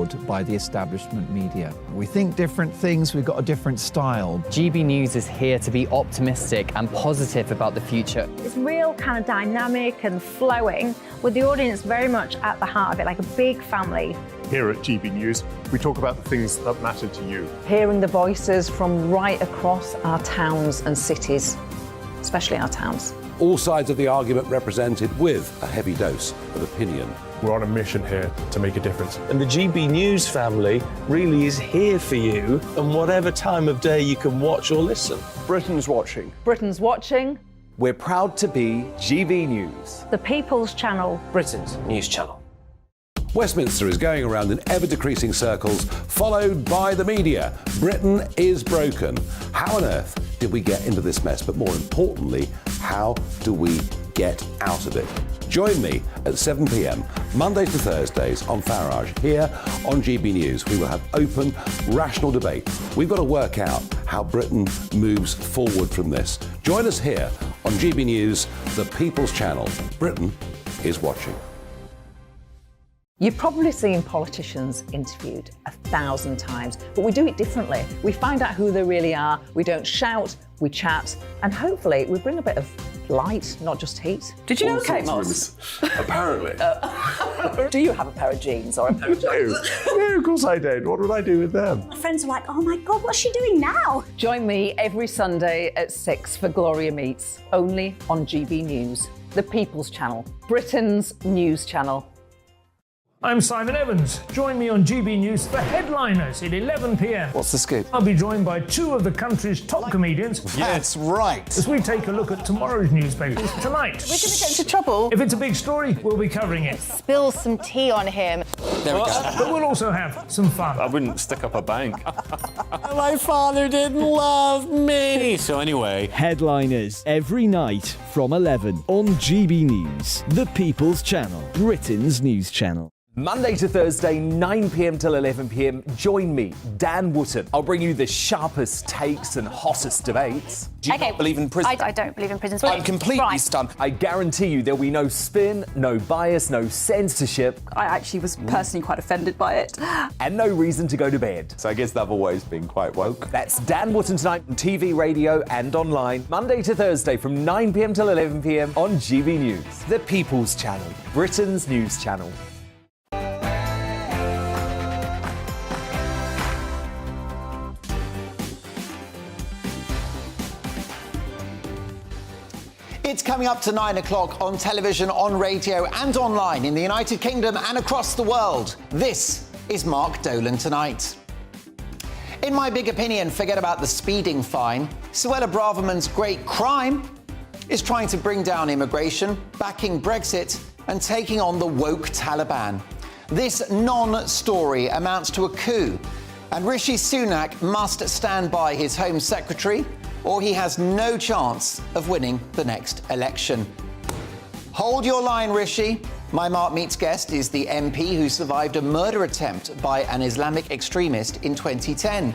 ignored by the establishment media. We think different things, we've got a different style. GB News is here to be optimistic and positive about the future. It's real kind of dynamic and flowing, with the audience very much at the heart of it, like a big family. Here at GB News, we talk about the things that matter to you. Hearing the voices from right across our towns and cities, especially our towns. All sides of the argument represented with a heavy dose of opinion. We're on a mission here to make a difference. And the GB News family really is here for you, and whatever time of day you can watch or listen. Britain's watching. Britain's watching. We're proud to be GB News, The People's Channel. Britain's news channel. Westminster is going around in ever-decreasing circles, followed by the media. Britain is broken. How on earth did we get into this mess? But more importantly, how do we get out of it? Join me at 7 p.m, Mondays to Thursdays on Farage, here on GB News. We will have open, rational debate. We've got to work out how Britain moves forward from this. Join us here on GB News, the People's Channel. Britain is watching. You've probably seen politicians interviewed 1,000 times, but we do it differently. We find out who they really are, we don't shout, we chat, and hopefully we bring a bit of light, not just heat. Did you know Kate Moss? Apparently. Do you have a pair of jeans or a pair of jeans? No, of course I don't. What would I do with them? My friends are like, oh my God, what's she doing now? Join me every Sunday at 6 for Gloria Meets, only on GB News, the People's Channel, Britain's news channel. I'm Simon Evans. Join me on GB News for Headliners at 11 p.m. What's the scoop? I'll be joined by two of the country's top comedians. That's right. As we take a look at tomorrow's newspapers tonight. We're going to get into trouble. If it's a big story, we'll be covering it. Spill some tea on him. There we go. But we'll also have some fun. I wouldn't stick up a bank. My father didn't love me. So anyway. Headliners every night from 11 on GB News, the People's Channel, Britain's news channel. Monday to Thursday, 9 p.m. till 11 p.m. Join me, Dan Wootton. I'll bring you the sharpest takes and hottest debates. Do you not believe in prison? I don't believe in prisons. I'm completely stunned. I guarantee you there'll be no spin, no bias, no censorship. I actually was personally quite offended by it. And no reason to go to bed. So I guess they've always been quite woke. That's Dan Wootton tonight on TV, radio and online. Monday to Thursday from 9 p.m. till 11 p.m. on GB News. The People's Channel, Britain's news channel. It's coming up to 9 o'clock on television, on radio and online in the United Kingdom and across the world. This is Mark Dolan Tonight. In my big opinion, forget about the speeding fine. Suella Braverman's great crime is trying to bring down immigration, backing Brexit and taking on the woke Taliban. This non-story amounts to a coup, and Rishi Sunak must stand by his Home Secretary or he has no chance of winning the next election. Hold your line, Rishi. My Mark Meets guest is the MP who survived a murder attempt by an Islamic extremist in 2010,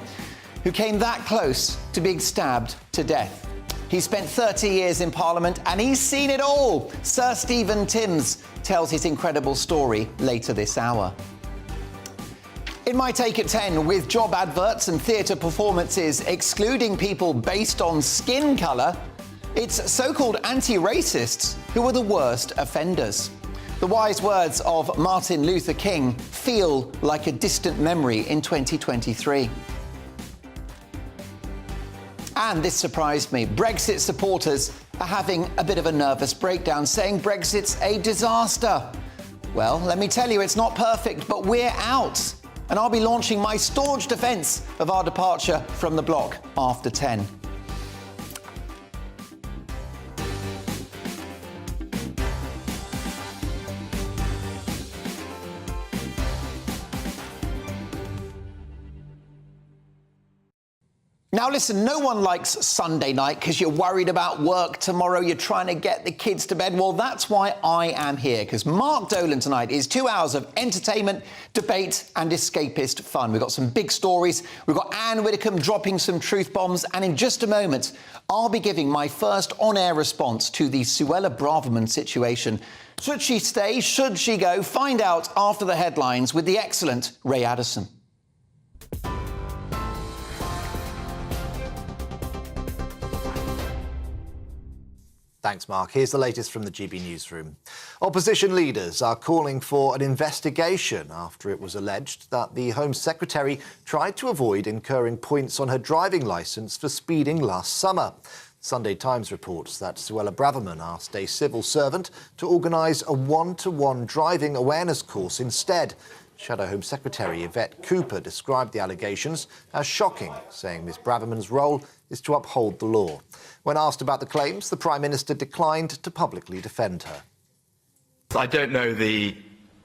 who came that close to being stabbed to death. He spent 30 years in Parliament and he's seen it all. Sir Stephen Timms tells his incredible story later this hour. In my Take at 10, with job adverts and theatre performances excluding people based on skin colour, it's so-called anti-racists who are the worst offenders. The wise words of Martin Luther King feel like a distant memory in 2023. And this surprised me. Brexit supporters are having a bit of a nervous breakdown, saying Brexit's a disaster. Well, let me tell you, it's not perfect, but we're out. And I'll be launching my staunch defence of our departure from the bloc after 10. Now listen, no one likes Sunday night because you're worried about work tomorrow, you're trying to get the kids to bed. Well, that's why I am here, because Mark Dolan tonight is 2 hours of entertainment, debate and escapist fun. We've got some big stories, we've got Anne Widdecombe dropping some truth bombs, and in just a moment, I'll be giving my first on-air response to the Suella Braverman situation. Should she stay? Should she go? Find out after the headlines with the excellent Ray Addison. Thanks, Mark. Here's the latest from the GB newsroom. Opposition leaders are calling for an investigation after it was alleged that the Home Secretary tried to avoid incurring points on her driving licence for speeding last summer. Sunday Times reports that Suella Braverman asked a civil servant to organise a one-to-one driving awareness course instead. Shadow Home Secretary Yvette Cooper described the allegations as shocking, saying Ms Braverman's role is to uphold the law. When asked about the claims, the Prime Minister declined to publicly defend her. I don't know the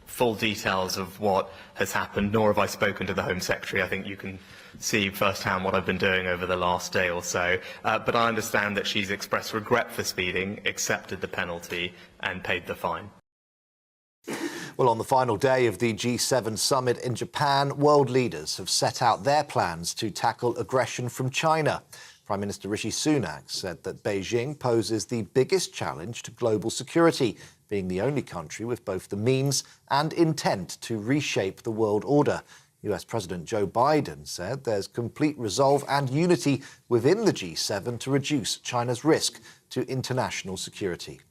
full details of what has happened, nor have I spoken to the Home Secretary. I think you can see firsthand what I've been doing over the last day or so. But I understand that she's expressed regret for speeding, accepted the penalty and paid the fine. Well, on the final day of the G7 summit in Japan, world leaders have set out their plans to tackle aggression from China. Prime Minister Rishi Sunak said that Beijing poses the biggest challenge to global security, being the only country with both the means and intent to reshape the world order. US President Joe Biden said there's complete resolve and unity within the G7 to reduce China's risk to international security.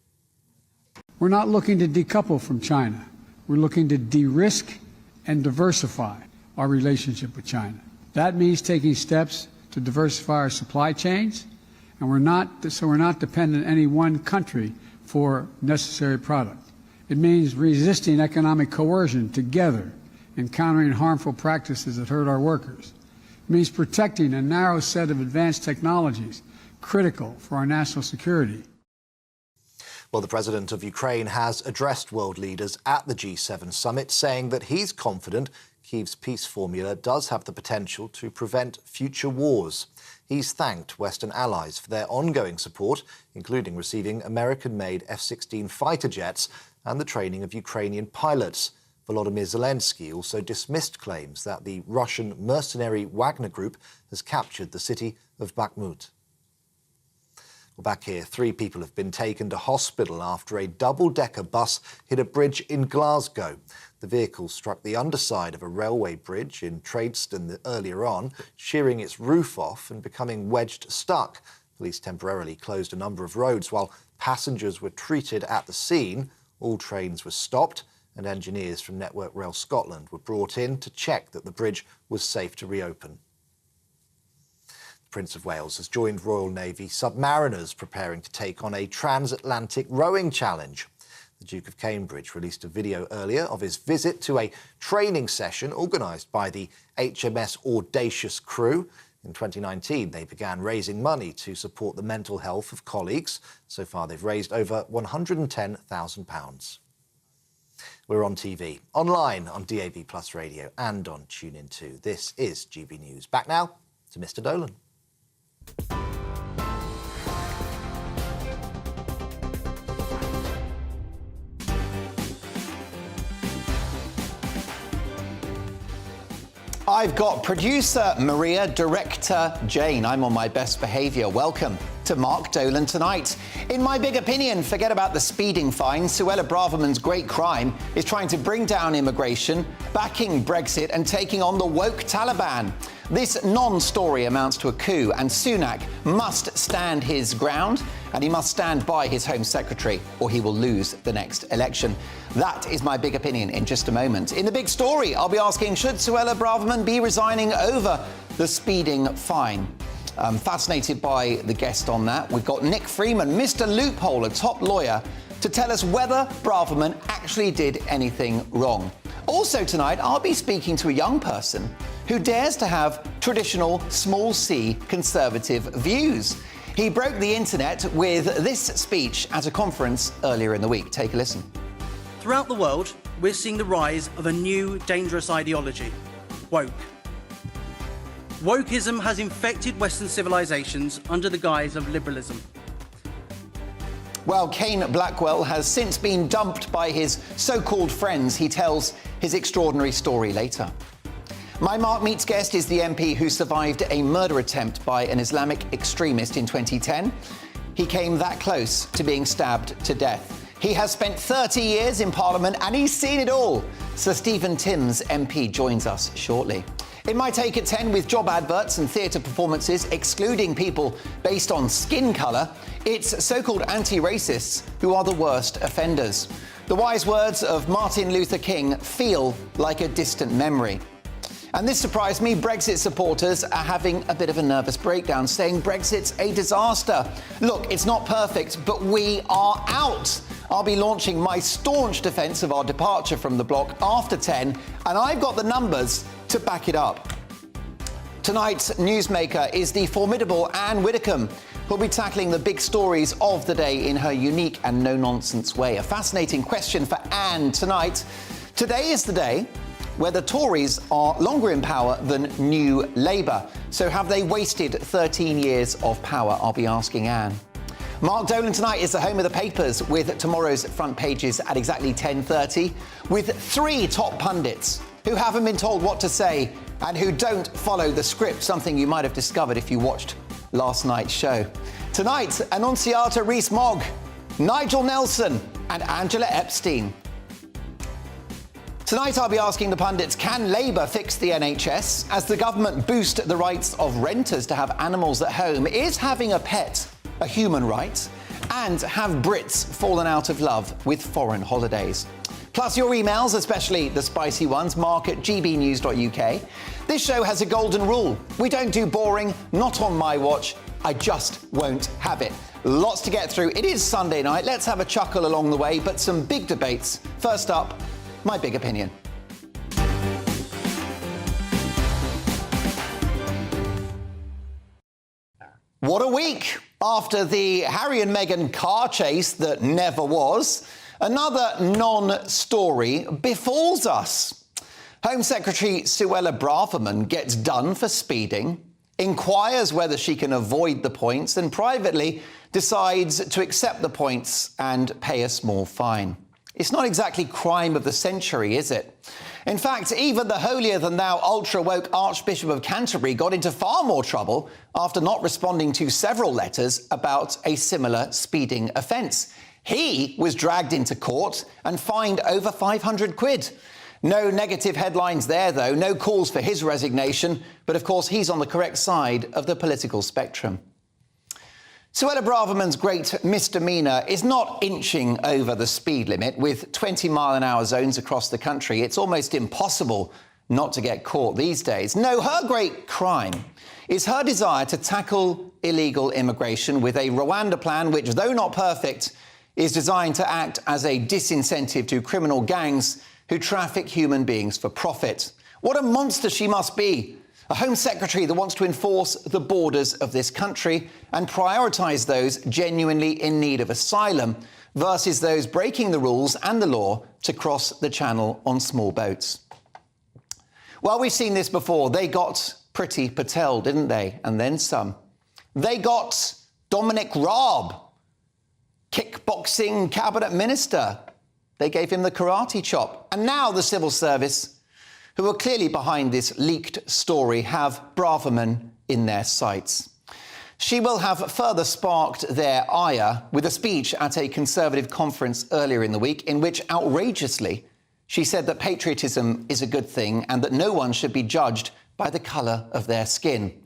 We're not looking to decouple from China. We're looking to de-risk and diversify our relationship with China. That means taking steps to diversify our supply chains, and we're not dependent on any one country for necessary product. It means resisting economic coercion together and countering harmful practices that hurt our workers. It means protecting a narrow set of advanced technologies critical for our national security. Well, the president of Ukraine has addressed world leaders at the G7 summit, saying that he's confident Kyiv's peace formula does have the potential to prevent future wars. He's thanked Western allies for their ongoing support, including receiving American-made F-16 fighter jets and the training of Ukrainian pilots. Volodymyr Zelensky also dismissed claims that the Russian mercenary Wagner Group has captured the city of Bakhmut. Well, back here, 3 people have been taken to hospital after a double-decker bus hit a bridge in Glasgow. The vehicle struck the underside of a railway bridge in Tradeston earlier on, shearing its roof off and becoming wedged stuck. Police temporarily closed a number of roads while passengers were treated at the scene. All trains were stopped and engineers from Network Rail Scotland were brought in to check that the bridge was safe to reopen. Prince of Wales has joined Royal Navy submariners preparing to take on a transatlantic rowing challenge. The Duke of Cambridge released a video earlier of his visit to a training session organised by the HMS Audacious crew. In 2019, they began raising money to support the mental health of colleagues. So far, they've raised over £110,000. We're on TV, online on DAB+ radio and on TuneIn 2. This is GB News. Back now to Mr. Dolan. I've got producer Maria, director Jane. I'm on my best behaviour. Welcome to Mark Dolan Tonight. In my big opinion, forget about the speeding fine. Suella Braverman's great crime is trying to bring down immigration, backing Brexit and taking on the woke Taliban. This non-story amounts to a coup, and Sunak must stand his ground, and he must stand by his Home Secretary, or he will lose the next election. That is my big opinion in just a moment. In the big story, I'll be asking, should Suella Braverman be resigning over the speeding fine? I'm fascinated by the guest on that. We've got Nick Freeman, Mr. Loophole, a top lawyer, to tell us whether Braverman actually did anything wrong. Also tonight, I'll be speaking to a young person who dares to have traditional small c conservative views. He broke the internet with this speech at a conference earlier in the week. Take a listen. Throughout the world, we're seeing the rise of a new dangerous ideology, woke. Wokeism has infected Western civilizations under the guise of liberalism. Well, Kane Blackwell has since been dumped by his so-called friends. He tells his extraordinary story later. My Mark Meets guest is the MP who survived a murder attempt by an Islamic extremist in 2010. He came that close to being stabbed to death. He has spent 30 years in Parliament and he's seen it all. Sir Stephen Timms, MP, joins us shortly. In My Take at 10, with job adverts and theatre performances excluding people based on skin colour, it's so-called anti-racists who are the worst offenders. The wise words of Martin Luther King feel like a distant memory. And this surprised me. Brexit supporters are having a bit of a nervous breakdown, saying Brexit's a disaster. Look, it's not perfect, but we are out. I'll be launching my staunch defence of our departure from the bloc after 10, and I've got the numbers to back it up. Tonight's newsmaker is the formidable Anne Widdecombe, who'll be tackling the big stories of the day in her unique and no-nonsense way. A fascinating question for Anne tonight. Today is the day where the Tories are longer in power than New Labour. So have they wasted 13 years of power? I'll be asking Anne. Mark Dolan tonight is the home of the papers with tomorrow's front pages at exactly 10:30, with three top pundits who haven't been told what to say and who don't follow the script, something you might have discovered if you watched last night's show. Tonight, Annunciata Rees-Mogg, Nigel Nelson and Angela Epstein. Tonight I'll be asking the pundits, can Labour fix the NHS? As the government boost the rights of renters to have animals at home, is having a pet a human right? And have Brits fallen out of love with foreign holidays? Plus your emails, especially the spicy ones, mark@gbnews.uk. This show has a golden rule. We don't do boring, not on my watch. I just won't have it. Lots to get through. It is Sunday night. Let's have a chuckle along the way, but some big debates. First up, my big opinion. What a week! After the Harry and Meghan car chase that never was, another non-story befalls us. Home Secretary Suella Braverman gets done for speeding, inquires whether she can avoid the points, and privately decides to accept the points and pay a small fine. It's not exactly crime of the century, is it? In fact, even the holier-than-thou ultra-woke Archbishop of Canterbury got into far more trouble after not responding to several letters about a similar speeding offence. He was dragged into court and fined over 500 quid. No negative headlines there, though, no calls for his resignation, but of course he's on the correct side of the political spectrum. Suella Braverman's great misdemeanour is not inching over the speed limit. With 20-mile-an-hour zones across the country, it's almost impossible not to get caught these days. No, her great crime is her desire to tackle illegal immigration with a Rwanda plan which, though not perfect, is designed to act as a disincentive to criminal gangs who traffic human beings for profit. What a monster she must be! A Home Secretary that wants to enforce the borders of this country and prioritise those genuinely in need of asylum versus those breaking the rules and the law to cross the channel on small boats. Well, we've seen this before. They got Priti Patel, didn't they? And then some. They got Dominic Raab, kickboxing cabinet minister. They gave him the karate chop. And now the civil service, who are clearly behind this leaked story, have Braverman in their sights. She will have further sparked their ire with a speech at a Conservative conference earlier in the week in which, outrageously, she said that patriotism is a good thing and that no one should be judged by the colour of their skin.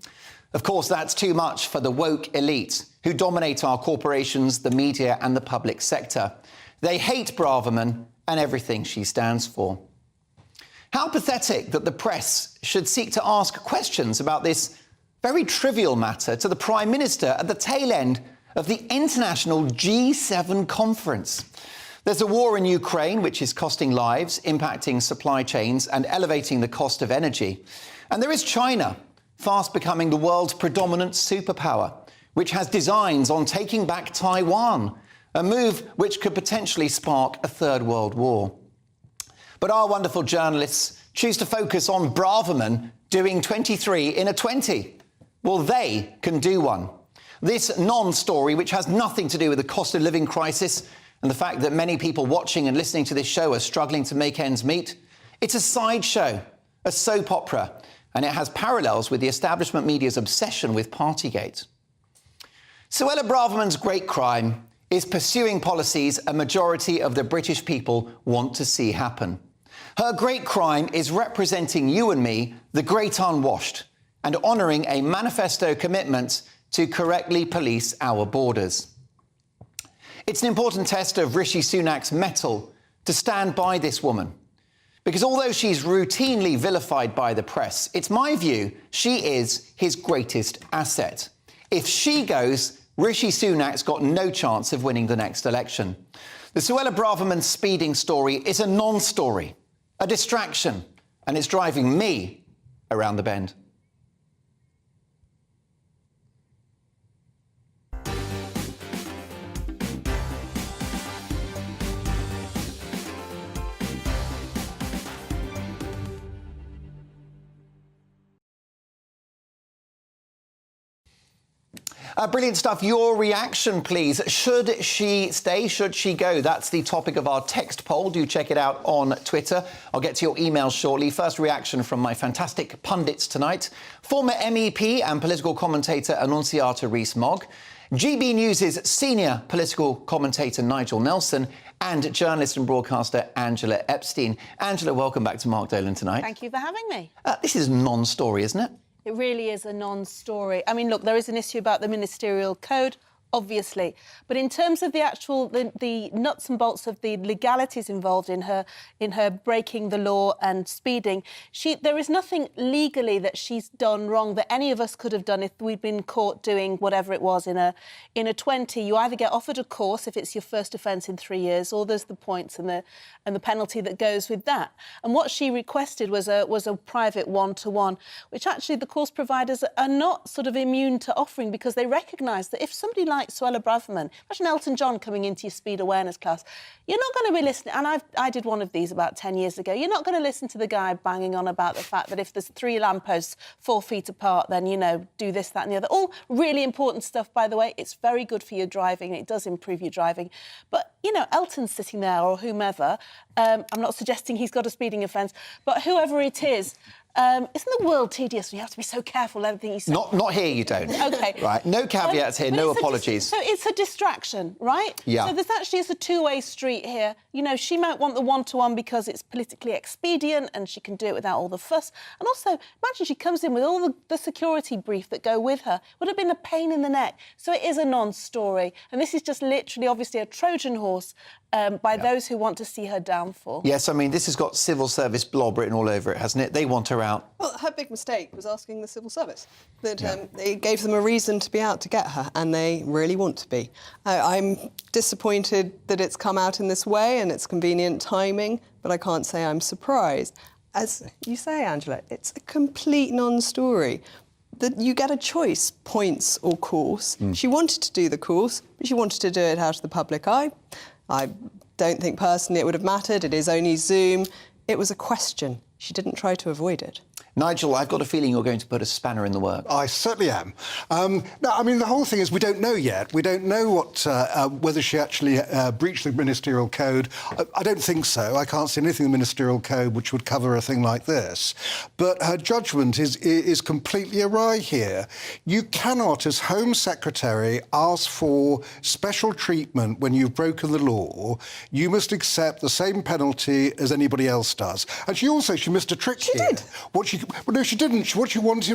Of course, that's too much for the woke elite who dominate our corporations, the media and the public sector. They hate Braverman and everything she stands for. How pathetic that the press should seek to ask questions about this very trivial matter to the Prime Minister at the tail end of the international G7 conference. There's a war in Ukraine which is costing lives, impacting supply chains and elevating the cost of energy. And there is China, fast becoming the world's predominant superpower, which has designs on taking back Taiwan, a move which could potentially spark a third world war. But our wonderful journalists choose to focus on Braverman doing 23 in a 20. Well, they can do one. This non-story, which has nothing to do with the cost of living crisis and the fact that many people watching and listening to this show are struggling to make ends meet, it's a sideshow, a soap opera, and it has parallels with the establishment media's obsession with Partygate. Suella Braverman's great crime is pursuing policies a majority of the British people want to see happen. Her great crime is representing you and me, the great unwashed, and honouring a manifesto commitment to correctly police our borders. It's an important test of Rishi Sunak's mettle to stand by this woman. Because although she's routinely vilified by the press, it's my view she is his greatest asset. If she goes, Rishi Sunak's got no chance of winning the next election. The Suella Braverman speeding story is a non-story, a distraction, and it's driving me around the bend. Brilliant stuff. Your reaction, please. Should she stay? Should she go? That's the topic of our text poll. Do check it out on Twitter. I'll get to your emails shortly. First reaction from my fantastic pundits tonight. Former MEP and political commentator Annunciata Rees-Mogg, GB News' senior political commentator Nigel Nelson, and journalist and broadcaster Angela Epstein. Angela, welcome back to Mark Dolan tonight. Thank you for having me. This is a non-story, isn't it? It really is a non-story. I mean, look, there is an issue about the ministerial code, obviously. But in terms of the actual, the nuts and bolts of the legalities involved in her breaking the law and speeding, there is nothing legally that she's done wrong that any of us could have done if we'd been caught doing whatever it was in a 20. You either get offered a course if it's your first offence in 3 years, or there's the points and the penalty that goes with that. And what she requested was a private one-to-one, which actually the course providers are not sort of immune to offering, because they recognise that if somebody like Suella Braverman, imagine Elton John coming into your speed awareness class, you're not going to be listening, and I did one of these about 10 years ago, you're not going to listen to the guy banging on about the fact that if there's 3 lampposts 4 feet apart, then, you know, do this, that and the other. All really important stuff, by the way. It's very good for your driving. It does improve your driving. But, you know, Elton's sitting there, or whomever, I'm not suggesting he's got a speeding offence, but whoever it is, isn't the world tedious? You have to be so careful everything you say. Not here, you don't. OK. Right, no caveats here, no apologies. So it's a distraction, right? Yeah. So there's actually a two-way street here. You know, she might want the one-to-one because it's politically expedient and she can do it without all the fuss. And also, imagine she comes in with all the security brief that go with her. Would have been a pain in the neck. So it is a non-story. And this is just literally, obviously, a Trojan horse by those who want to see her downfall. Yes, I mean, this has got civil service blob written all over it, hasn't it? They want her out. Well, her big mistake was asking the civil service. That it gave them a reason to be out to get her, and they really want to be. I'm disappointed that it's come out in this way and it's convenient timing, but I can't say I'm surprised. As you say, Angela, it's a complete non-story. That you get a choice, points or course. She wanted to do the course, but she wanted to do it out of the public eye. I don't think personally it would have mattered. It is only Zoom. It was a question. She didn't try to avoid it. Nigel, I've got a feeling you're going to put a spanner in the works. I certainly am. No, I mean, the whole thing is we don't know yet. We don't know whether she actually breached the ministerial code. I don't think so. I can't see anything in the ministerial code which would cover a thing like this. But her judgment is completely awry here. You cannot, as Home Secretary, ask for special treatment when you've broken the law. You must accept the same penalty as anybody else does. And she missed a trick here. She did. Well, no, she didn't. What she wanted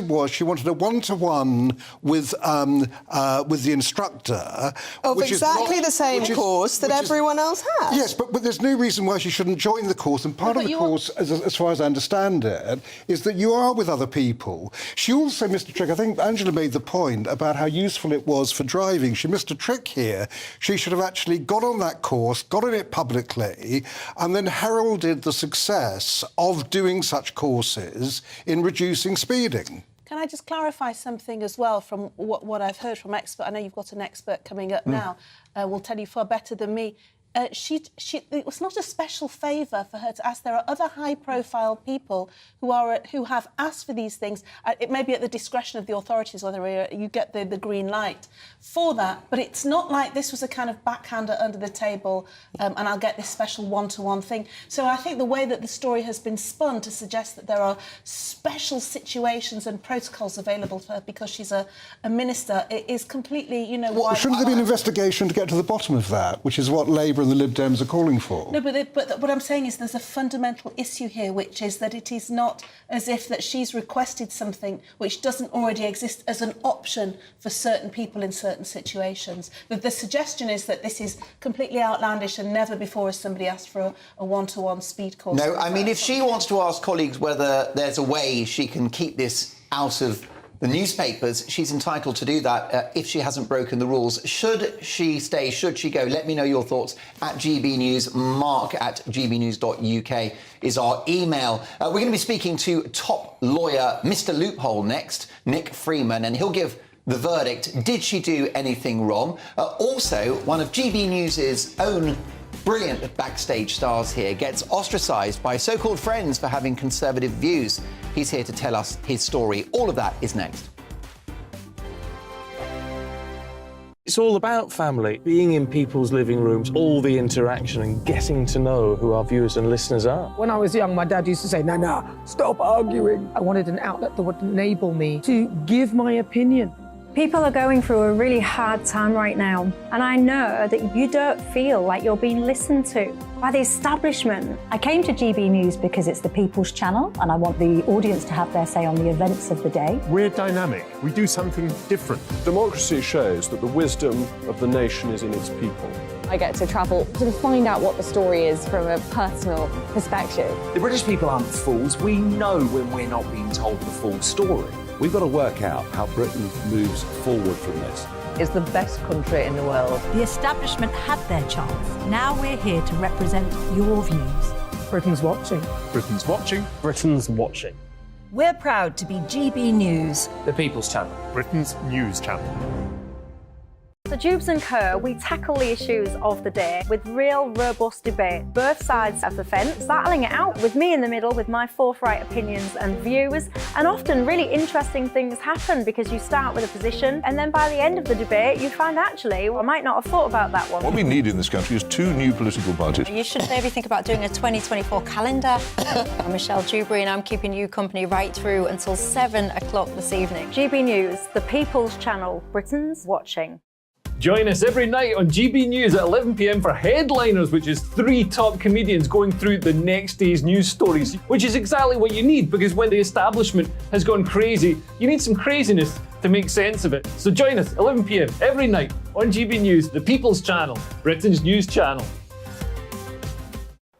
a one-to-one with the instructor. Of exactly the same course that everyone else has. Yes, but there's no reason why she shouldn't join the course. And part of the course, as far as I understand it, is that you are with other people. She also missed a trick. I think Angela made the point about how useful it was for driving. She missed a trick here. She should have actually got on that course, got on it publicly, and then heralded the success of doing such courses in reducing speeding. Can I just clarify something as well from what I've heard from expert? I know you've got an expert coming up now, will tell you far better than me. it was not a special favour for her to ask. There are other high-profile people who have asked for these things. It may be at the discretion of the authorities whether you get the green light for that, but it's not like this was a kind of backhander under the table and I'll get this special one-to-one thing. So I think the way that the story has been spun to suggest that there are special situations and protocols available for her because she's a minister is completely, Well, shouldn't there be an investigation to get to the bottom of that, which is what Labour and the Lib Dems are calling for? No, but what I'm saying is there's a fundamental issue here, which is that it is not as if that she's requested something which doesn't already exist as an option for certain people in certain situations. The suggestion is that this is completely outlandish and never before has somebody asked for a one-to-one speed course. No, I mean, if she wants to ask colleagues whether there's a way she can keep this out of the newspapers, she's entitled to do that if she hasn't broken the rules. Should she stay? Should she go? Let me know your thoughts at GB News. mark@gbnews.uk is our email. We're going to be speaking to top lawyer, Mr. Loophole, next, Nick Freeman, and he'll give the verdict. Did she do anything wrong? Also, one of GB News' own brilliant backstage stars here gets ostracised by so-called friends for having conservative views. He's here to tell us his story. All of that is next. It's all about family, being in people's living rooms, all the interaction and getting to know who our viewers and listeners are. When I was young, my dad used to say, Nana, stop arguing. I wanted an outlet that would enable me to give my opinion. People are going through a really hard time right now, and I know that you don't feel like you're being listened to by the establishment. I came to GB News because it's the People's Channel, and I want the audience to have their say on the events of the day. We're dynamic. We do something different. Democracy shows that the wisdom of the nation is in its people. I get to travel to find out what the story is from a personal perspective. The British people aren't fools. We know when we're not being told the full story. We've got to work out how Britain moves forward from this. It's the best country in the world. The establishment had their chance. Now we're here to represent your views. Britain's watching. Britain's watching. Britain's watching. We're proud to be GB News. The People's Channel. Britain's news channel. So Jubes and Co, we tackle the issues of the day with real robust debate, both sides of the fence, battling it out with me in the middle with my forthright opinions and views. And often really interesting things happen because you start with a position and then by the end of the debate you find actually, well, I might not have thought about that one. What we need in this country is two new political parties. You should maybe think about doing a 2024 calendar. I'm Michelle Dewberry and I'm keeping you company right through until 7 o'clock this evening. GB News, the People's Channel, Britain's watching. Join us every night on GB News at 11 p.m. for Headliners, which is 3 top comedians going through the next day's news stories, which is exactly what you need because when the establishment has gone crazy, you need some craziness to make sense of it. So join us 11 p.m. every night on GB News, the People's Channel, Britain's news channel.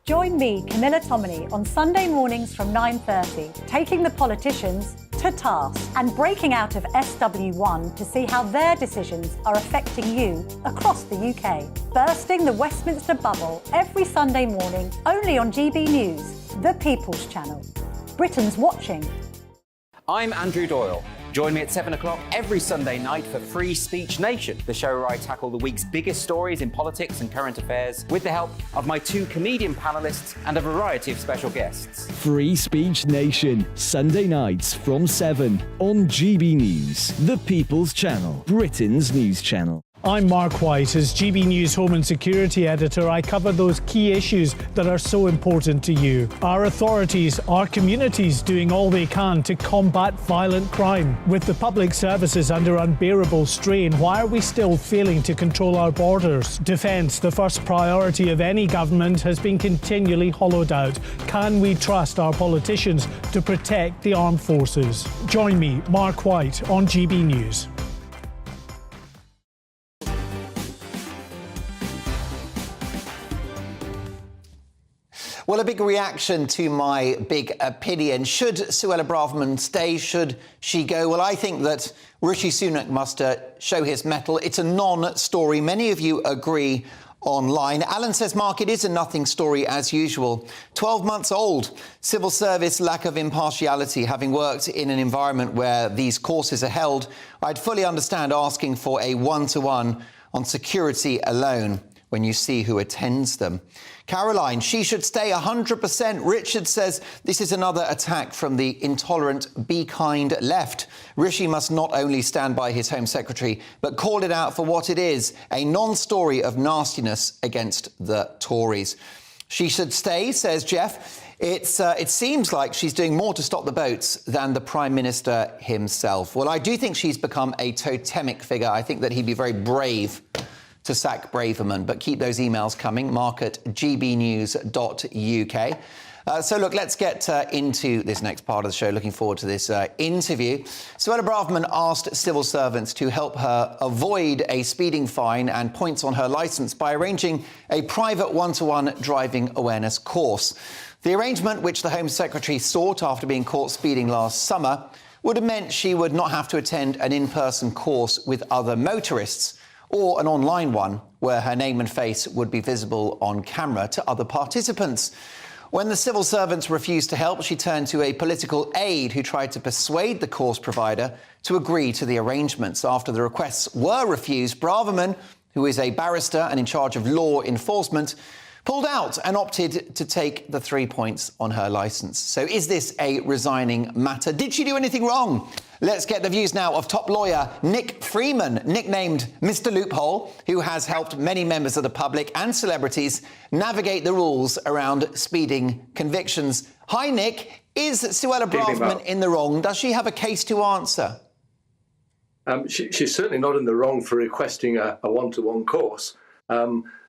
Join me, Camilla Tominey, on Sunday mornings from 9:30, taking the politicians to task and breaking out of SW1 to see how their decisions are affecting you across the UK. Bursting the Westminster bubble every Sunday morning, only on GB News, the People's Channel. Britain's watching. I'm Andrew Doyle. Join me at 7 o'clock every Sunday night for Free Speech Nation, the show where I tackle the week's biggest stories in politics and current affairs with the help of my 2 comedian panellists and a variety of special guests. Free Speech Nation, Sunday nights from 7 on GB News, the People's Channel, Britain's news channel. I'm Mark White. As GB News Home and Security Editor, I cover those key issues that are so important to you. Our authorities, our communities doing all they can to combat violent crime. With the public services under unbearable strain, why are we still failing to control our borders? Defence, the first priority of any government, has been continually hollowed out. Can we trust our politicians to protect the armed forces? Join me, Mark White, on GB News. Well, a big reaction to my big opinion. Should Suella Braverman stay? Should she go? Well, I think that Rishi Sunak must show his mettle. It's a non-story. Many of you agree online. Alan says, Mark, it is a nothing story as usual. 12 months old. Civil service lack of impartiality. Having worked in an environment where these courses are held, I'd fully understand asking for a one-to-one on security alone. when you see who attends them. Caroline, she should stay 100%. Richard says this is another attack from the intolerant, be kind left. Rishi must not only stand by his Home Secretary, but call it out for what it is, a non-story of nastiness against the Tories. She should stay, says Jeff. It seems like she's doing more to stop the boats than the Prime Minister himself. Well, I do think she's become a totemic figure. I think that he'd be very brave to sack Braverman, but keep those emails coming, mark@gbnews.uk. So, look, let's get into this next part of the show. Looking forward to this interview. Suella Braverman asked civil servants to help her avoid a speeding fine and points on her licence by arranging a private one-to-one driving awareness course. The arrangement, which the Home Secretary sought after being caught speeding last summer, would have meant she would not have to attend an in-person course with other motorists, or an online one where her name and face would be visible on camera to other participants. When the civil servants refused to help, she turned to a political aide who tried to persuade the course provider to agree to the arrangements. After the requests were refused, Braverman, who is a barrister and in charge of law enforcement, pulled out and opted to take the 3 points on her licence. So is this a resigning matter? Did she do anything wrong? Let's get the views now of top lawyer Nick Freeman, nicknamed Mr. Loophole, who has helped many members of the public and celebrities navigate the rules around speeding convictions. Hi, Nick. Is Suella Braverman in the wrong? Does she have a case to answer? She's certainly not in the wrong for requesting a one-to-one course.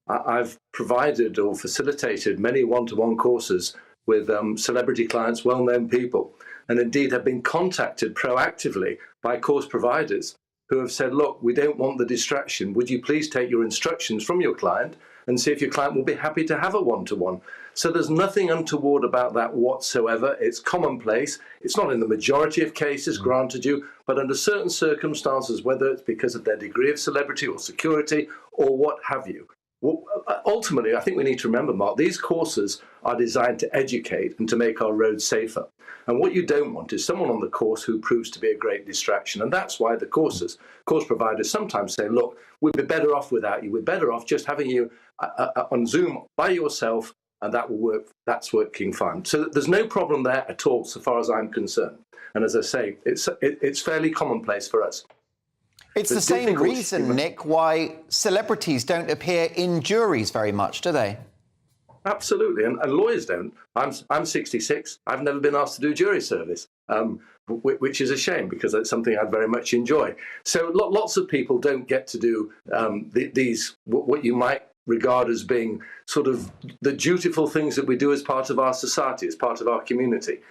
I've provided or facilitated many one-to-one courses with celebrity clients, well-known people, and indeed have been contacted proactively by course providers who have said, look, we don't want the distraction. Would you please take your instructions from your client and see if your client will be happy to have a one-to-one? So there's nothing untoward about that whatsoever. It's commonplace. It's not in the majority of cases, granted you, but under certain circumstances, whether it's because of their degree of celebrity or security or what have you. Well, ultimately, I think we need to remember, Mark, these courses are designed to educate and to make our roads safer. And what you don't want is someone on the course who proves to be a great distraction. And that's why the course providers sometimes say, look, we'd be better off without you. We're better off just having you on Zoom by yourself, and that will work. That's working fine. So there's no problem there at all, so far as I'm concerned. And as I say, it's fairly commonplace for us. It's the same reason, Nick, why celebrities don't appear in juries very much, do they? Absolutely, and lawyers don't. I'm 66. I've never been asked to do jury service, which is a shame because it's something I very much enjoy. So lots of people don't get to do these, what you might regard as being sort of the dutiful things that we do as part of our society, as part of our community.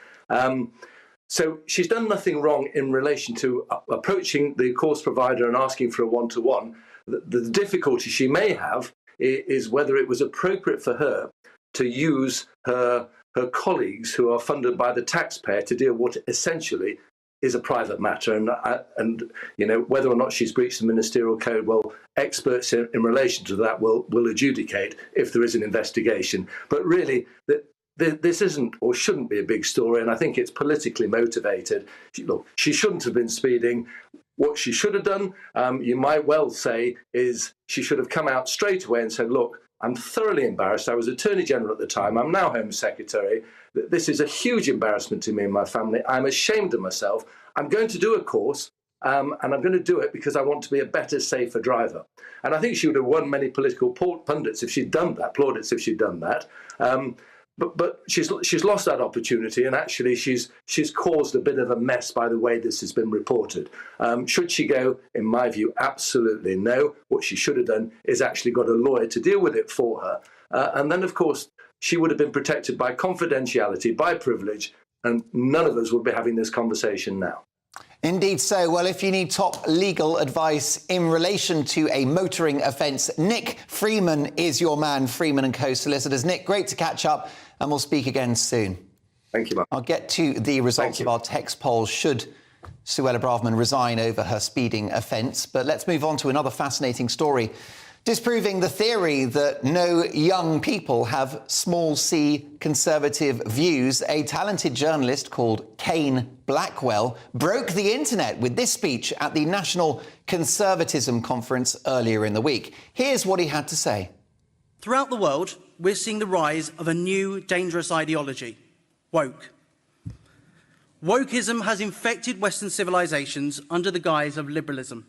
So she's done nothing wrong in relation to approaching the course provider and asking for a one-to-one. The difficulty she may have is whether it was appropriate for her to use her colleagues who are funded by the taxpayer to deal with what essentially is a private matter. And you know, whether or not she's breached the ministerial code, well, experts in relation to that will adjudicate if there is an investigation. But really, this isn't or shouldn't be a big story, and I think it's politically motivated. Look, she shouldn't have been speeding. What she should have done, you might well say, is she should have come out straight away and said, look, I'm thoroughly embarrassed. I was Attorney General at the time. I'm now Home Secretary. This is a huge embarrassment to me and my family. I'm ashamed of myself. I'm going to do a course, and I'm going to do it because I want to be a better, safer driver. And I think she would have won many political pundits if she'd done that, plaudits if she'd done that. But she's lost that opportunity, and actually she's caused a bit of a mess by the way this has been reported. Should she go? In my view, absolutely no. What she should have done is actually got a lawyer to deal with it for her. And then, of course, she would have been protected by confidentiality, by privilege, and none of us would be having this conversation now. Indeed so. Well, if you need top legal advice in relation to a motoring offence, Nick Freeman is your man, Freeman & Co. Solicitors. Nick, great to catch up, and we'll speak again soon. Thank you, Mark. I'll get to the results of our text poll. Should Suella Braverman resign over her speeding offence? But let's move on to another fascinating story, disproving the theory that no young people have small c conservative views. A talented journalist called Kane Blackwell broke the internet with this speech at the National Conservatism Conference earlier in the week. Here's what he had to say. Throughout the world, we're seeing the rise of a new dangerous ideology, woke. Wokeism has infected Western civilizations under the guise of liberalism.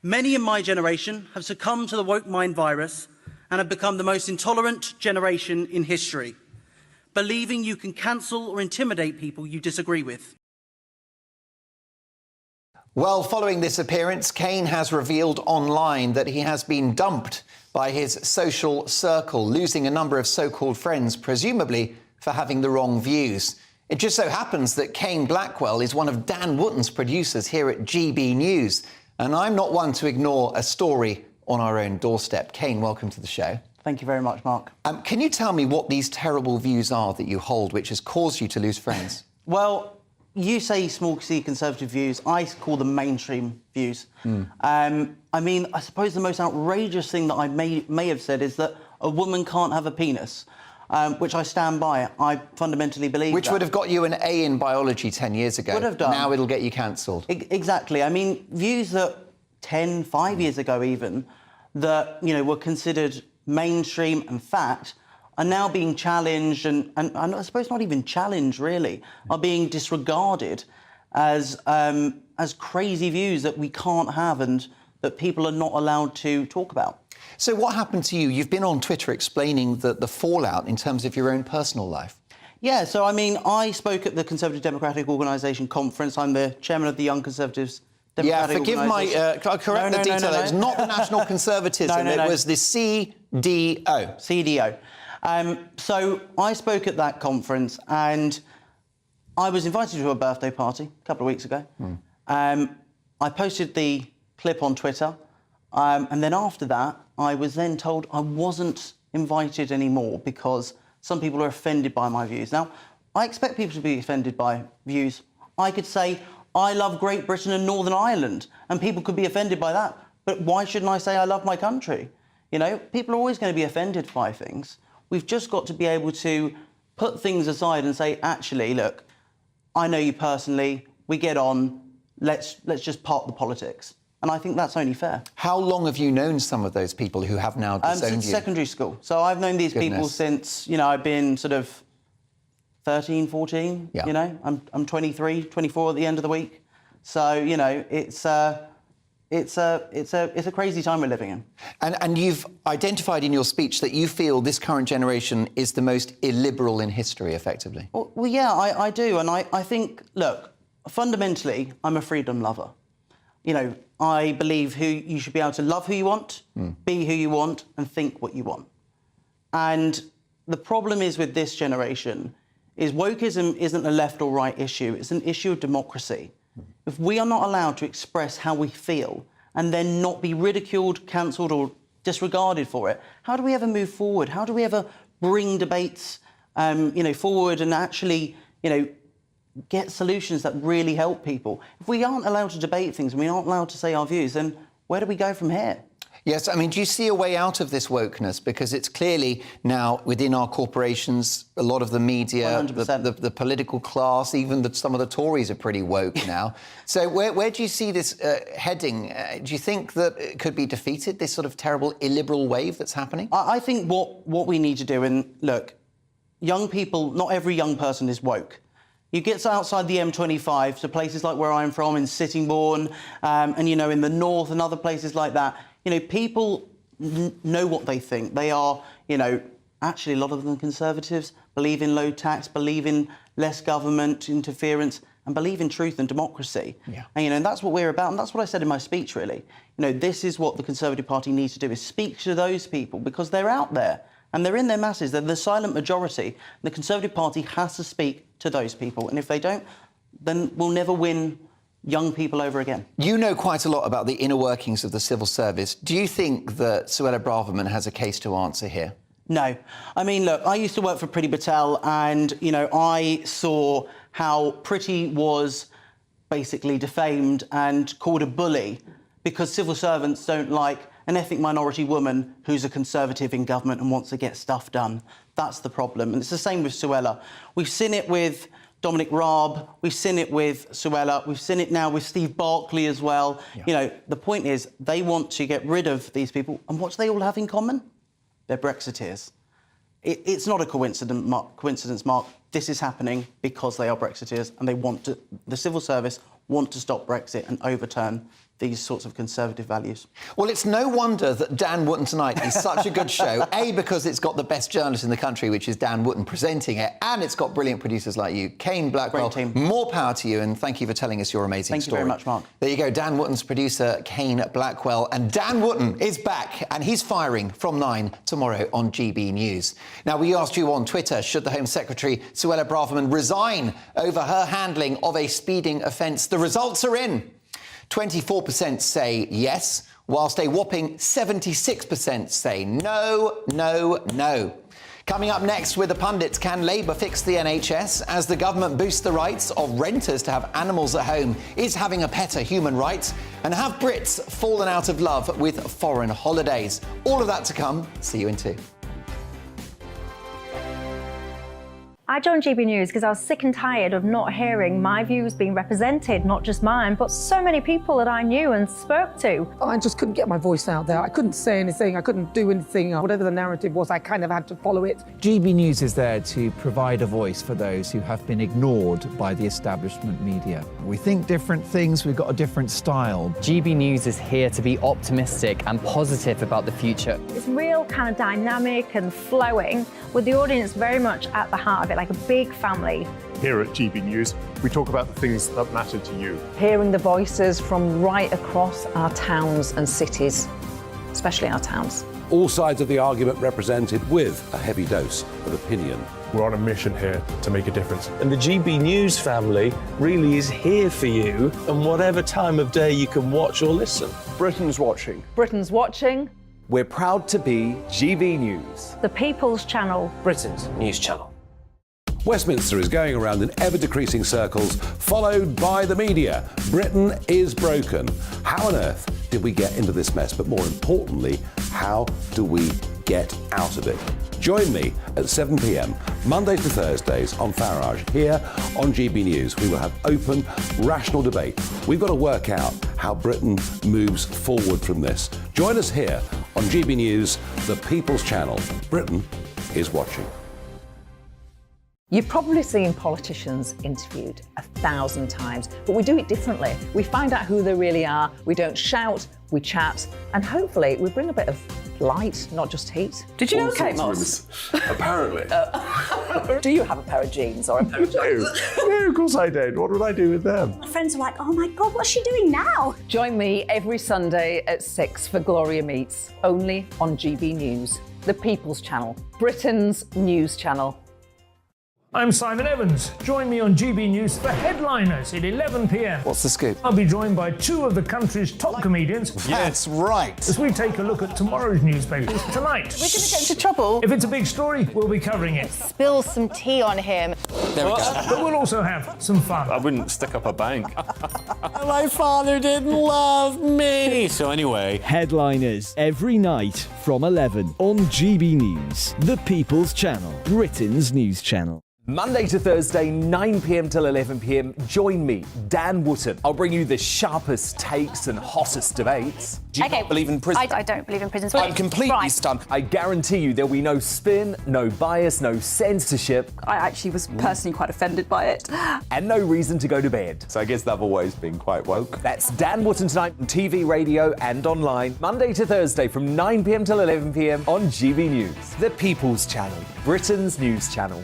Many in my generation have succumbed to the woke mind virus and have become the most intolerant generation in history, believing you can cancel or intimidate people you disagree with. Well, following this appearance, Kane has revealed online that he has been dumped by his social circle, losing a number of so-called friends, presumably for having the wrong views. It just so happens that Kane Blackwell is one of Dan Wootton's producers here at GB News, and I'm not one to ignore a story on our own doorstep. Kane, welcome to the show. Thank you very much, Mark. Can you tell me what these terrible views are that you hold, which has caused you to lose friends? Well, you say small C conservative views. I call them mainstream views. I mean, I suppose the most outrageous thing that I may have said is that a woman can't have a penis, which I stand by. I fundamentally believe Which that. would have got you an A in biology 10 years ago. Would have done. Now it'll get you cancelled. Exactly. I mean, views that 5 years ago even, that, were considered mainstream and fact, are now being challenged and I suppose not even challenged, really, are being disregarded as crazy views that we can't have and that people are not allowed to talk about. So what happened to you? You've been on Twitter explaining the fallout in terms of your own personal life. Yeah, so, I mean, I spoke at the Conservative Democratic Organisation conference. I'm the chairman of the Young Conservatives Democratic Organisation. Yeah, forgive my... correct the detail. It was not the National Conservatism. It was the CDO. CDO. So I spoke at that conference and I was invited to a birthday party a couple of weeks ago. I posted the clip on Twitter and then after that I was then told I wasn't invited anymore because some people are offended by my views. Now, I expect people to be offended by views. I could say, I love Great Britain and Northern Ireland, and people could be offended by that. But why shouldn't I say I love my country? People are always going to be offended by things. We've just got to be able to put things aside and say, actually, look, I know you personally, we get on, let's just park the politics. And I think that's only fair. How long have you known some of those people who have now disowned Since you? secondary school. So I've known these people since, I've been sort of 13, 14, Yeah. I'm 23, 24 at the end of the week. So, it's a crazy time we're living in. And you've identified in your speech that you feel this current generation is the most illiberal in history, effectively. Well, yeah, I do. And I think, look, fundamentally, I'm a freedom lover. I believe you should be able to love who you want, be who you want, and think what you want. And the problem is with this generation is wokeism isn't a left or right issue. It's an issue of democracy. If we are not allowed to express how we feel and then not be ridiculed, cancelled or disregarded for it, how do we ever move forward? How do we ever bring debates, forward and actually, get solutions that really help people? If we aren't allowed to debate things and we aren't allowed to say our views, then where do we go from here? Yes, I mean, do you see a way out of this wokeness? Because it's clearly now within our corporations, a lot of the media, the political class, even some of the Tories are pretty woke now. So where do you see this heading? Do you think that it could be defeated, this sort of terrible illiberal wave that's happening? I think what we need to do, and look, young people, not every young person is woke. You get outside the M25 to places like where I'm from, in Sittingbourne, and, in the north and other places like that, people know what they think. They are, actually a lot of them conservatives, believe in low tax, believe in less government interference, and believe in truth and democracy. Yeah. And that's what we're about, and that's what I said in my speech, really. This is what the Conservative Party needs to do, is speak to those people, because they're out there, and they're in their masses. They're the silent majority. The Conservative Party has to speak to those people, and if they don't, then we'll never win young people over again. You know quite a lot about the inner workings of the civil service. Do you think that Suella Braverman has a case to answer here? No. I mean, look, I used to work for Priti Patel and, I saw how Priti was basically defamed and called a bully because civil servants don't like an ethnic minority woman who's a Conservative in government and wants to get stuff done. That's the problem. And it's the same with Suella. We've seen it with Dominic Raab, we've seen it with Suella, we've seen it now with Steve Barclay as well. Yeah. The point is they want to get rid of these people. And what do they all have in common? they're Brexiteers. It's not a coincidence, Mark. This is happening because they are Brexiteers and they want to, the civil service want to stop Brexit and overturn these sorts of conservative values. Well, it's no wonder that Dan Wootton Tonight is such a good show. A, because it's got the best journalist in the country, which is Dan Wootton, presenting it, and it's got brilliant producers like you. Kane Blackwell, Great team. More power to you, and thank you for telling us your amazing story. Thank you very much, Mark. There you go, Dan Wootton's producer, Kane Blackwell. And Dan Wootton is back, and he's firing from 9 tomorrow on GB News. Now, we asked you on Twitter, should the Home Secretary, Suella Braverman, resign over her handling of a speeding offence? The results are in. 24% say yes, whilst a whopping 76% say no, no, no. Coming up next with the pundits, can Labour fix the NHS as the government boosts the rights of renters to have animals at home? Is having a pet a human right? And have Brits fallen out of love with foreign holidays? All of that to come. See you in 2. I joined GB News because I was sick and tired of not hearing my views being represented, not just mine, but so many people that I knew and spoke to. I just couldn't get my voice out there. I couldn't say anything. I couldn't do anything. Whatever the narrative was, I kind of had to follow it. GB News is there to provide a voice for those who have been ignored by the establishment media. We think different things, we've got a different style. GB News is here to be optimistic and positive about the future. It's real kind of dynamic and flowing, with the audience very much at the heart of it, like a big family. Here at GB News, we talk about the things that matter to you. Hearing the voices from right across our towns and cities, especially our towns. All sides of the argument represented with a heavy dose of opinion. We're on a mission here to make a difference. And the GB News family really is here for you, and whatever time of day you can watch or listen. Britain's watching. Britain's watching. We're proud to be GB News. The People's Channel. Britain's news channel. Westminster is going around in ever-decreasing circles, followed by the media. Britain is broken. How on earth did we get into this mess? But more importantly, how do we get out of it? Join me at 7 p.m, Mondays to Thursdays on Farage, here on GB News. We will have open, rational debate. We've got to work out how Britain moves forward from this. Join us here on GB News, the People's Channel. Britain is watching. You've probably seen politicians interviewed 1,000 times, but we do it differently. We find out who they really are, we don't shout, we chat, and hopefully we bring a bit of light, not just heat. Did you know Kate Moss? Apparently. Do you have a pair of jeans or a pair of jeans? No, of course I don't. What would I do with them? My friends are like, oh my God, what's she doing now? Join me every Sunday at 6 for Gloria Meets, only on GB News, the People's Channel, Britain's news channel. I'm Simon Evans. Join me on GB News for Headliners at 11 p.m. What's the scoop? I'll be joined by 2 of the country's top comedians. That's right. As we take a look at tomorrow's newspapers tonight. We're going to get into trouble. If it's a big story, we'll be covering it. Spill some tea on him. There we go. But we'll also have some fun. I wouldn't stick up a bank. My father didn't love me. So anyway. Headliners every night from 11 on GB News, the People's Channel, Britain's news channel. Monday to Thursday, 9 p.m. till 11 p.m. Join me, Dan Wootton. I'll bring you the sharpest takes and hottest debates. Do you not believe in prison? I don't believe in prisons. I'm completely stunned. I guarantee you there'll be no spin, no bias, no censorship. I actually was personally quite offended by it. And no reason to go to bed. So I guess they've always been quite woke. That's Dan Wootton Tonight on TV, radio and online. Monday to Thursday from 9 p.m. till 11 p.m. on GB News. The People's Channel, Britain's news channel.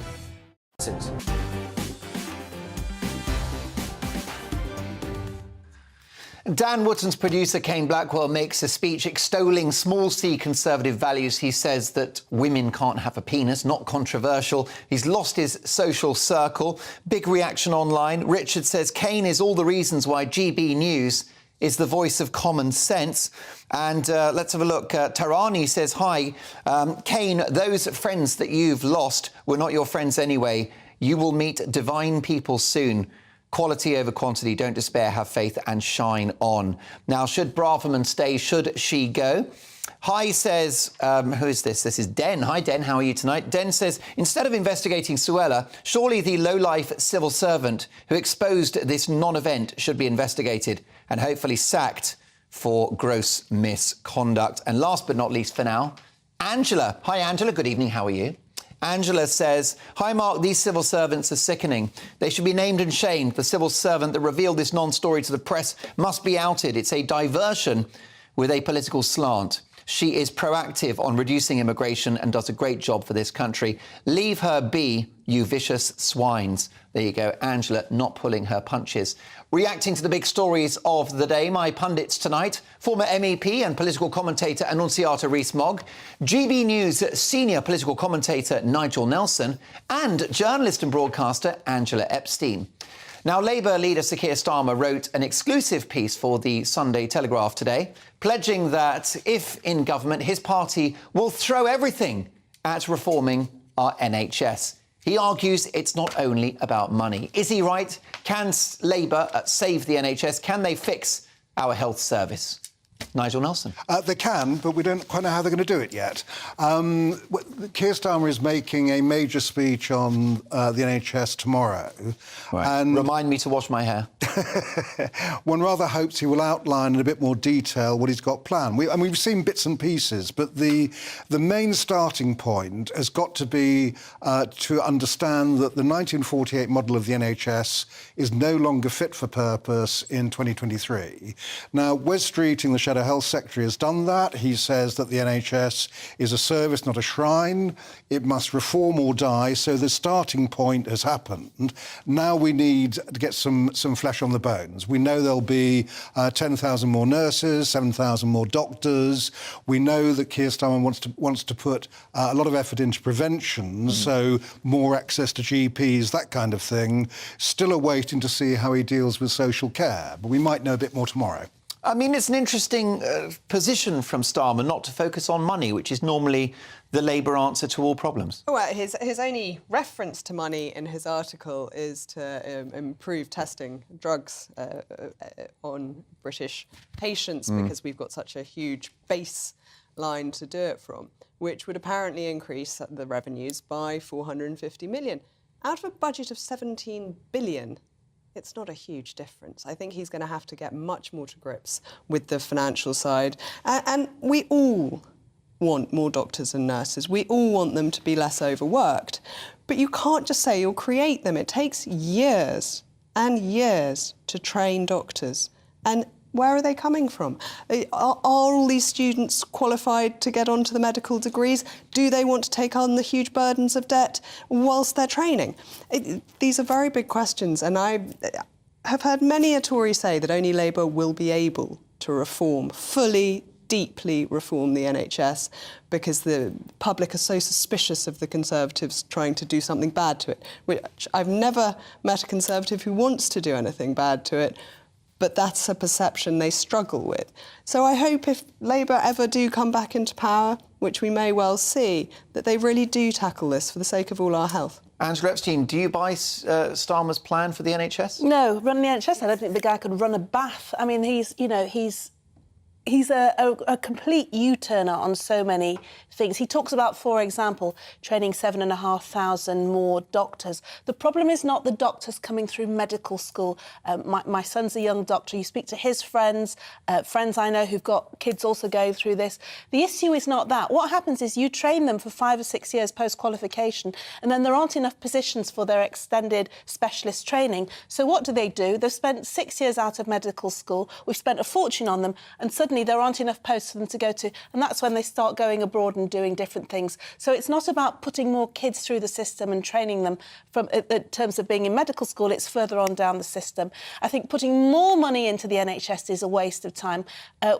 Dan Wootton's producer, Kane Blackwell, makes a speech extolling small c conservative values. He says that women can't have a penis, not controversial. He's lost his social circle. Big reaction online. Richard says Kane is all the reasons why GB News is the voice of common sense. And let's have a look. Tarani says, hi, Kane, those friends that you've lost were not your friends anyway. You will meet divine people soon. Quality over quantity. Don't despair, have faith and shine on. Now, should Braverman stay? Should she go? Hi says, who is this? This is Den. Hi, Den. How are you tonight? Den says, instead of investigating Suella, surely the low-life civil servant who exposed this non-event should be investigated and hopefully sacked for gross misconduct. And last but not least for now, Angela. Hi, Angela. Good evening. How are you? Angela says, hi, Mark, these civil servants are sickening. They should be named and shamed. The civil servant that revealed this non-story to the press must be outed. It's a diversion with a political slant. She is proactive on reducing immigration and does a great job for this country. Leave her be, you vicious swines. There you go, Angela not pulling her punches. Reacting to the big stories of the day, my pundits tonight, former MEP and political commentator Annunziata Rees-Mogg, GB News senior political commentator Nigel Nelson, and journalist and broadcaster Angela Epstein. Now, Labour leader Sir Keir Starmer wrote an exclusive piece for the Sunday Telegraph today, pledging that if in government, his party will throw everything at reforming our NHS. He argues it's not only about money. Is he right? Can Labour save the NHS? Can they fix our health service? Nigel Nelson. They can, but we don't quite know how they're going to do it yet. Keir Starmer is making a major speech on the NHS tomorrow. Right. And remind me to wash my hair. One rather hopes he will outline in a bit more detail what he's got planned. We've seen bits and pieces, but the main starting point has got to be to understand that the 1948 model of the NHS is no longer fit for purpose in 2023. Now, Wes Streeting, the Shadow Health Secretary, has done that. He says that the NHS is a service, not a shrine. It must reform or die. So the starting point has happened. Now we need to get some flesh on the bones. We know there'll be 10,000 more nurses, 7,000 more doctors. We know that Keir Starmer wants to put a lot of effort into prevention, so more access to GPs, that kind of thing. Still awaiting to see how he deals with social care, but we might know a bit more tomorrow. I mean, it's an interesting position from Starmer not to focus on money, which is normally the Labour answer to all problems. Well, his only reference to money in his article is to improve testing drugs on British patients because we've got such a huge baseline to do it from, which would apparently increase the revenues by 450 million. Out of a budget of 17 billion, it's not a huge difference. I think he's going to have to get much more to grips with the financial side. And we all want more doctors and nurses. We all want them to be less overworked. But you can't just say you'll create them. It takes years and years to train doctors. And where are they coming from? Are all these students qualified to get onto the medical degrees? Do they want to take on the huge burdens of debt whilst they're training? These are very big questions, and I have heard many a Tory say that only Labour will be able to reform, fully, deeply reform the NHS, because the public are so suspicious of the Conservatives trying to do something bad to it, which I've never met a Conservative who wants to do anything bad to it. But that's a perception they struggle with. So I hope if Labour ever do come back into power, which we may well see, that they really do tackle this for the sake of all our health. Angela Epstein, do you buy Starmer's plan for the NHS? No, run the NHS. I don't think the guy could run a bath. I mean, he's a complete U-turner on so many things. He talks about, for example, training 7,500 more doctors. The problem is not the doctors coming through medical school. My son's a young doctor. You speak to his friends, friends I know who've got kids also going through this. The issue is not that. What happens is you train them for 5 or 6 years post-qualification, and then there aren't enough positions for their extended specialist training. So what do? They've spent 6 years out of medical school. We've spent a fortune on them, and suddenly there aren't enough posts for them to go to, and that's when they start going abroad and doing different things. So it's not about putting more kids through the system and training them in terms of being in medical school. It's further on down the system. I think putting more money into the NHS is a waste of time.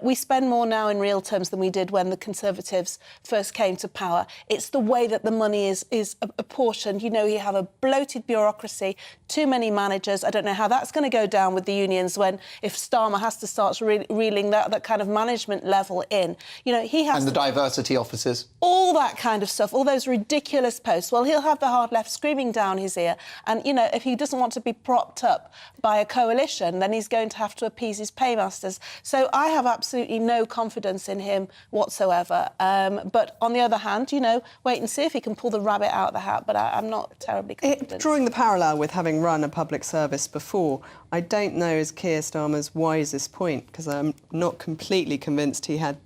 We spend more now in real terms than we did when the Conservatives first came to power. It's the way that the money is apportioned. You know, you have a bloated bureaucracy, too many managers. I don't know how that's going to go down with the unions if Starmer has to start reeling that kind of management level in. You know, he has... And the diversity officers. All that kind of stuff, all those ridiculous posts. Well, he'll have the hard left screaming down his ear. And, you know, if he doesn't want to be propped up by a coalition, then he's going to have to appease his paymasters. So I have absolutely no confidence in him whatsoever. But on the other hand, you know, wait and see if he can pull the rabbit out of the hat. But I'm not terribly confident. Drawing the parallel with having run a public service before, I don't know is Keir Starmer's wisest point, because I'm not completely completely convinced he had,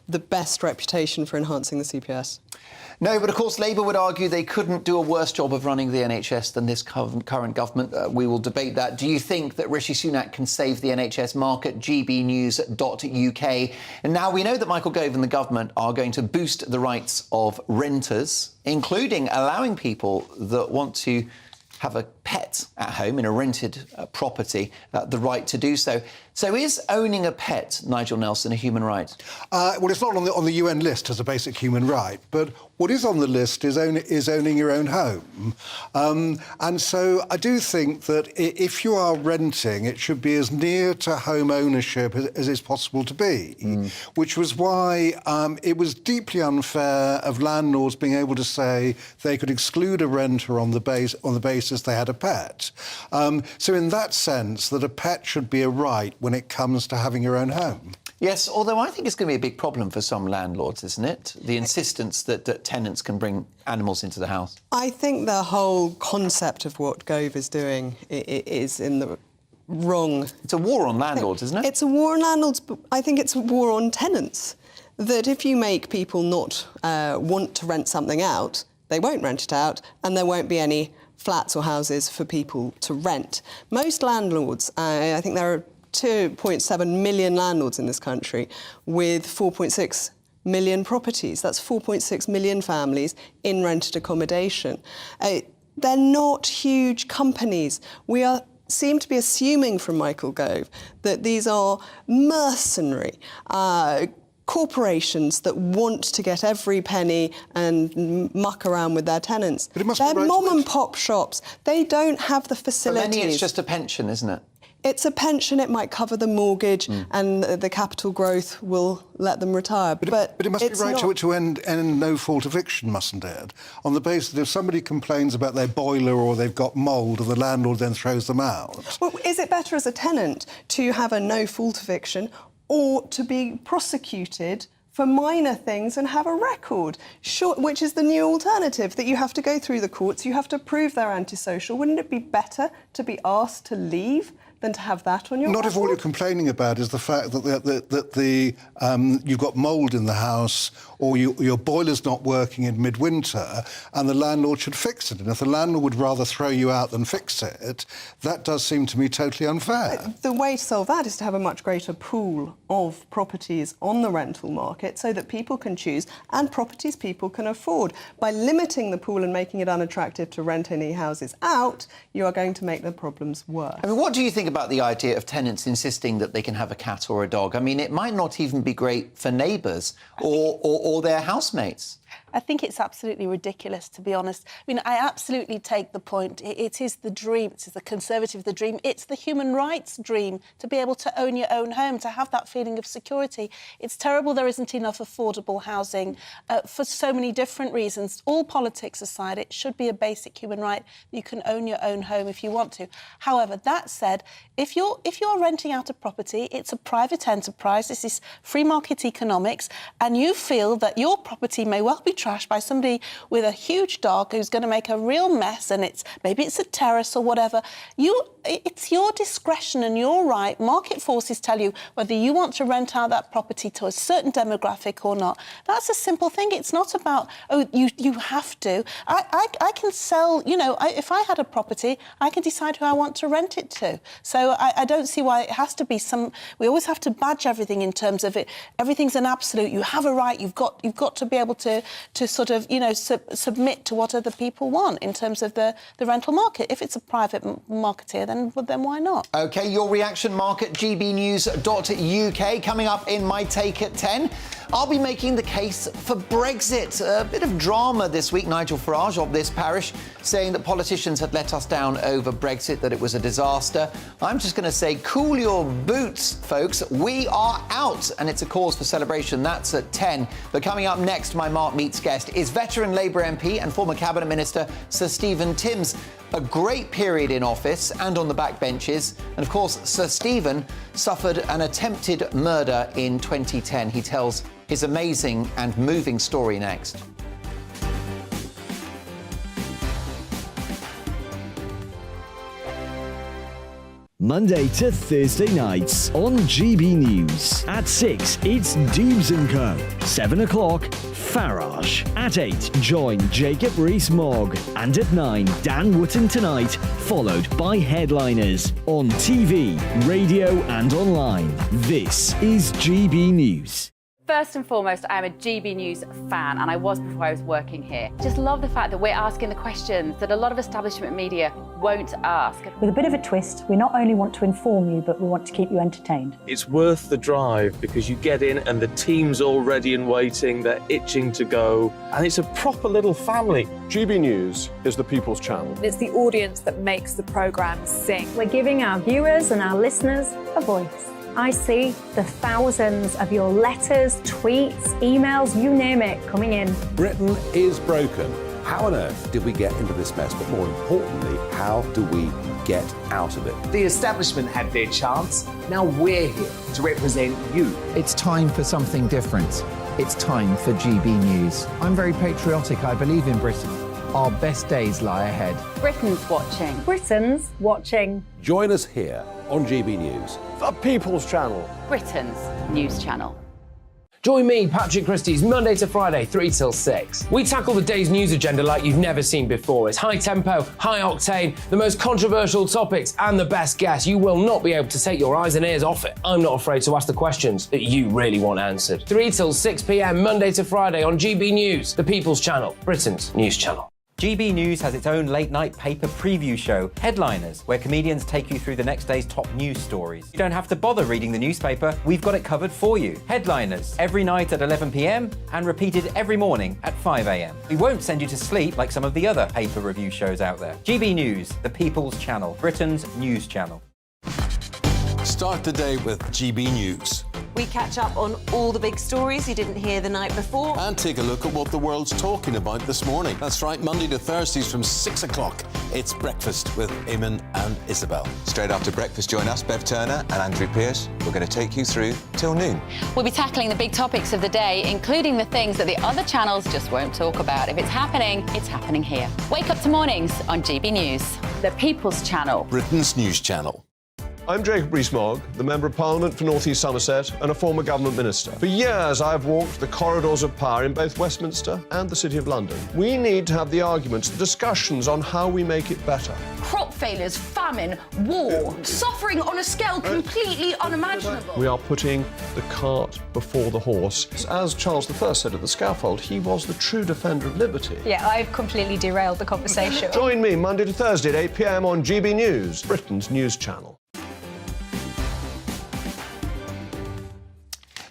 the best reputation for enhancing the CPS. No, but of course Labour would argue they couldn't do a worse job of running the NHS than this current government. We will debate that. Do you think that Rishi Sunak can save the NHS market? GBnews.uk. And now we know that Michael Gove and the government are going to boost the rights of renters, including allowing people that want to have a pet at home in a rented property, the right to do so. So is owning a pet, Nigel Nelson, a human right? Well, it's not on the UN list as a basic human right, but what is on the list is owning your own home. And so I do think that if you are renting, it should be as near to home ownership as is possible to be, which was why it was deeply unfair of landlords being able to say they could exclude a renter on the basis they had a pet. So in that sense, that a pet should be a right when it comes to having your own home. Yes, although I think it's going to be a big problem for some landlords, isn't it? The insistence that tenants can bring animals into the house. I think the whole concept of what Gove is doing is in the wrong... It's a war on landlords, isn't it? It's a war on landlords, but I think it's a war on tenants. That if you make people not want to rent something out, they won't rent it out, and there won't be any flats or houses for people to rent. Most landlords, I think there are 2.7 million landlords in this country with 4.6 million properties. That's 4.6 million families in rented accommodation. They're not huge companies. We seem to be assuming from Michael Gove that these are mercenary corporations that want to get every penny and muck around with their tenants. They're mom and pop shops. They don't have the facilities. For many, it's just a pension, isn't it? It's a pension, it might cover the mortgage, and the capital growth will let them retire. But it must be right to end no-fault eviction, mustn't it? On the basis that if somebody complains about their boiler or they've got mould, and the landlord then throws them out. Well, is it better as a tenant to have a no-fault eviction or to be prosecuted for minor things and have a record, which is the new alternative, that you have to go through the courts, you have to prove they're antisocial? Wouldn't it be better to be asked to leave than to have that on your record? Not if all you're complaining about is the fact that you've got mould in the house or your boiler's not working in midwinter and the landlord should fix it. And if the landlord would rather throw you out than fix it, that does seem to me totally unfair. The way to solve that is to have a much greater pool of properties on the rental market so that people can choose and properties people can afford. By limiting the pool and making it unattractive to rent any houses out, you are going to make the problems worse. I mean, what do you think about the idea of tenants insisting that they can have a cat or a dog? I mean, it might not even be great for neighbours or their housemates. I think it's absolutely ridiculous, to be honest. I mean, I absolutely take the point. It is the dream. It's the Conservative, the dream. It's the human rights dream to be able to own your own home, to have that feeling of security. It's terrible there isn't enough affordable housing for so many different reasons. All politics aside, it should be a basic human right that you can own your own home if you want to. However, that said, if you're renting out a property, it's a private enterprise. This is free market economics, and you feel that your property may well be trashed by somebody with a huge dog who's going to make a real mess, and maybe it's a terrace or whatever. It's your discretion and your right. Market forces tell you whether you want to rent out that property to a certain demographic or not. That's a simple thing. It's not about, oh, you have to. I can sell, if I had a property, I can decide who I want to rent it to. So I don't see why it has to be we always have to badge everything in terms of it. Everything's an absolute. You have a right. You've got to be able to sort of, submit to what other people want in terms of the rental market. If it's a private marketeer, then why not? OK, your reaction, Mark at gbnews.uk. Coming up in My Take at 10, I'll be making the case for Brexit. A bit of drama this week. Nigel Farage of this parish saying that politicians had let us down over Brexit, that it was a disaster. I'm just going to say, cool your boots, folks. We are out, and it's a cause for celebration. That's at 10. But coming up next, my Mark Meets guest is veteran Labour MP and former Cabinet Minister Sir Stephen Timms. A great period in office and on the backbenches. And of course, Sir Stephen suffered an attempted murder in 2010. He tells his amazing and moving story next. Monday to Thursday nights on GB News. At 6, it's Dubes & Co. 7 o'clock, Farage. At 8, join Jacob Rees-Mogg. And at 9, Dan Wootton Tonight, followed by Headliners. On TV, radio and online. This is GB News. First and foremost, I am a GB News fan, and I was before I was working here. Just love the fact that we're asking the questions that a lot of establishment media won't ask. With a bit of a twist, we not only want to inform you, but we want to keep you entertained. It's worth the drive because you get in and the team's all ready and waiting, they're itching to go, and it's a proper little family. GB News is the People's Channel. It's the audience that makes the programme sing. We're giving our viewers and our listeners a voice. I see the thousands of your letters, tweets, emails, you name it, coming in. Britain is broken. How on earth did we get into this mess? But more importantly, how do we get out of it? The establishment had their chance. Now we're here to represent you. It's time for something different. It's time for GB News. I'm very patriotic. I believe in Britain. Our best days lie ahead. Britain's watching. Britain's watching. Join us here on GB News. The People's Channel. Britain's news channel. Join me, Patrick Christie's, Monday to Friday, 3 till 6. We tackle the day's news agenda like you've never seen before. It's high tempo, high octane, the most controversial topics, and the best guests. You will not be able to take your eyes and ears off it. I'm not afraid to ask the questions that you really want answered. 3 till 6 p.m, Monday to Friday on GB News, the People's Channel, Britain's news channel. GB News has its own late-night paper preview show, Headliners, where comedians take you through the next day's top news stories. You don't have to bother reading the newspaper, we've got it covered for you. Headliners, every night at 11 p.m, and repeated every morning at 5 a.m. We won't send you to sleep like some of the other paper review shows out there. GB News, the People's Channel, Britain's news channel. Start the day with GB News. We catch up on all the big stories you didn't hear the night before. And take a look at what the world's talking about this morning. That's right, Monday to Thursdays from 6 o'clock. It's Breakfast with Eamon and Isabel. Straight after breakfast, join us, Bev Turner and Andrew Pearce. We're going to take you through till noon. We'll be tackling the big topics of the day, including the things that the other channels just won't talk about. If it's happening here. Wake up to mornings on GB News, the People's Channel, Britain's news channel. I'm Jacob Rees-Mogg, the Member of Parliament for North East Somerset and a former government minister. For years, I've walked the corridors of power in both Westminster and the City of London. We need to have the arguments, the discussions on how we make it better. Crop failures, famine, war, suffering on a scale completely unimaginable. We are putting the cart before the horse. As Charles I said at the scaffold, he was the true defender of liberty. Yeah, I've completely derailed the conversation. Join me Monday to Thursday at 8 p.m. on GB News, Britain's news channel.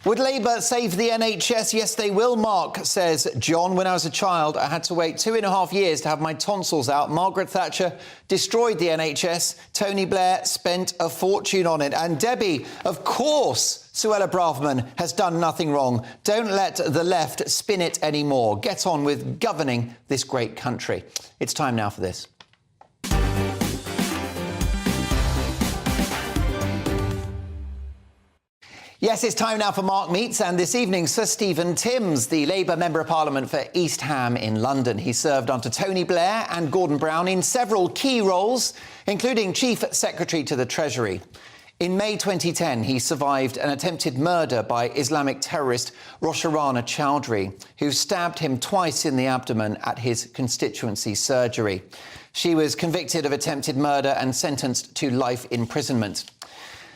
Would Labour save the NHS? Yes, they will, Mark, says John. When I was a child, I had to wait 2.5 years to have my tonsils out. Margaret Thatcher destroyed the NHS. Tony Blair spent a fortune on it. And Debbie, of course, Suella Braverman has done nothing wrong. Don't let the left spin it anymore. Get on with governing this great country. It's time now for this. Yes, it's time now for Mark Meets, and this evening, Sir Stephen Timms, the Labour Member of Parliament for East Ham in London. He served under Tony Blair and Gordon Brown in several key roles, including Chief Secretary to the Treasury. In May 2010, he survived an attempted murder by Islamic terrorist Rosharana Chowdhury, who stabbed him twice in the abdomen at his constituency surgery. She was convicted of attempted murder and sentenced to life imprisonment.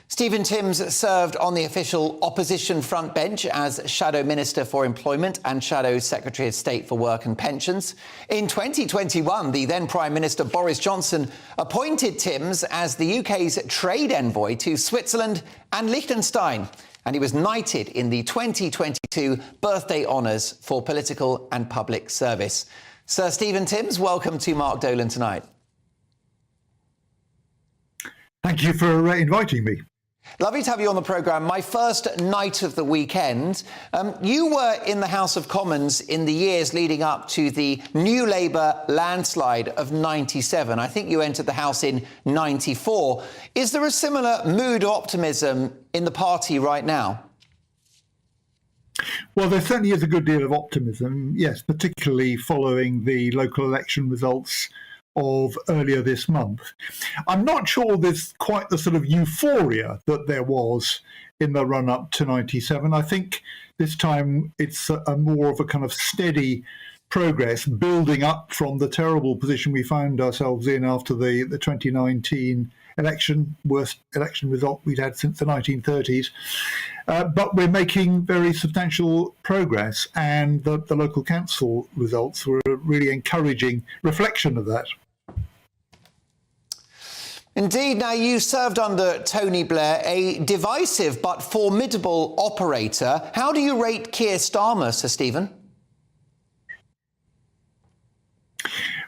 Stephen Timms served on the official opposition front bench as Shadow Minister for Employment and Shadow Secretary of State for Work and Pensions. In 2021, the then Prime Minister Boris Johnson appointed Timms as the UK's trade envoy to Switzerland and Liechtenstein, and he was knighted in the 2022 birthday honours for political and public service. Sir Stephen Timms, welcome to Mark Dolan tonight. Thank you for inviting me. Lovely to have you on the programme. My first night of the weekend. You were in the House of Commons in the years leading up to the New Labour landslide of 97. I think you entered the House in 94. Is there a similar mood or optimism in the party right now? Well, there certainly is a good deal of optimism, yes, particularly following the local election results of earlier this month. I'm not sure there's quite the sort of euphoria that there was in the run-up to 97. I think this time it's a more of a kind of steady progress building up from the terrible position we found ourselves in after the 2019 election, worst election result we'd had since the 1930s. But we're making very substantial progress, and the local council results were a really encouraging reflection of that. Indeed. Now, you served under Tony Blair, a divisive but formidable operator. How do you rate Keir Starmer, Sir Stephen?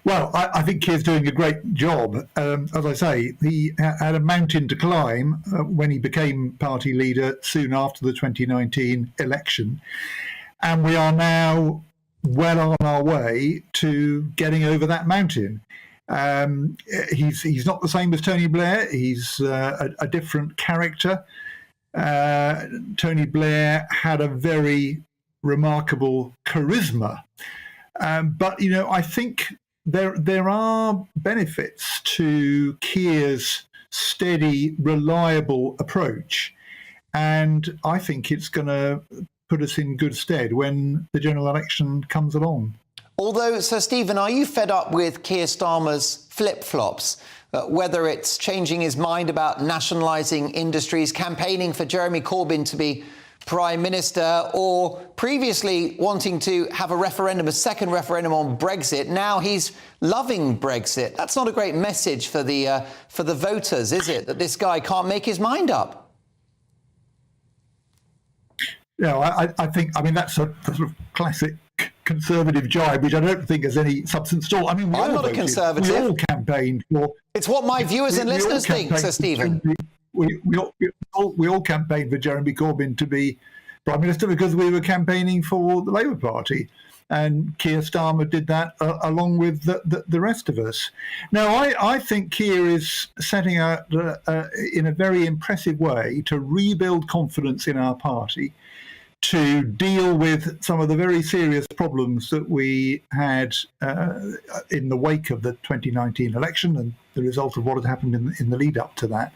Well, I think Keir's doing a great job. As I say, he had a mountain to climb when he became party leader soon after the 2019 election. And we are now well on our way to getting over that mountain. He's not the same as Tony Blair. He's a different character. Tony Blair had a very remarkable charisma. But, you know, I think there are benefits to Keir's steady, reliable approach. And I think it's going to put us in good stead when the general election comes along. Although, Sir Stephen, are you fed up with Keir Starmer's flip-flops? Whether it's changing his mind about nationalising industries, campaigning for Jeremy Corbyn to be Prime Minister, or previously wanting to have a referendum, a second referendum on Brexit. Now he's loving Brexit. That's not a great message for the voters, is it? That this guy can't make his mind up. No, I think, I mean, that's a sort of classic conservative jibe, which I don't think has any substance at all. I mean, I'm not a conservative. We all campaigned for... It's what my viewers and listeners think, Sir Stephen. We all campaigned for Jeremy Corbyn to be Prime Minister because we were campaigning for the Labour Party. And Keir Starmer did that along with the rest of us. Now, I think Keir is setting out in a very impressive way to rebuild confidence in our party, to deal with some of the very serious problems that we had in the wake of the 2019 election and the result of what had happened in the lead up to that.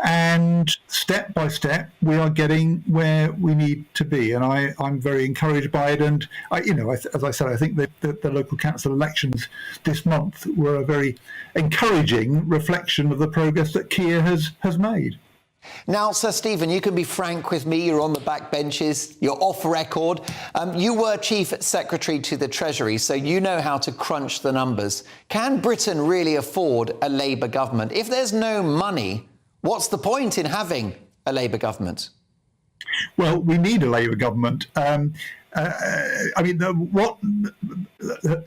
And step by step, we are getting where we need to be. And I'm very encouraged by it. And, as I said, I think that the local council elections this month were a very encouraging reflection of the progress that Keir has made. Now, Sir Stephen, you can be frank with me. You're on the back benches. You're off record. You were Chief Secretary to the Treasury, so you know how to crunch the numbers. Can Britain really afford a Labour government? If there's no money, what's the point in having a Labour government? Well, we need a Labour government. What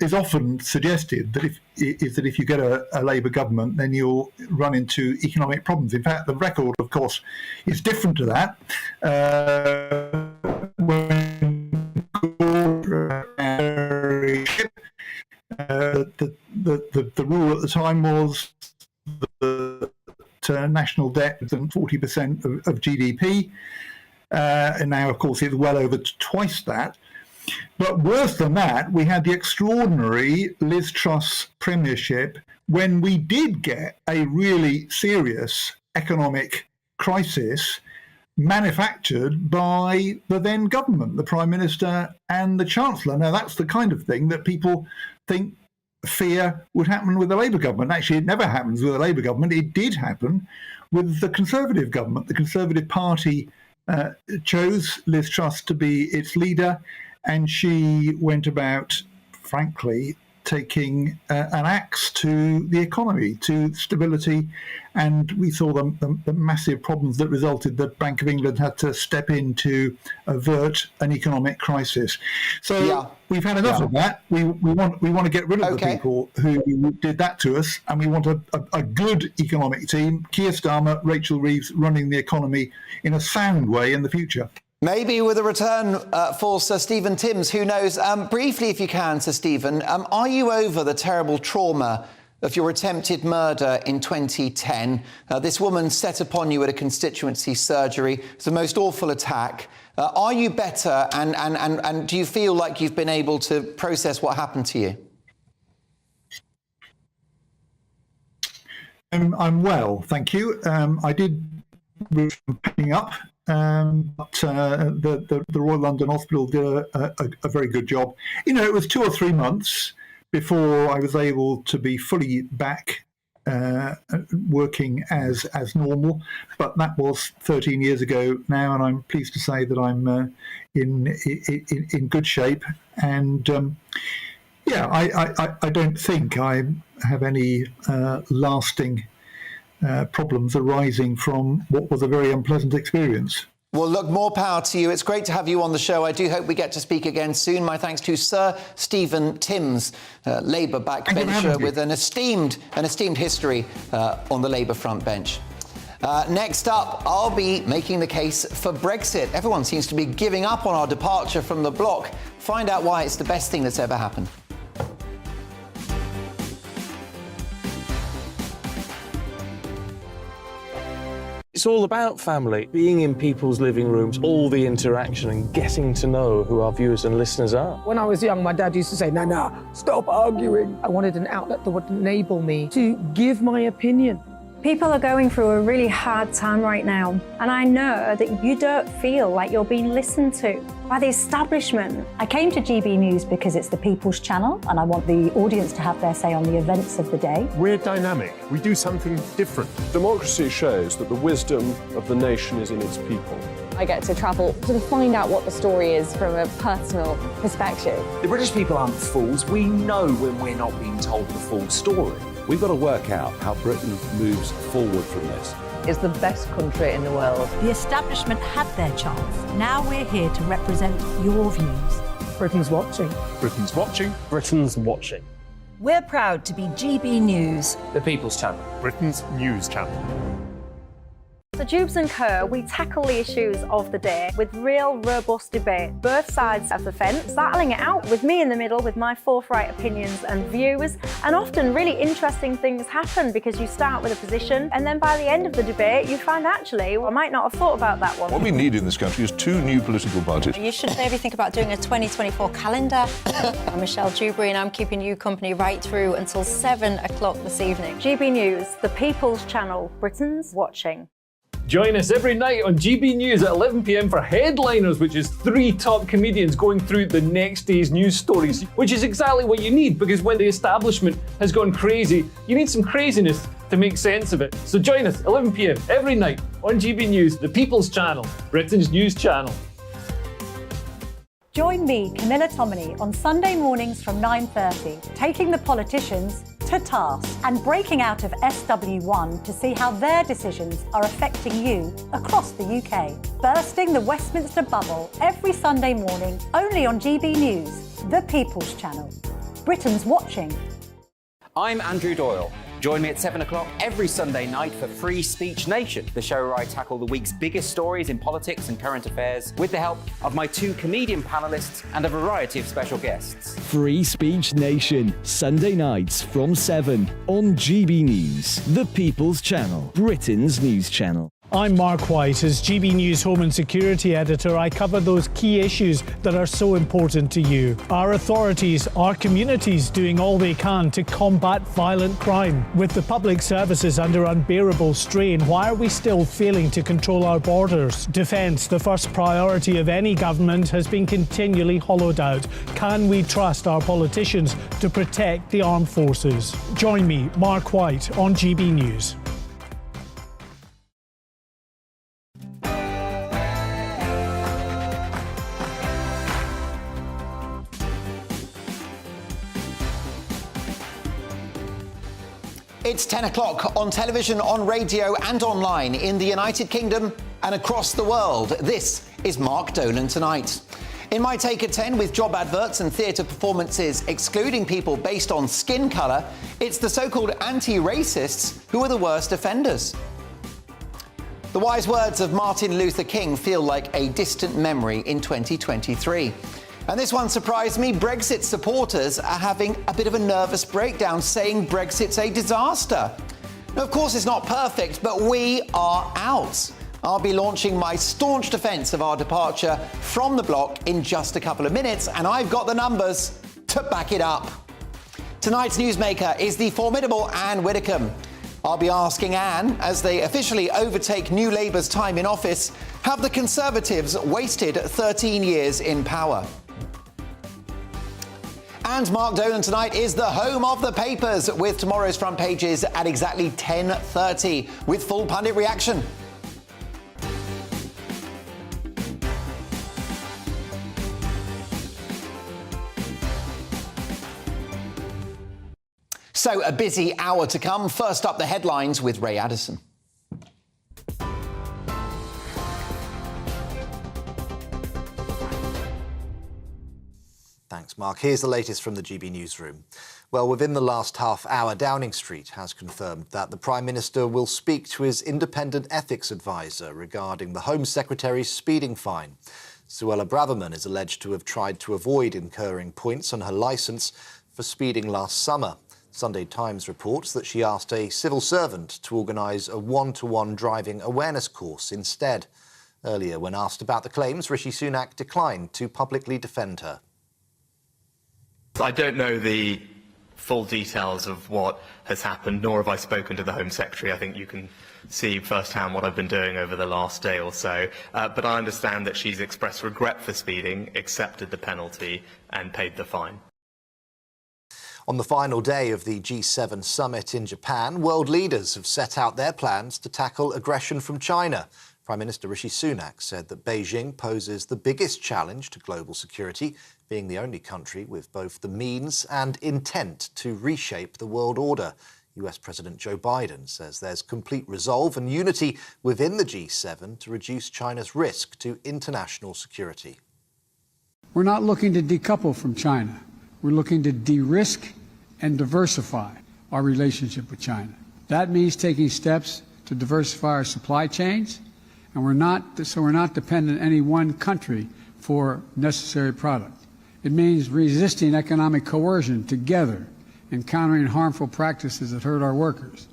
is often suggested is that if you get a Labour government, then you'll run into economic problems. In fact, the record, of course, is different to that. When the rule at the time was that national debt was 40% of GDP. And now, of course, it's well over twice that. But worse than that, we had the extraordinary Liz Truss premiership when we did get a really serious economic crisis manufactured by the then government, the Prime Minister and the Chancellor. Now, that's the kind of thing that people fear would happen with the Labour government. Actually, it never happens with a Labour government. It did happen with the Conservative government. The Conservative Party chose Liz Truss to be its leader, and she went about, frankly, taking an axe to the economy, to stability, and we saw the massive problems that resulted. The Bank of England had to step in to avert an economic crisis. So we've had enough of that. We want to get rid of the people who did that to us, and we want a good economic team. Keir Starmer, Rachel Reeves running the economy in a sound way in the future. Maybe with a return for Sir Stephen Timms, who knows? Briefly, if you can, Sir Stephen, are you over the terrible trauma of your attempted murder in 2010? This woman set upon you at a constituency surgery. It's the most awful attack. Are you better, and do you feel like you've been able to process what happened to you? Well, I think, I mean, that's a sort of classic conservative jibe, which I don't think has any substance at all. I mean, we all campaigned for... Are you better, and do you feel like you've been able to process what happened to you? Well, I'm well, thank you. I did packing up, but the Royal London Hospital did a very good job. You know, it was 2 or 3 months before I was able to be fully back working as normal, but that was 13 years ago now, and I'm pleased to say that I'm in good shape. And I don't think I have any lasting problems arising from what was a very unpleasant experience. Well, look, more power to you. It's great to have you on the show. I do hope we get to speak again soon. My thanks to Sir Stephen Timms, Labour backbencher with an esteemed history on the Labour front bench. Next up, I'll be making the case for Brexit. Everyone seems to be giving up on our departure from the bloc. Find out why it's the best thing that's ever happened. It's all about family, being in people's living rooms, all the interaction and getting to know who our viewers and listeners are. When I was young, my dad used to say, "No, stop arguing." I wanted an outlet that would enable me to give my opinion. People are going through a really hard time right now, and I know that you don't feel like you're being listened to by the establishment. I came to GB News because it's the People's Channel, and I want the audience to have their say on the events of the day. We're dynamic. We do something different. Democracy shows that the wisdom of the nation is in its people. I get to travel to find out what the story is from a personal perspective. The British people aren't fools. We know when we're not being told the full story. We've got to work out how Britain moves forward from this. It's the best country in the world. The establishment had their chance. Now we're here to represent your views. Britain's watching. Britain's watching. Britain's watching. We're proud to be GB News. The People's Channel. Britain's news channel. So Jubes and Co, we tackle the issues of the day with real robust debate, both sides of the fence, battling it out with me in the middle with my forthright opinions and views. And often really interesting things happen because you start with a position and then by the end of the debate you find actually, well, I might not have thought about that one. What we need in this country is 2 new political parties. You should maybe think about doing a 2024 calendar. I'm Michelle Dewberry and I'm keeping you company right through until 7 o'clock this evening. GB News, the People's Channel, Britain's watching. Join us every night on GB News at 11 p.m. for Headliners, which is 3 top comedians going through the next day's news stories, which is exactly what you need, because when the establishment has gone crazy, you need some craziness to make sense of it. So join us 11 p.m. every night on GB News, the People's Channel, Britain's news channel. Join me, Camilla Tominey, on Sunday mornings from 9:30, taking the politicians to task and breaking out of SW1 to see how their decisions are affecting you across the UK. Bursting the Westminster bubble every Sunday morning, only on GB News, the People's Channel. Britain's watching. I'm Andrew Doyle. Join me at 7 o'clock every Sunday night for Free Speech Nation, the show where I tackle the week's biggest stories in politics and current affairs with the help of my 2 comedian panellists and a variety of special guests. Free Speech Nation, Sunday nights from 7 on GB News, the People's Channel, Britain's news channel. I'm Mark White. As GB News Home and Security Editor, I cover those key issues that are so important to you. Our authorities, our communities doing all they can to combat violent crime. With the public services under unbearable strain, why are we still failing to control our borders? Defence, the first priority of any government, has been continually hollowed out. Can we trust our politicians to protect the armed forces? Join me, Mark White, on GB News. It's 10 o'clock on television, on radio and online in the United Kingdom and across the world. This is Mark Dolan Tonight. In my take at 10, with job adverts and theatre performances excluding people based on skin colour, it's the so-called anti-racists who are the worst offenders. The wise words of Martin Luther King feel like a distant memory in 2023. And this one surprised me. Brexit supporters are having a bit of a nervous breakdown, saying Brexit's a disaster. Now, of course, it's not perfect, but we are out. I'll be launching my staunch defence of our departure from the bloc in just a couple of minutes, and I've got the numbers to back it up. Tonight's newsmaker is the formidable Anne Widdecombe. I'll be asking Anne, as they officially overtake New Labour's time in office, have the Conservatives wasted 13 years in power? And Mark Dolan tonight is the home of the papers, with tomorrow's front pages at exactly 10:30, with full pundit reaction. So a busy hour to come. First up, the headlines with Ray Addison. Thanks, Mark. Here's the latest from the GB newsroom. Well, within the last half hour, Downing Street has confirmed that the Prime Minister will speak to his independent ethics advisor regarding the Home Secretary's speeding fine. Suella Braverman is alleged to have tried to avoid incurring points on her licence for speeding last summer. Sunday Times reports that she asked a civil servant to organise a one-to-one driving awareness course instead. Earlier, when asked about the claims, Rishi Sunak declined to publicly defend her. I don't know the full details of what has happened, nor have I spoken to the Home Secretary. I think you can see firsthand what I've been doing over the last day or so. But I understand that she's expressed regret for speeding, accepted the penalty and paid the fine. On the final day of the G7 summit in Japan, world leaders have set out their plans to tackle aggression from China. Prime Minister Rishi Sunak said that Beijing poses the biggest challenge to global security, being the only country with both the means and intent to reshape the world order. US President Joe Biden says there's complete resolve and unity within the G7 to reduce China's risk to international security. We're not looking to decouple from China. We're looking to de-risk and diversify our relationship with China. That means taking steps to diversify our supply chains, and we're not dependent on any one country for necessary product. It means resisting economic coercion together and countering harmful practices that hurt our workers.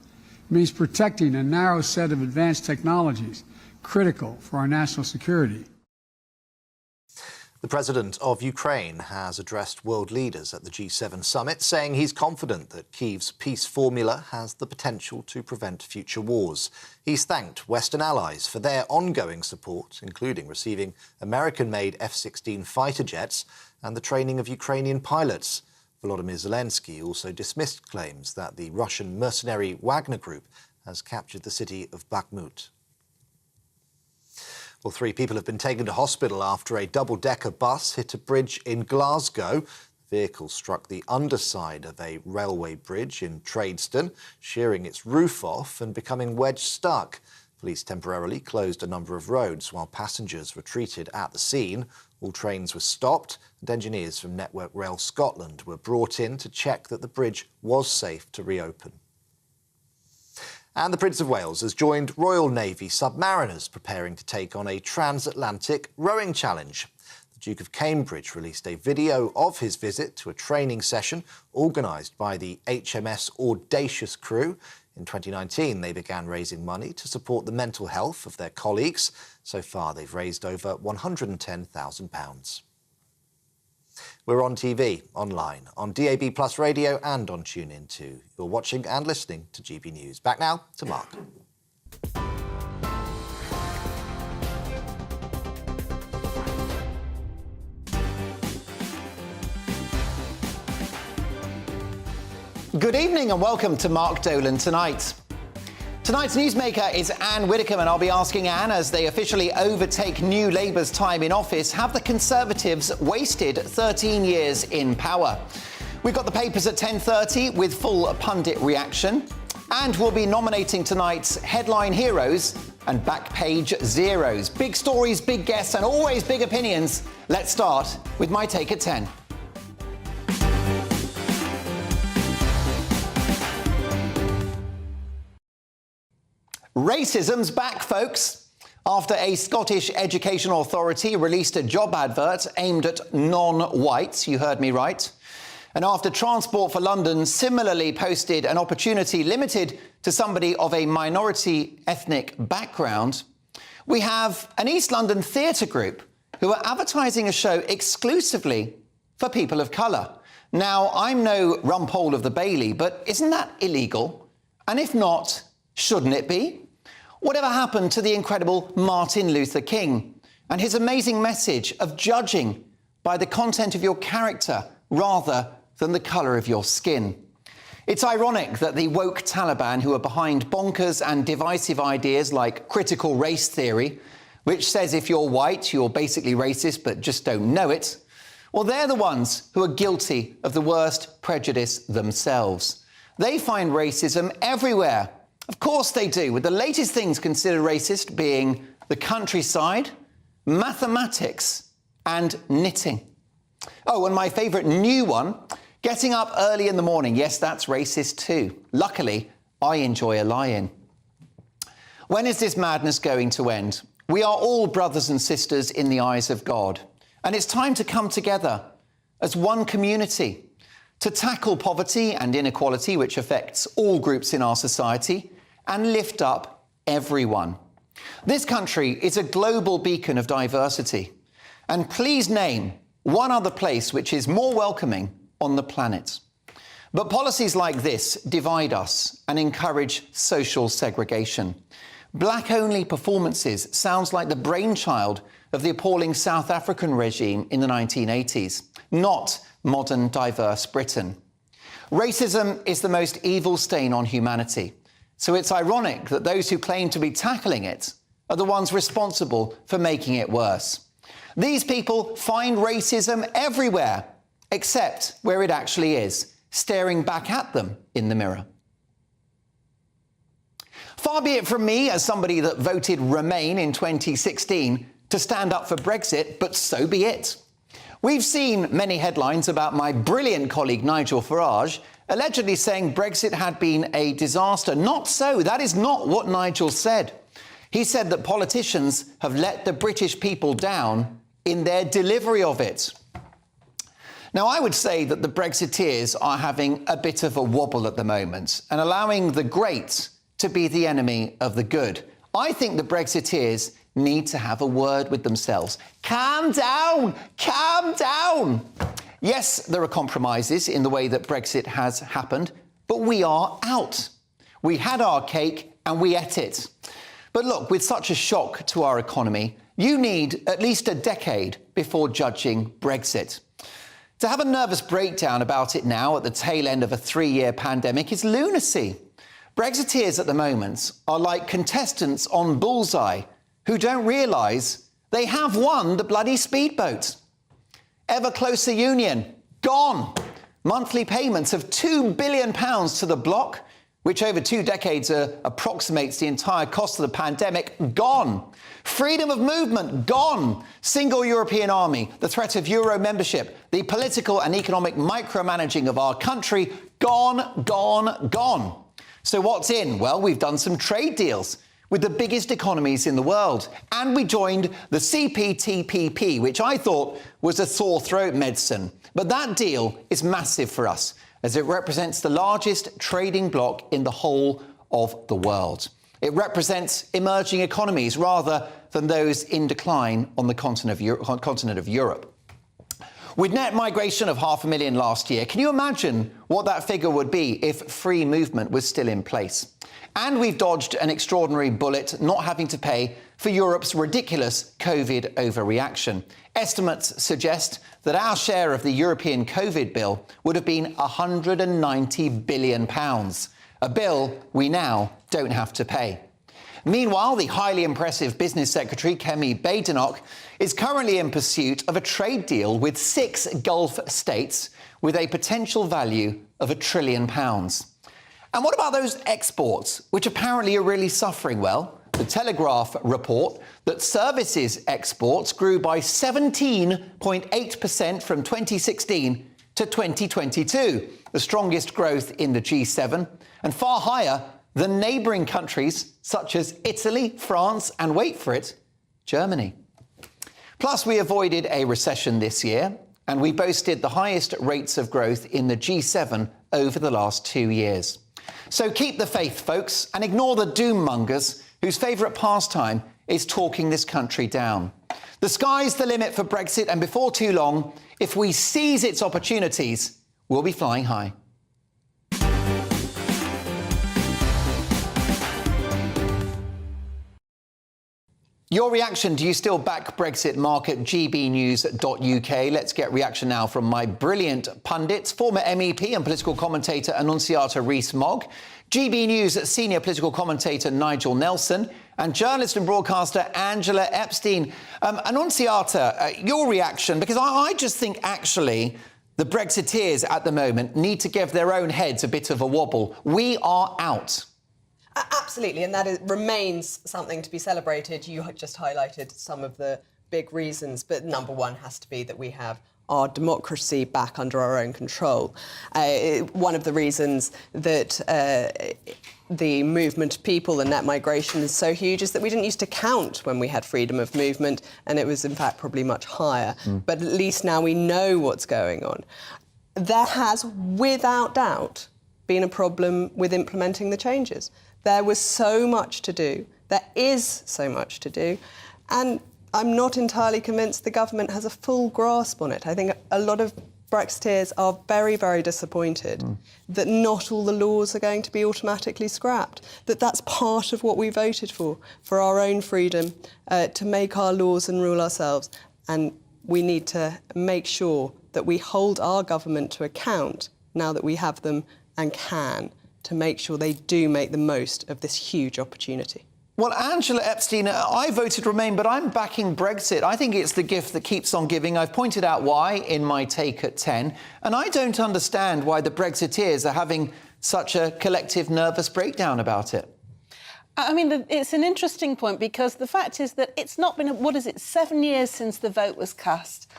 It means protecting a narrow set of advanced technologies critical for our national security. The President of Ukraine has addressed world leaders at the G7 summit, saying he's confident that Kyiv's peace formula has the potential to prevent future wars. He's thanked Western allies for their ongoing support, including receiving American-made F-16 fighter jets and the training of Ukrainian pilots. Volodymyr Zelensky also dismissed claims that the Russian mercenary Wagner Group has captured the city of Bakhmut. Well, 3 people have been taken to hospital after a double-decker bus hit a bridge in Glasgow. The vehicle struck the underside of a railway bridge in Tradeston, shearing its roof off and becoming wedge-stuck. Police temporarily closed a number of roads while passengers retreated at the scene. All trains were stopped and engineers from Network Rail Scotland were brought in to check that the bridge was safe to reopen. And the Prince of Wales has joined Royal Navy submariners preparing to take on a transatlantic rowing challenge. The Duke of Cambridge released a video of his visit to a training session organised by the HMS Audacious crew. In 2019, they began raising money to support the mental health of their colleagues. So far, they've raised over £110,000. We're on TV, online, on DAB Plus Radio and on TuneIn too. You're watching and listening to GB News. Back now to Mark. Good evening and welcome to Mark Dolan Tonight. Tonight's newsmaker is Anne Widdecombe, and I'll be asking Anne, as they officially overtake New Labour's time in office, have the Conservatives wasted 13 years in power? We've got the papers at 10:30 with full pundit reaction, and we'll be nominating tonight's headline heroes and back page zeros. Big stories, big guests, and always big opinions. Let's start with my take at 10. Racism's back, folks. After a Scottish education authority released a job advert aimed at non-whites, you heard me right, and after Transport for London similarly posted an opportunity limited to somebody of a minority ethnic background, we have an East London theatre group who are advertising a show exclusively for people of colour. Now, I'm no Rumpole of the Bailey, but isn't that illegal? And if not, Shouldn't it be? Whatever happened to the incredible Martin Luther King and his amazing message of judging by the content of your character rather than the colour of your skin? It's ironic that the woke Taliban, who are behind bonkers and divisive ideas like critical race theory, which says if you're white, you're basically racist but just don't know it, well, they're the ones who are guilty of the worst prejudice themselves. They find racism everywhere. Of course they do, with the latest things considered racist being the countryside, mathematics, and knitting. Oh, and my favourite new one, getting up early in the morning. Yes, that's racist too. Luckily, I enjoy a lie-in. When is this madness going to end? We are all brothers and sisters in the eyes of God. And it's time to come together as one community to tackle poverty and inequality, which affects all groups in our society, and lift up everyone. This country is a global beacon of diversity. And please name one other place which is more welcoming on the planet. But policies like this divide us and encourage social segregation. Black-only performances sounds like the brainchild of the appalling South African regime in the 1980s, not modern, diverse Britain. Racism is the most evil stain on humanity, so it's ironic that those who claim to be tackling it are the ones responsible for making it worse. These people find racism everywhere, except where it actually is, staring back at them in the mirror. Far be it from me, as somebody that voted Remain in 2016, to stand up for Brexit, but so be it. We've seen many headlines about my brilliant colleague Nigel Farage allegedly saying Brexit had been a disaster. Not so. That is not what Nigel said. He said that politicians have let the British people down in their delivery of it. Now, I would say that the Brexiteers are having a bit of a wobble at the moment and allowing the great to be the enemy of the good. I think the Brexiteers need to have a word with themselves. Calm down! Calm down! Yes, there are compromises in the way that Brexit has happened, but we are out. We had our cake and we ate it. But look, with such a shock to our economy, you need at least a decade before judging Brexit. To have a nervous breakdown about it now at the tail end of a 3-year pandemic is lunacy. Brexiteers at the moment are like contestants on Bullseye who don't realise they have won the bloody speedboat. Ever closer union, gone. Monthly payments of £2 billion to the bloc, which over 2 decades approximates the entire cost of the pandemic, gone. Freedom of movement, gone. Single European army, the threat of Euro membership, the political and economic micromanaging of our country, gone, gone, gone. So what's in? Well, we've done some trade deals with the biggest economies in the world. And we joined the CPTPP, which I thought was a sore throat medicine. But that deal is massive for us, as it represents the largest trading bloc in the whole of the world. It represents emerging economies rather than those in decline on the continent of Europe. With net migration of 500,000 last year, can you imagine what that figure would be if free movement was still in place? And we've dodged an extraordinary bullet, not having to pay for Europe's ridiculous COVID overreaction. Estimates suggest that our share of the European COVID bill would have been £190 billion, a bill we now don't have to pay. Meanwhile, the highly impressive Business Secretary, Kemi Badenoch, is currently in pursuit of a trade deal with 6 Gulf states with a potential value of £1 trillion. And what about those exports, which apparently are really suffering? Well, the Telegraph report that services exports grew by 17.8% from 2016 to 2022, the strongest growth in the G7, and far higher than neighbouring countries such as Italy, France, and wait for it, Germany. Plus, we avoided a recession this year, and we boasted the highest rates of growth in the G7 over the last 2 years. So keep the faith, folks, and ignore the doom mongers whose favourite pastime is talking this country down. The sky's the limit for Brexit, and before too long, if we seize its opportunities, we'll be flying high. Your reaction, do you still back Brexit? Mark at gbnews.uk. Let's get reaction now from my brilliant pundits, former MEP and political commentator Annunziata Rees-Mogg, GB News senior political commentator Nigel Nelson, and journalist and broadcaster Angela Epstein. Annunziata, your reaction, because I just think actually the Brexiteers at the moment need to give their own heads a bit of a wobble. We are out. Absolutely, and that remains something to be celebrated. You just highlighted some of the big reasons, but number one has to be that we have our democracy back under our own control. One of the reasons that the movement of people and net migration is so huge is that we didn't used to count when we had freedom of movement, and it was in fact probably much higher. But at least now we know what's going on. There has, without doubt, been a problem with implementing the changes. There was so much to do. There is so much to do. And I'm not entirely convinced the government has a full grasp on it. I think a lot of Brexiteers are very, very disappointed that not all the laws are going to be automatically scrapped, that that's part of what we voted for our own freedom, to make our laws and rule ourselves. And we need to make sure that we hold our government to account now that we have them and can, to make sure they do make the most of this huge opportunity. Well, Angela Epstein, I voted Remain, but I'm backing Brexit. I think it's the gift that keeps on giving. I've pointed out why in my take at 10, and I don't understand why the Brexiteers are having such a collective nervous breakdown about it. I mean, it's an interesting point, because the fact is that it's not been, 7 years since the vote was cast.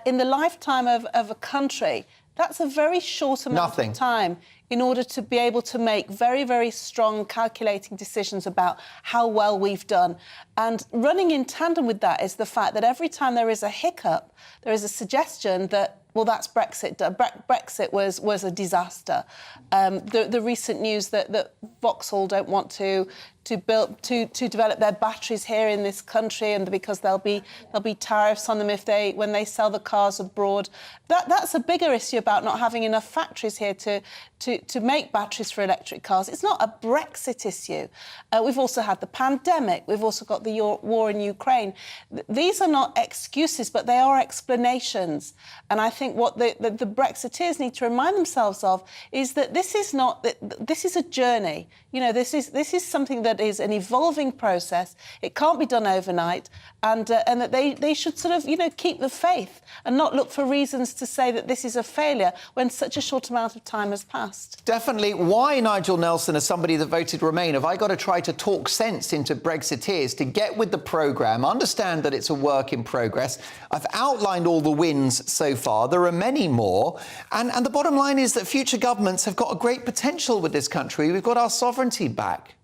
In the lifetime of a country, that's a very short amount of time in order to be able to make very, very strong calculating decisions about how well we've done. And running in tandem with that is the fact that every time there is a hiccup, there is a suggestion that, well, that's Brexit. Brexit was a disaster. The recent news that Vauxhall don't want to develop their batteries here in this country, and because there'll be tariffs on them when they sell the cars abroad. That's a bigger issue about not having enough factories here to make batteries for electric cars. It's not a Brexit issue. We've also had the pandemic. We've also got the war in Ukraine. These are not excuses, but they are explanations. And I think what the Brexiteers need to remind themselves of is that this is a journey. You know, this is something that is an evolving process. It can't be done overnight, and that they should sort of, keep the faith and not look for reasons to say that this is a failure when such a short amount of time has passed. Definitely. Why, Nigel Nelson, as somebody that voted Remain, have I got to try to talk sense into Brexiteers to get with the programme, understand that it's a work in progress? I've outlined all the wins so far. There are many more. And the bottom line is that future governments have got a great potential with this country. We've got our sovereignty back.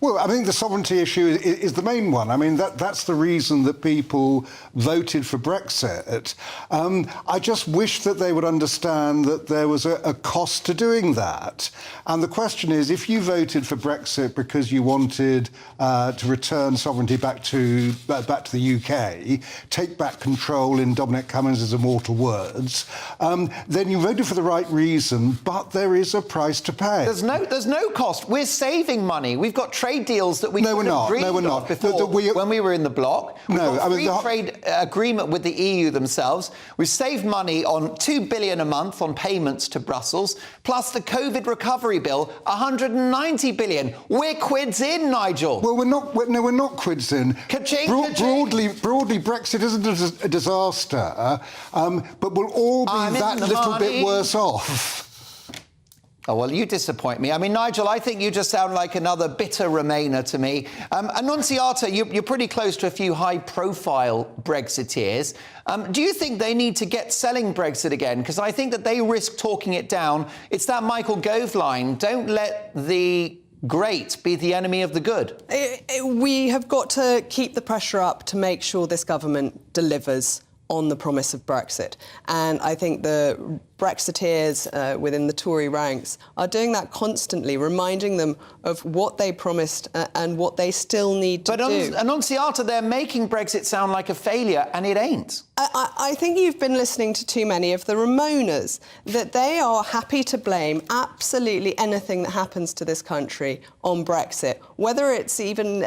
Well, I think the sovereignty issue is the main one. I mean, that's the reason that people voted for Brexit. I just wish that they would understand that there was a cost to doing that. And the question is, if you voted for Brexit because you wanted to return sovereignty back to the UK, take back control in Dominic Cummings' immortal words, then you voted for the right reason, but there is a price to pay. There's no cost. We're saving money. We've got trade deals that we No, we're not. No, we're not. Before, when we were in the bloc. We've got free trade agreement with the EU themselves. We've saved money on $2 billion a month on payments to Brussels, plus the COVID recovery bill, $190 billion. We're quids in, Nigel. Well, we're not quids in. Broadly, Brexit isn't a disaster, but we'll all be that little bit worse off. Oh, well, you disappoint me. I mean, Nigel, I think you just sound like another bitter Remainer to me. Annunziata, you're pretty close to a few high-profile Brexiteers. Do you think they need to get selling Brexit again? Because I think that they risk talking it down. It's that Michael Gove line, don't let the great be the enemy of the good. We have got to keep the pressure up to make sure this government delivers on the promise of Brexit. And I think the Brexiteers within the Tory ranks are doing that constantly, reminding them of what they promised and what they still need to do. But Annunziata, they're making Brexit sound like a failure, and it ain't. I think you've been listening to too many of the Ramonas, that they are happy to blame absolutely anything that happens to this country on Brexit, whether it's even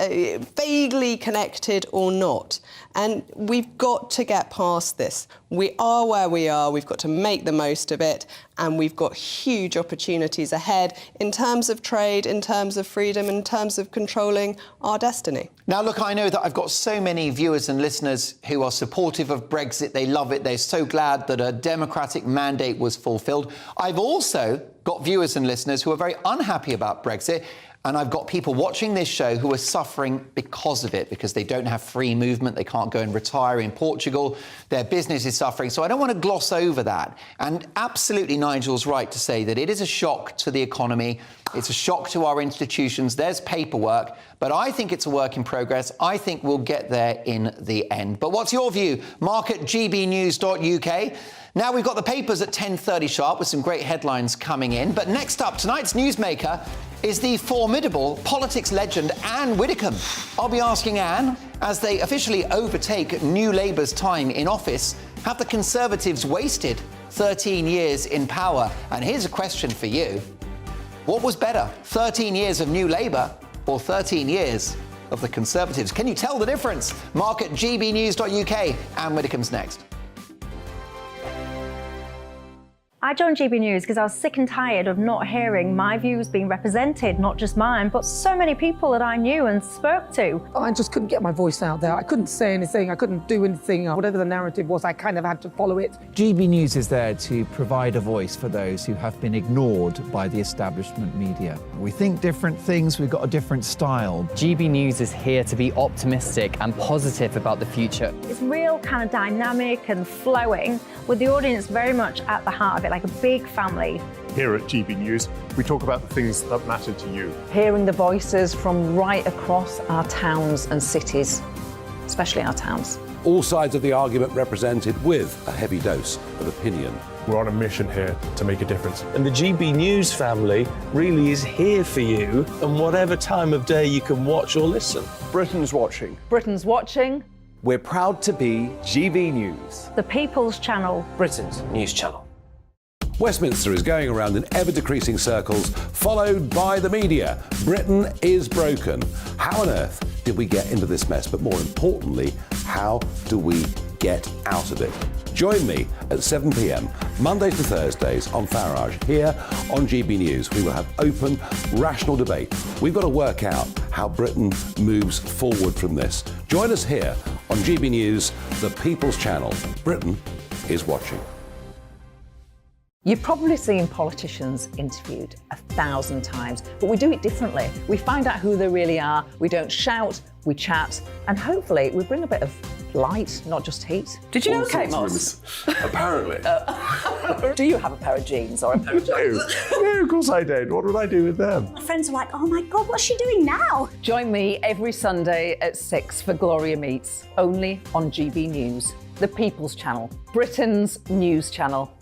vaguely connected or not. And we've got to get past this. We are where we are. We've got to make the most of it. And we've got huge opportunities ahead in terms of trade, in terms of freedom, in terms of controlling our destiny. Now, look, I know that I've got so many viewers and listeners who are supportive of Brexit. They love it. They're so glad that a democratic mandate was fulfilled. I've also got viewers and listeners who are very unhappy about Brexit. And I've got people watching this show who are suffering because of it, because they don't have free movement. They can't go and retire in Portugal. Their business is suffering. So I don't want to gloss over that. And absolutely, Nigel's right to say that it is a shock to the economy. It's a shock to our institutions. There's paperwork. But I think it's a work in progress. I think we'll get there in the end. But what's your view? Mark at gbnews.uk. Now we've got the papers at 10:30 sharp with some great headlines coming in. But next up, tonight's newsmaker is the formidable politics legend Anne Widdecombe. I'll be asking Anne, as they officially overtake New Labour's time in office, have the Conservatives wasted 13 years in power? And here's a question for you. What was better, 13 years of New Labour or 13 years of the Conservatives? Can you tell the difference? Mark at gbnews.uk. Anne Widdecombe's next. I joined GB News because I was sick and tired of not hearing my views being represented, not just mine, but so many people that I knew and spoke to. I just couldn't get my voice out there. I couldn't say anything. I couldn't do anything. Whatever the narrative was, I kind of had to follow it. GB News is there to provide a voice for those who have been ignored by the establishment media. We think different things, we've got a different style. GB News is here to be optimistic and positive about the future. It's real kind of dynamic and flowing, with the audience very much at the heart of it, like a big family. Here at GB News, we talk about the things that matter to you. Hearing the voices from right across our towns and cities, especially our towns. All sides of the argument represented with a heavy dose of opinion. We're on a mission here to make a difference. And the GB News family really is here for you, and whatever time of day you can watch or listen. Britain's watching. Britain's watching. We're proud to be GB News. The People's Channel. Britain's news channel. Westminster is going around in ever-decreasing circles, followed by the media. Britain is broken. How on earth did we get into this mess? But more importantly, how do we get out of it? Join me at 7 p.m, Mondays to Thursdays on Farage, here on GB News. We will have open, rational debate. We've got to work out how Britain moves forward from this. Join us here on GB News, the People's Channel. Britain is watching. You've probably seen politicians interviewed 1,000 times, but we do it differently. We find out who they really are, we don't shout, we chat, and hopefully we bring a bit of light, not just heat. Did you know Kate Moss? Apparently. Do you have a pair of jeans or a pair of jeans? No, of course I don't. What would I do with them? My friends are like, oh my God, what's she doing now? Join me every Sunday at 6 for Gloria Meets, only on GB News, the People's Channel, Britain's news channel.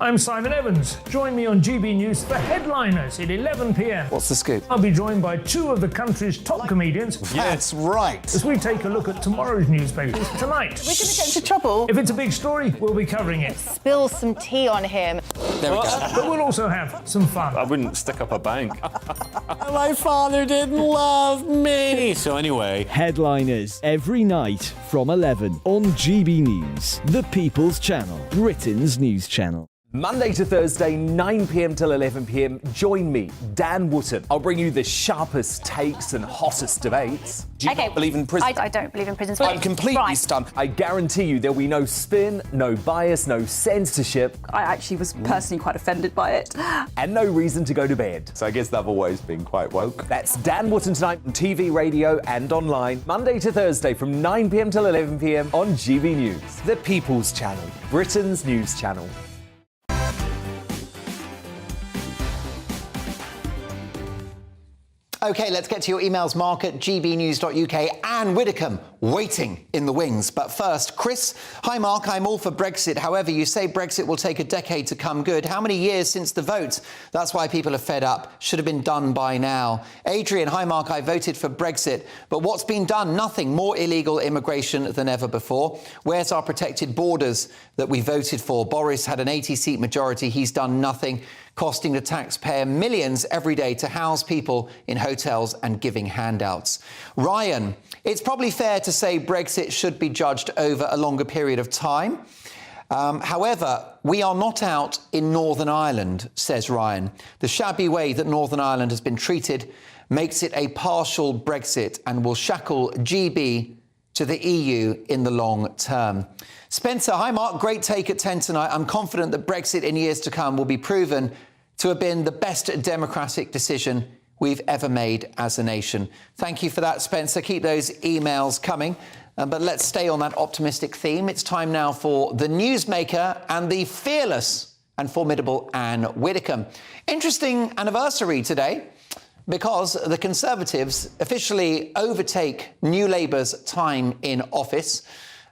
I'm Simon Evans. Join me on GB News for Headliners at 11 p.m. What's the scoop? I'll be joined by two of the country's top comedians. That's right. As we take a look at tomorrow's newspapers tonight. We're going to get into trouble. If it's a big story, we'll be covering it. Spill some tea on him. There we go. But we'll also have some fun. I wouldn't stick up a bank. My father didn't love me. So anyway, Headliners every night from 11 on GB News, the People's Channel, Britain's news channel. Monday to Thursday, 9 p.m. till 11 p.m. Join me, Dan Wootton. I'll bring you the sharpest takes and hottest debates. Do you not believe in prison? I don't believe in prison. I'm completely stunned. I guarantee you there'll be no spin, no bias, no censorship. I actually was personally quite offended by it. And no reason to go to bed. So I guess they've always been quite woke. That's Dan Wootton tonight on TV, radio and online. Monday to Thursday from 9 p.m. till 11 p.m. on GB News. The People's Channel, Britain's news channel. OK, let's get to your emails, Mark at gbnews.uk. Anne Widdecombe, waiting in the wings. But first, Chris, hi Mark, I'm all for Brexit. However, you say Brexit will take a decade to come good. How many years since the vote? That's why people are fed up. Should have been done by now. Adrian, hi Mark, I voted for Brexit. But what's been done? Nothing. More illegal immigration than ever before. Where's our protected borders that we voted for? Boris had an 80-seat majority. He's done nothing, costing the taxpayer millions every day to house people in hotels and giving handouts. Ryan, it's probably fair to say Brexit should be judged over a longer period of time. However, we are not out in Northern Ireland, says Ryan. The shabby way that Northern Ireland has been treated makes it a partial Brexit and will shackle GB to the EU in the long term. Spencer, hi Mark, great take at 10 tonight. I'm confident that Brexit in years to come will be proven to have been the best democratic decision we've ever made as a nation. Thank you for that, Spencer. Keep those emails coming. But let's stay on that optimistic theme. It's time now for the newsmaker and the fearless and formidable Anne Widdecombe. Interesting anniversary today, because the Conservatives officially overtake New Labour's time in office.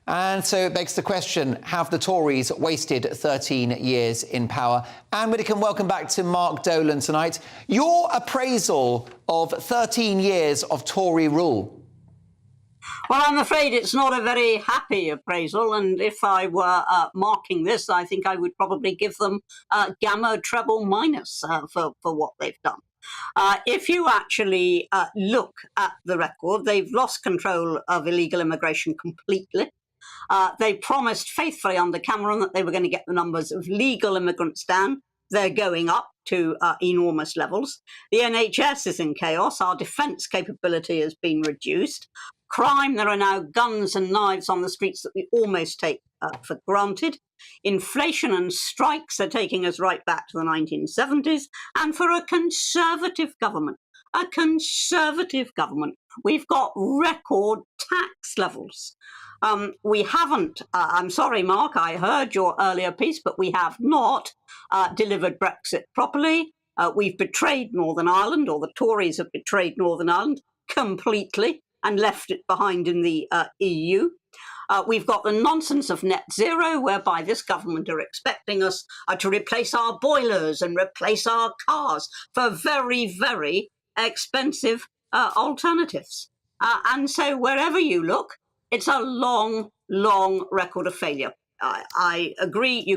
And so it begs the question, have the Tories wasted 13 years in power? Anne Widdecombe, welcome back to Mark Dolan tonight. Your appraisal of 13 years of Tory rule. Well, I'm afraid it's not a very happy appraisal, and if I were marking this, I think I would probably give them gamma treble minus for what they've done. If you actually look at the record, they've lost control of illegal immigration completely. They promised faithfully under Cameron that they were going to get the numbers of legal immigrants down. They're going up to enormous levels. The NHS is in chaos. Our defence capability has been reduced. Crime, there are now guns and knives on the streets that we almost take for granted. Inflation and strikes are taking us right back to the 1970s. And for a Conservative government, we've got record tax levels. We haven't, I'm sorry, Mark, I heard your earlier piece, but we have not delivered Brexit properly. We've betrayed Northern Ireland, or the Tories have betrayed Northern Ireland completely and left it behind in the EU. We've got the nonsense of net zero, whereby this government are expecting us to replace our boilers and replace our cars for very, very expensive alternatives. And so wherever you look, it's a long, long record of failure. I agree,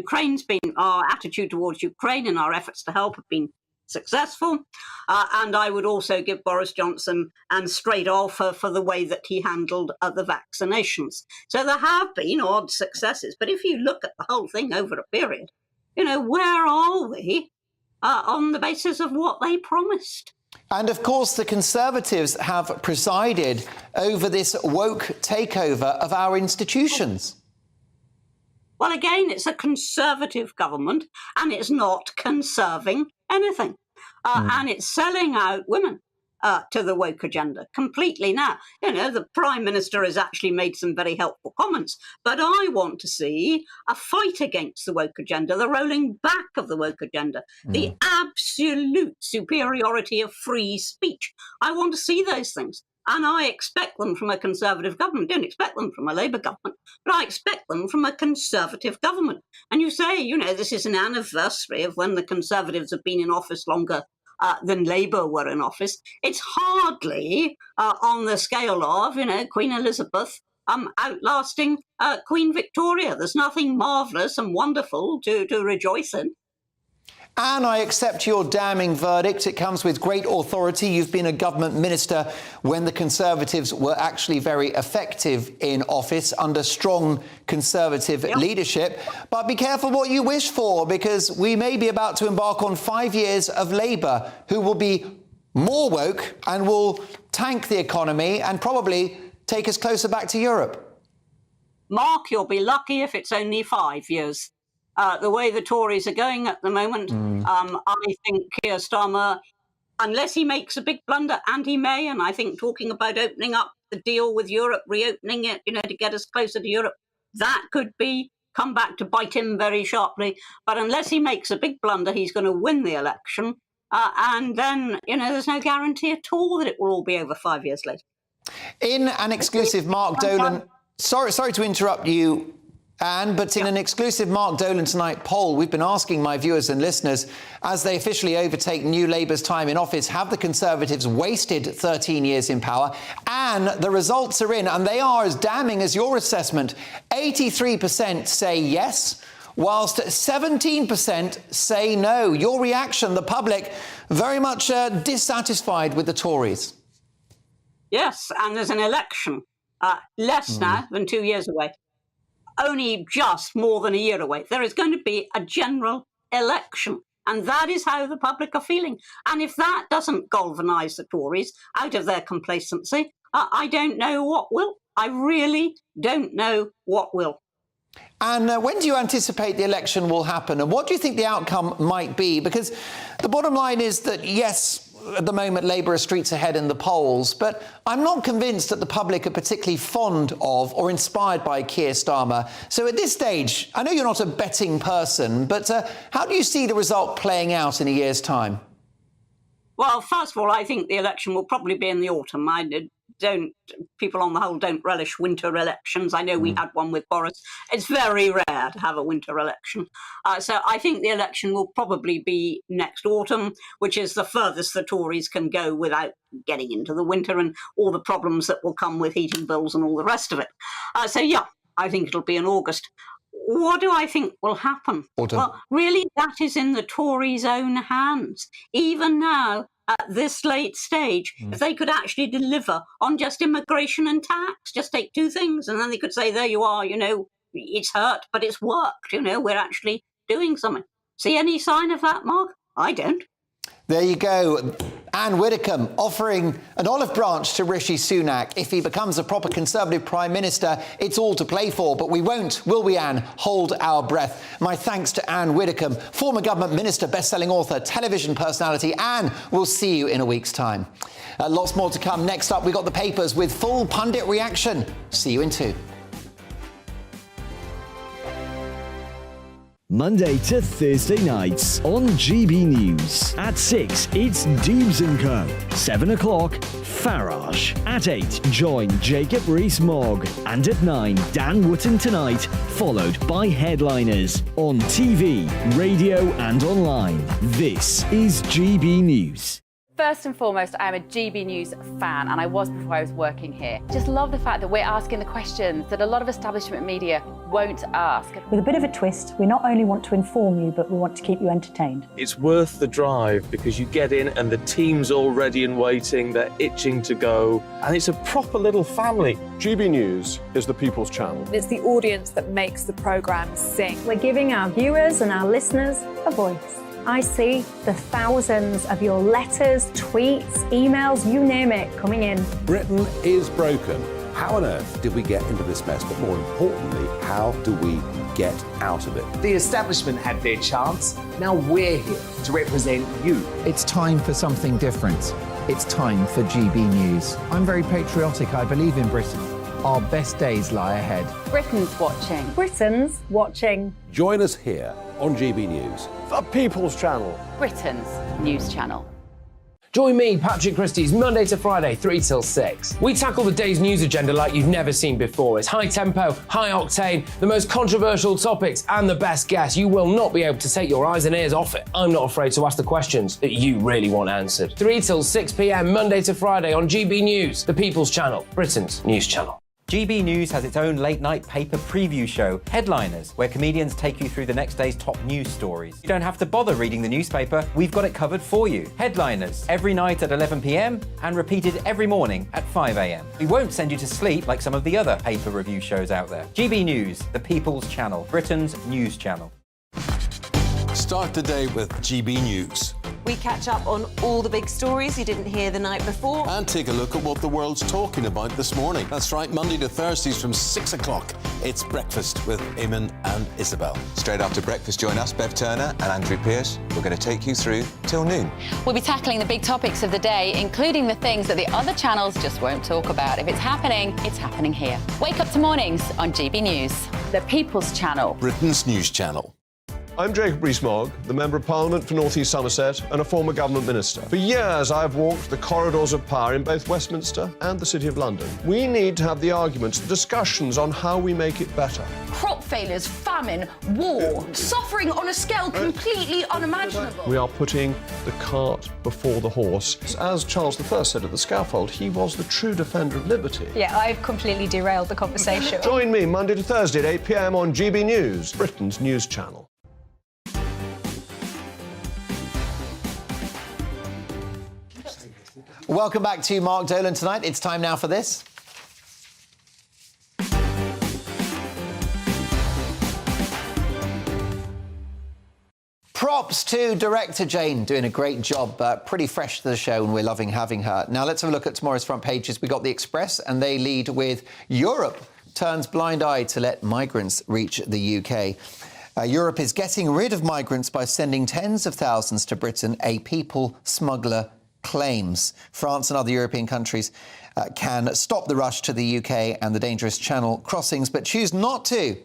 our attitude towards Ukraine and our efforts to help have been successful. And I would also give Boris Johnson and straight off for the way that he handled the vaccinations. So there have been odd successes. But if you look at the whole thing over a period, where are we on the basis of what they promised? And of course, the Conservatives have presided over this woke takeover of our institutions. Well, again, it's a Conservative government and it's not conserving anything. And it's selling out women to the woke agenda completely now. The Prime Minister has actually made some very helpful comments, but I want to see a fight against the woke agenda, the rolling back of the woke agenda, the absolute superiority of free speech. I want to see those things. And I expect them from a Conservative government. Don't expect them from a Labour government, but I expect them from a Conservative government. And you say, this is an anniversary of when the Conservatives have been in office longer than Labour were in office. It's hardly on the scale of, Queen Elizabeth outlasting Queen Victoria. There's nothing marvellous and wonderful to rejoice in. Anne, I accept your damning verdict. It comes with great authority. You've been a government minister when the Conservatives were actually very effective in office under strong Conservative leadership. But be careful what you wish for, because we may be about to embark on 5 years of Labour, who will be more woke and will tank the economy and probably take us closer back to Europe. Mark, you'll be lucky if it's only 5 years. The way the Tories are going at the moment, I think Keir Starmer, unless he makes a big blunder, and he may, and I think talking about opening up the deal with Europe, reopening it, to get us closer to Europe, that could come back to bite him very sharply. But unless he makes a big blunder, he's going to win the election. And then, there's no guarantee at all that it will all be over 5 years later. In an exclusive, Mark Dolan... Sorry to interrupt you, Anne, but in an exclusive Mark Dolan Tonight poll, we've been asking my viewers and listeners, as they officially overtake New Labour's time in office, have the Conservatives wasted 13 years in power? And the results are in, and they are as damning as your assessment. 83% say yes, whilst 17% say no. Your reaction, the public, very much dissatisfied with the Tories. Yes, and there's an election less now than 2 years away. Only just more than a year away. There is going to be a general election. And that is how the public are feeling. And if that doesn't galvanise the Tories out of their complacency, I don't know what will. I really don't know what will. And when do you anticipate the election will happen? And what do you think the outcome might be? Because the bottom line is that, yes, at the moment, Labour are streets ahead in the polls, but I'm not convinced that the public are particularly fond of or inspired by Keir Starmer. So at this stage, I know you're not a betting person, but how do you see the result playing out in a year's time? Well, first of all, I think the election will probably be in the autumn. People on the whole don't relish winter elections. I know we had one with Boris. It's very rare to have a winter election. So I think the election will probably be next autumn, which is the furthest the Tories can go without getting into the winter and all the problems that will come with heating bills and all the rest of it. So, yeah, I think it'll be in August. What do I think will happen? Autumn. Well, really, that is in the Tories' own hands. Even now, at this late stage, if they could actually deliver on just immigration and tax, just take two things, and then they could say, there you are, it's hurt, but it's worked, we're actually doing something. See any sign of that, Mark? I don't. There you go. Anne Widdecombe offering an olive branch to Rishi Sunak. If he becomes a proper Conservative Prime Minister, it's all to play for. But we won't, will we, Anne, hold our breath. My thanks to Anne Widdecombe, former government minister, best-selling author, television personality. Anne, we'll see you in a week's time. Lots more to come. Next up, we got the papers with full pundit reaction. See you in 2. Monday to Thursday nights on GB News. At 6, it's Dubes & Co. 7 o'clock, Farage. At 8, join Jacob Rees-Mogg. And at 9, Dan Wootton Tonight, followed by Headliners. On TV, radio and online. This is GB News. First and foremost, I'm a GB News fan, and I was before I was working here. Just love the fact that we're asking the questions that a lot of establishment media won't ask. With a bit of a twist, we not only want to inform you, but we want to keep you entertained. It's worth the drive because you get in and the team's all ready and waiting, they're itching to go, and it's a proper little family. GB News is the people's channel. It's the audience that makes the programme sing. We're giving our viewers and our listeners a voice. I see the thousands of your letters, tweets, emails, you name it, coming in. Britain is broken. How on earth did we get into this mess? But more importantly, how do we get out of it? The establishment had their chance. Now we're here to represent you. It's time for something different. It's time for GB News. I'm very patriotic. I believe in Britain. Our best days lie ahead. Britain's watching. Britain's watching. Join us here on GB News. The people's channel. Britain's news channel. Join me, Patrick Christie's, Monday to Friday, 3 till 6. We tackle the day's news agenda like you've never seen before. It's high tempo, high octane, the most controversial topics, and the best guests. You will not be able to take your eyes and ears off it. I'm not afraid to ask the questions that you really want answered. 3 till 6 p.m, Monday to Friday on GB News, the People's Channel, Britain's news channel. GB News has its own late-night paper preview show, Headliners, where comedians take you through the next day's top news stories. You don't have to bother reading the newspaper, we've got it covered for you. Headliners, every night at 11 p.m, and repeated every morning at 5 a.m. We won't send you to sleep like some of the other paper review shows out there. GB News, the People's Channel, Britain's news channel. Start the day with GB News. We catch up on all the big stories you didn't hear the night before. And take a look at what the world's talking about this morning. That's right, Monday to Thursdays from 6 o'clock. It's Breakfast with Eamon and Isabel. Straight after breakfast, join us, Bev Turner and Andrew Pearce. We're going to take you through till noon. We'll be tackling the big topics of the day, including the things that the other channels just won't talk about. If it's happening here. Wake up to mornings on GB News, the People's Channel. Britain's news channel. I'm Jacob Rees-Mogg, the Member of Parliament for North East Somerset and a former government minister. For years, I have walked the corridors of power in both Westminster and the City of London. We need to have the arguments, the discussions on how we make it better. Crop failures, famine, war, suffering on a scale completely unimaginable. We are putting the cart before the horse. As Charles I said at the scaffold, he was the true defender of liberty. Yeah, I've completely derailed the conversation. Join me Monday to Thursday at 8 p.m. on GB News, Britain's news channel. Welcome back to Mark Dolan Tonight. It's time now for this. Props to director Jane, doing a great job. Pretty fresh to the show, and we're loving having her. Now, let's have a look at tomorrow's front pages. We got The Express, and they lead with Europe turns blind eye to let migrants reach the UK. Europe is getting rid of migrants by sending tens of thousands to Britain, a people smuggler claims. France and other European countries can stop the rush to the UK and the dangerous channel crossings, but choose not to,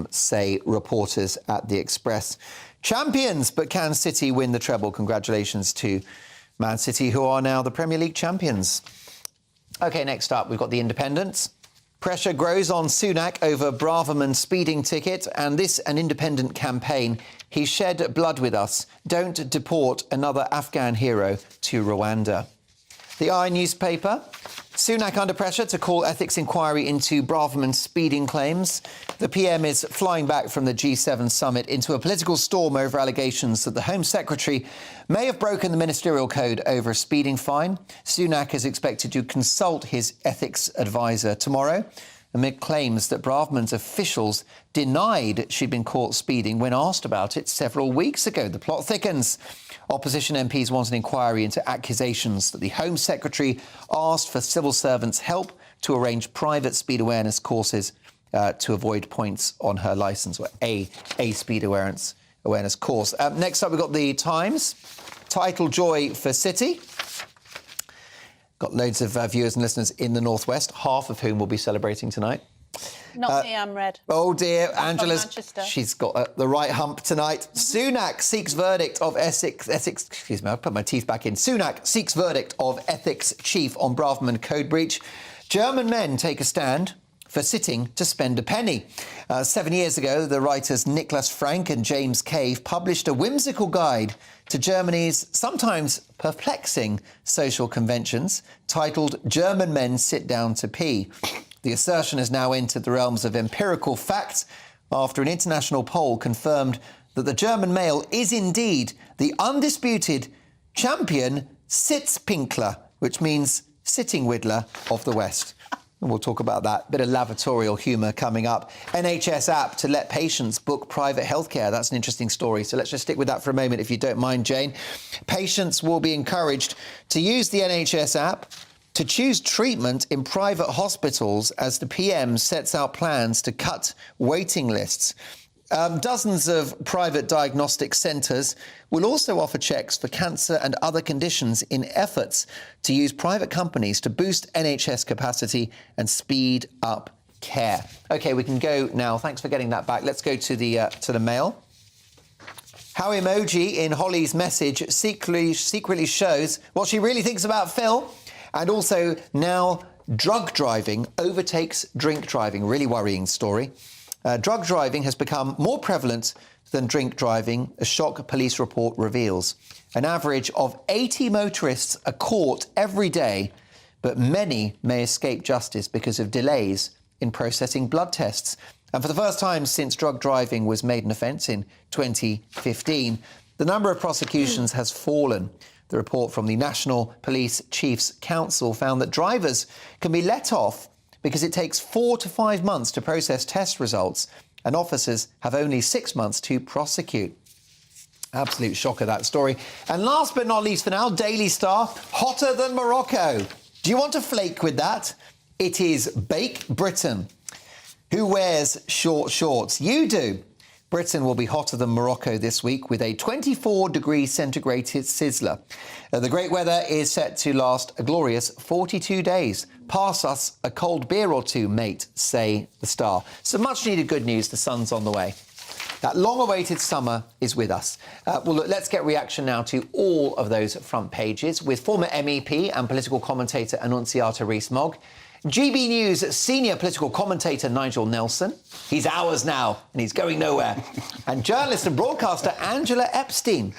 say reporters at The Express. Champions, but can City win the treble? Congratulations to Man City, who are now the Premier League champions. OK, next up, we've got The Independent. Pressure grows on Sunak over Braverman speeding ticket, and this an independent campaign. He shed blood with us. Don't deport another Afghan hero to Rwanda. The Eye newspaper. Sunak under pressure to call ethics inquiry into Braverman speeding claims. The PM is flying back from the G7 summit into a political storm over allegations that the Home Secretary may have broken the ministerial code over a speeding fine. Sunak is expected to consult his ethics advisor tomorrow amid claims that Braverman's officials denied she'd been caught speeding when asked about it several weeks ago. The plot thickens. Opposition MPs want an inquiry into accusations that the Home Secretary asked for civil servants' help to arrange private speed awareness courses to avoid points on her licence, or a speed awareness course. Next up, we've got The Times. Title joy for City. Got loads of viewers and listeners in the Northwest, half of whom will be celebrating tonight. Not me, I'm red. Oh dear, Angela's. Manchester. She's got the right hump tonight. Sunak seeks verdict of ethics. Excuse me, I'll put my teeth back in. Sunak seeks verdict of ethics chief on Braverman code breach. German men take a stand for sitting to spend a penny. 7 years ago, the writers Nicholas Frank and James Cave published a whimsical guide to Germany's sometimes perplexing social conventions titled German Men Sit Down to Pee. The assertion has now entered the realms of empirical fact after an international poll confirmed that the German male is indeed the undisputed champion Sitzpinkler, which means sitting whittler of the West. And we'll talk about that. Bit of lavatorial humour coming up. NHS app to let patients book private healthcare. That's an interesting story. So let's just stick with that for a moment, if you don't mind, Jane. Patients will be encouraged to use the NHS app to choose treatment in private hospitals as the PM sets out plans to cut waiting lists. Dozens of private diagnostic centres will also offer checks for cancer and other conditions in efforts to use private companies to boost NHS capacity and speed up care. OK, we can go now. Thanks for getting that back. Let's go to the Mail. How emoji in Holly's message secretly shows what she really thinks about Phil. And also now drug driving overtakes drink driving. Really worrying story. Drug driving has become more prevalent than drink driving, a shock police report reveals. An average of 80 motorists are caught every day, but many may escape justice because of delays in processing blood tests. And for the first time since drug driving was made an offence in 2015, the number of prosecutions has fallen. The report from the National Police Chiefs Council found that drivers can be let off because it takes 4 to 5 months to process test results, and officers have only 6 months to prosecute. Absolute shocker, that story. And last but not least for now, Daily Star, hotter than Morocco. Do you want to flake with that? It is Bake Britain. Who wears short shorts? You do. Britain will be hotter than Morocco this week with a 24-degree-centigrade sizzler. The great weather is set to last a glorious 42 days. Pass us a cold beer or two, mate, say the Star. So much needed good news. The sun's on the way. That long-awaited summer is with us. Well, look, let's get reaction now to all of those front pages with former MEP and political commentator Annunziata Rees-Mogg, GB News senior political commentator Nigel Nelson. He's ours now, and he's going nowhere. And journalist and broadcaster Angela Epstein.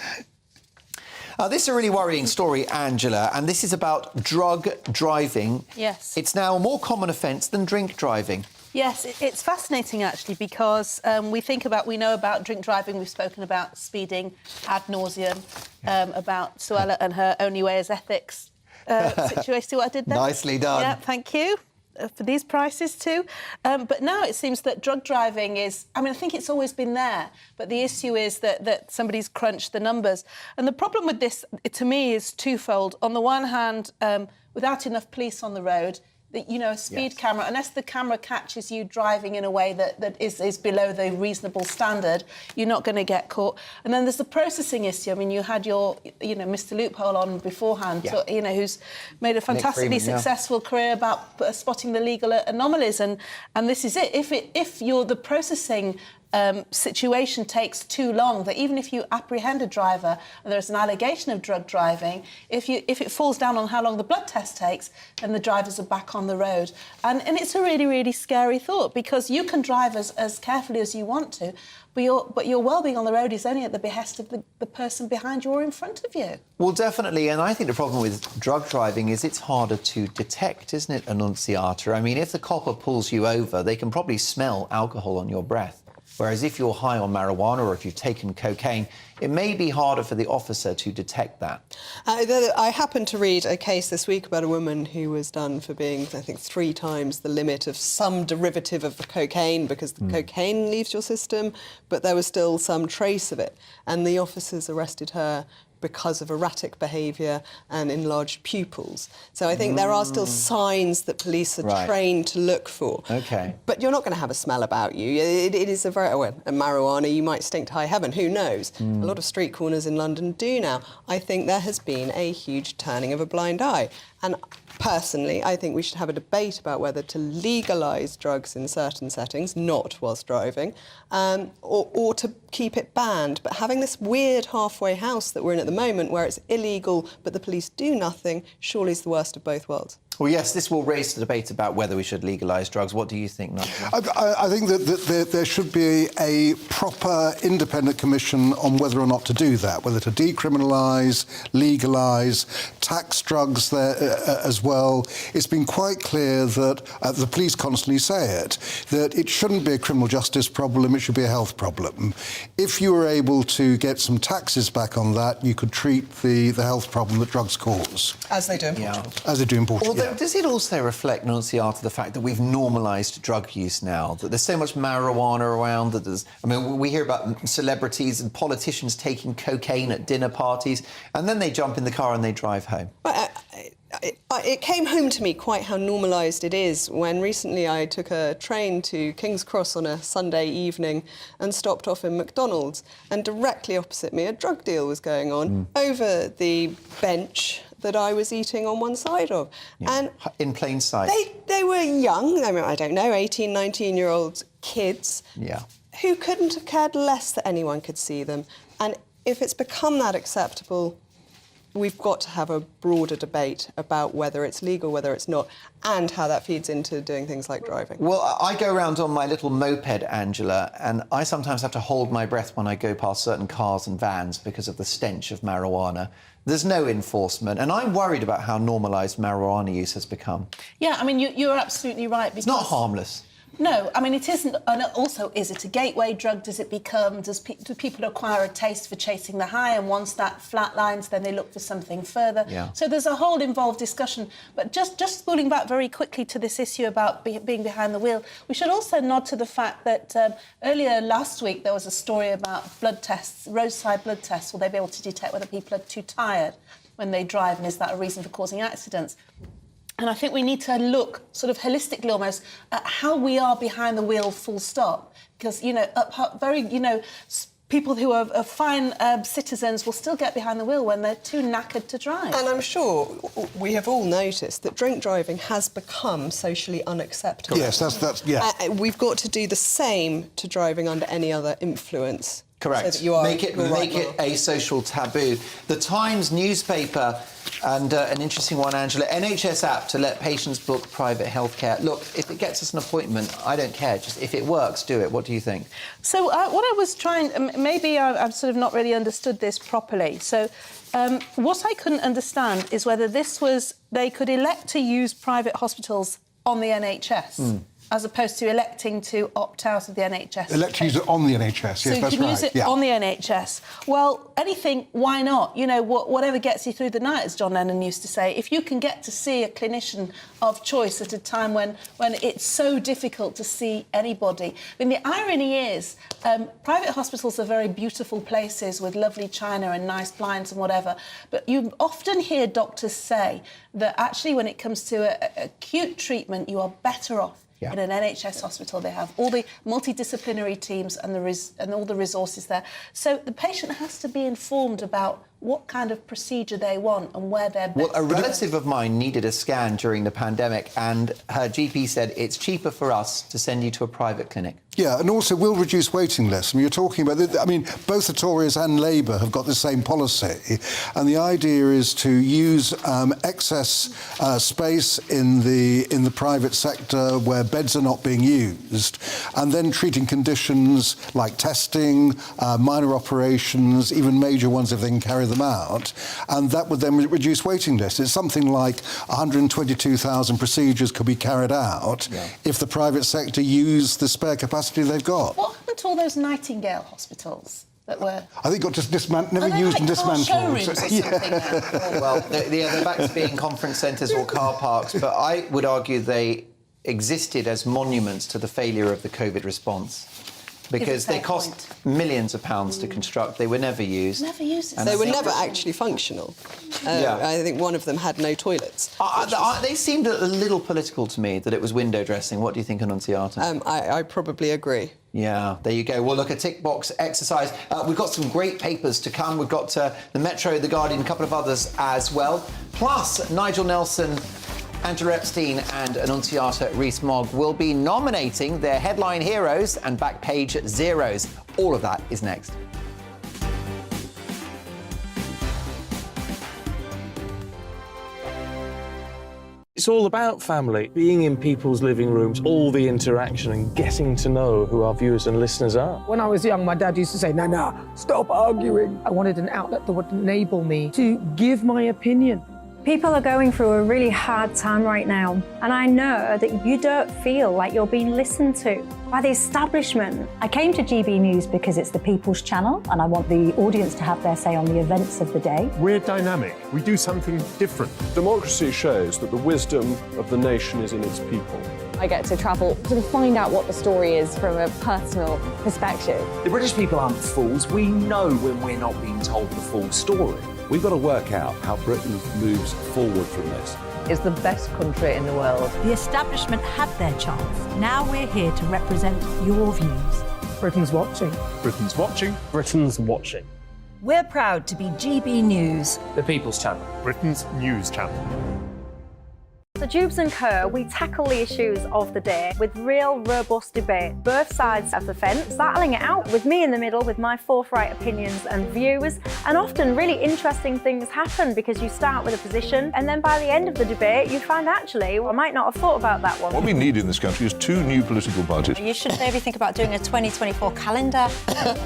This is a really worrying story, Angela, and this is about drug driving. Yes. It's now a more common offence than drink driving. Yes, it's fascinating, actually, because we know about drink driving. We've spoken about speeding ad nauseum, about Suella and her only way is ethics situation. See what I did there? Nicely done. Yeah, thank you. For these prices too. But now it seems that drug driving is... I think it's always been there, but the issue is that somebody's crunched the numbers. And the problem with this, to me, is twofold. On the one hand, without enough police on the road, a speed camera, unless the camera catches you driving in a way that is below the reasonable standard, you're not going to get caught. And then there's the processing issue. You had your, Mr. Loophole on beforehand, who's made a fantastically successful career about spotting the legal anomalies. And this is it. If the processing situation takes too long, that even if you apprehend a driver and there's an allegation of drug driving, if it falls down on how long the blood test takes, then the drivers are back on the road. And it's a really, really scary thought, because you can drive as carefully as you want to, but your well-being on the road is only at the behest of the person behind you or in front of you. Well, definitely, and I think the problem with drug driving is it's harder to detect, isn't it, Annunziata? If the copper pulls you over, they can probably smell alcohol on your breath. Whereas if you're high on marijuana or if you've taken cocaine, it may be harder for the officer to detect that. I happened to read a case this week about a woman who was done for being, I think, 3 times the limit of some derivative of the cocaine, because the cocaine leaves your system, but there was still some trace of it. And the officers arrested her because of erratic behaviour and enlarged pupils. So I think there are still signs that police are trained to look for. OK. But you're not going to have a smell about you. It is a marijuana, you might stink to high heaven, who knows? A lot of street corners in London do now. I think there has been a huge turning of a blind eye. And personally, I think we should have a debate about whether to legalise drugs in certain settings, not whilst driving, or to keep it banned. But having this weird halfway house that we're in at the moment, where it's illegal but the police do nothing, surely is the worst of both worlds. Well, yes, this will raise the debate about whether we should legalise drugs. What do you think, Nigel? I think that there should be a proper independent commission on whether or not to do that, whether to decriminalise, legalise, tax drugs there as well. It's been quite clear that the police constantly say it, that it shouldn't be a criminal justice problem, it should be a health problem. If you were able to get some taxes back on that, you could treat the health problem that drugs cause. As they do in Portugal. As they do in Portugal. Although, does it also reflect, Annunziata, the fact that we've normalised drug use now, that there's so much marijuana around, that there's... we hear about celebrities and politicians taking cocaine at dinner parties, and then they jump in the car and they drive home. It came home to me quite how normalised it is when recently I took a train to King's Cross on a Sunday evening and stopped off in McDonald's, and directly opposite me a drug deal was going on over the bench that I was eating on one side of. And in plain sight. They were young, I don't know, 18, 19-year-old kids who couldn't have cared less that anyone could see them. And if it's become that acceptable, we've got to have a broader debate about whether it's legal, whether it's not, and how that feeds into doing things like driving. Well, I go around on my little moped, Angela, and I sometimes have to hold my breath when I go past certain cars and vans because of the stench of marijuana. There's no enforcement, and I'm worried about how normalised marijuana use has become. Yeah, you're absolutely right. Because... It's not harmless. No, it isn't. And also, is it a gateway drug? Does it become... do people acquire a taste for chasing the high, and once that flatlines, then they look for something further? Yeah. So there's a whole involved discussion. But just spooling back very quickly to this issue about being behind the wheel, we should also nod to the fact that earlier last week there was a story about blood tests, roadside blood tests. Will they be able to detect whether people are too tired when they drive, and is that a reason for causing accidents? And I think we need to look sort of holistically almost at how we are behind the wheel, full stop. Because, people who are fine citizens will still get behind the wheel when they're too knackered to drive. And I'm sure we have all noticed that drink driving has become socially unacceptable. Yes, that's yeah. We've got to do the same to driving under any other influence. Correct. So that you are make it a social taboo. The Times newspaper, and an interesting one, Angela, NHS app to let patients book private healthcare. Look, if it gets us an appointment, I don't care. Just if it works, do it. What do you think? So what I was trying, maybe I've sort of not really understood this properly. So what I couldn't understand is whether this was, they could elect to use private hospitals on the NHS. As opposed to electing to opt out of the NHS. Elect to use it on the NHS, yes, so that's right. you can use it on the NHS. Well, anything, why not? You know, whatever gets you through the night, as John Lennon used to say. If you can get to see a clinician of choice at a time when it's so difficult to see anybody. I mean, the irony is, private hospitals are very beautiful places with lovely china and nice blinds and whatever, but you often hear doctors say that actually when it comes to acute treatment, you are better off in an NHS hospital. They have all the multidisciplinary teams and all the resources there. So the patient has to be informed about what kind of procedure they want and where they're best. Well, a relative of mine needed a scan during the pandemic, and her GP said it's cheaper for us to send you to a private clinic. Yeah, and also will reduce waiting lists. I mean, you're talking about, I mean, both the Tories and Labour have got the same policy, and the idea is to use excess space in the private sector where beds are not being used, and then treating conditions like testing, minor operations, even major ones if they can carry them out, and that would then reduce waiting lists. It's something like 122,000 procedures could be carried out if the private sector used the spare capacity they've got. What happened to all those Nightingale hospitals that were... I think got just never used and dismantled. Showrooms or something Well, they're back to being conference centres or car parks, but I would argue they existed as monuments to the failure of the COVID response. Because they cost millions of pounds to construct. They were never used. Never used. They were never actually functional. I think one of them had no toilets. They seemed a little political to me, that it was window dressing. What do you think, Annunziata? I probably agree. Yeah, there you go. Well, look, a tick box exercise. We've got some great papers to come. We've got the Metro, The Guardian, a couple of others as well. Plus, Nigel Nelson, Angela Epstein and Annunziata Rees-Mogg will be nominating their headline heroes and back page zeros. All of that is next. It's all about family, being in people's living rooms, all the interaction and getting to know who our viewers and listeners are. When I was young, my dad used to say, Nana, stop arguing. I wanted an outlet that would enable me to give my opinion. People are going through a really hard time right now, and I know that you don't feel like you're being listened to by the establishment. I came to GB News because it's the People's Channel, and I want the audience to have their say on the events of the day. We're dynamic. We do something different. Democracy shows that the wisdom of the nation is in its people. I get to travel to find out what the story is from a personal perspective. The British people aren't fools. We know when we're not being told the full story. We've got to work out how Britain moves forward from this. It's the best country in the world. The establishment had their chance. Now we're here to represent your views. Britain's watching. Britain's watching. Britain's watching. We're proud to be GB News. The People's Channel. Britain's news channel. So Jubes & Co, we tackle the issues of the day with real robust debate, both sides of the fence, battling it out with me in the middle with my forthright opinions and views, and often really interesting things happen because you start with a position and then by the end of the debate you find actually, well, I might not have thought about that one. What we need in this country is two new political parties. You should maybe think about doing a 2024 calendar.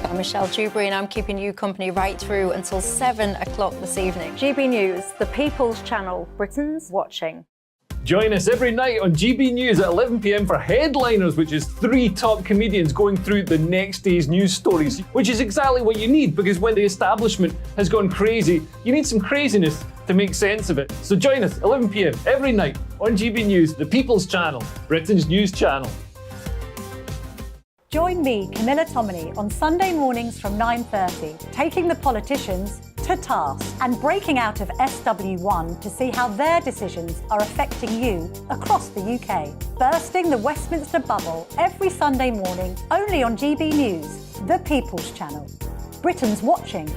I'm Michelle Dewberry and I'm keeping you company right through until 7 o'clock this evening. GB News, the People's Channel, Britain's watching. Join us every night on GB News at 11 p.m. for Headliners, which is 3 top comedians going through the next day's news stories, which is exactly what you need, because when the establishment has gone crazy, you need some craziness to make sense of it. So join us 11 p.m. every night on GB News, the People's Channel, Britain's news channel. Join me, Camilla Tominey, on Sunday mornings from 9:30, taking the politicians to task and breaking out of SW1 to see how their decisions are affecting you across the UK. Bursting the Westminster bubble every Sunday morning, only on GB News, the People's Channel. Britain's watching.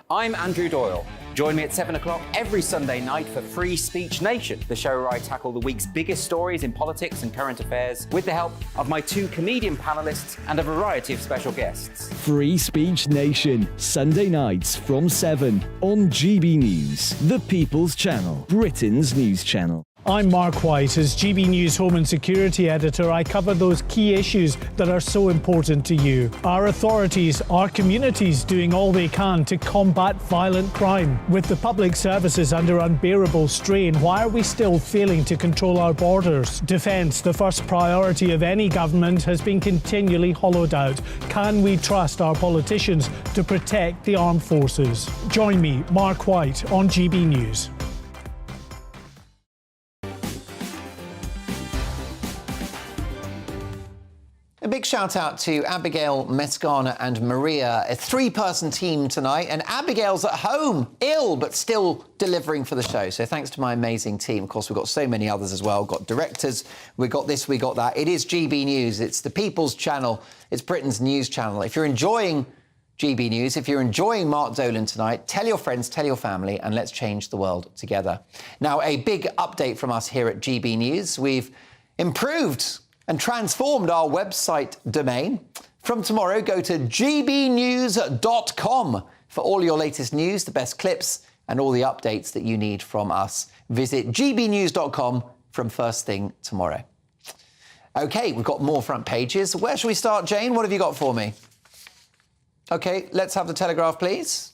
I'm Andrew Doyle. Join me at 7 o'clock every Sunday night for Free Speech Nation, the show where I tackle the week's biggest stories in politics and current affairs with the help of my 2 comedian panellists and a variety of special guests. Free Speech Nation, Sunday nights from 7 on GB News, the People's Channel, Britain's news channel. I'm Mark White. As GB News Home and Security Editor, I cover those key issues that are so important to you. Our authorities, our communities doing all they can to combat violent crime. With the public services under unbearable strain, why are we still failing to control our borders? Defence, the first priority of any government, has been continually hollowed out. Can we trust our politicians to protect the armed forces? Join me, Mark White, on GB News. A big shout out to Abigail, Mescana and Maria, a 3-person team tonight, and Abigail's at home, ill, but still delivering for the show. So thanks to my amazing team. Of course, we've got so many others as well. We've got directors, we got this, we got that. It is GB News. It's the People's Channel. It's Britain's news channel. If you're enjoying GB News, if you're enjoying Mark Dolan tonight, tell your friends, tell your family, and let's change the world together. Now, a big update from us here at GB News. We've improved and transformed our website domain. From tomorrow, go to gbnews.com for all your latest news, the best clips, and all the updates that you need from us. Visit gbnews.com from first thing tomorrow. OK, we've got more front pages. Where shall we start, Jane? What have you got for me? OK, let's have the Telegraph, please.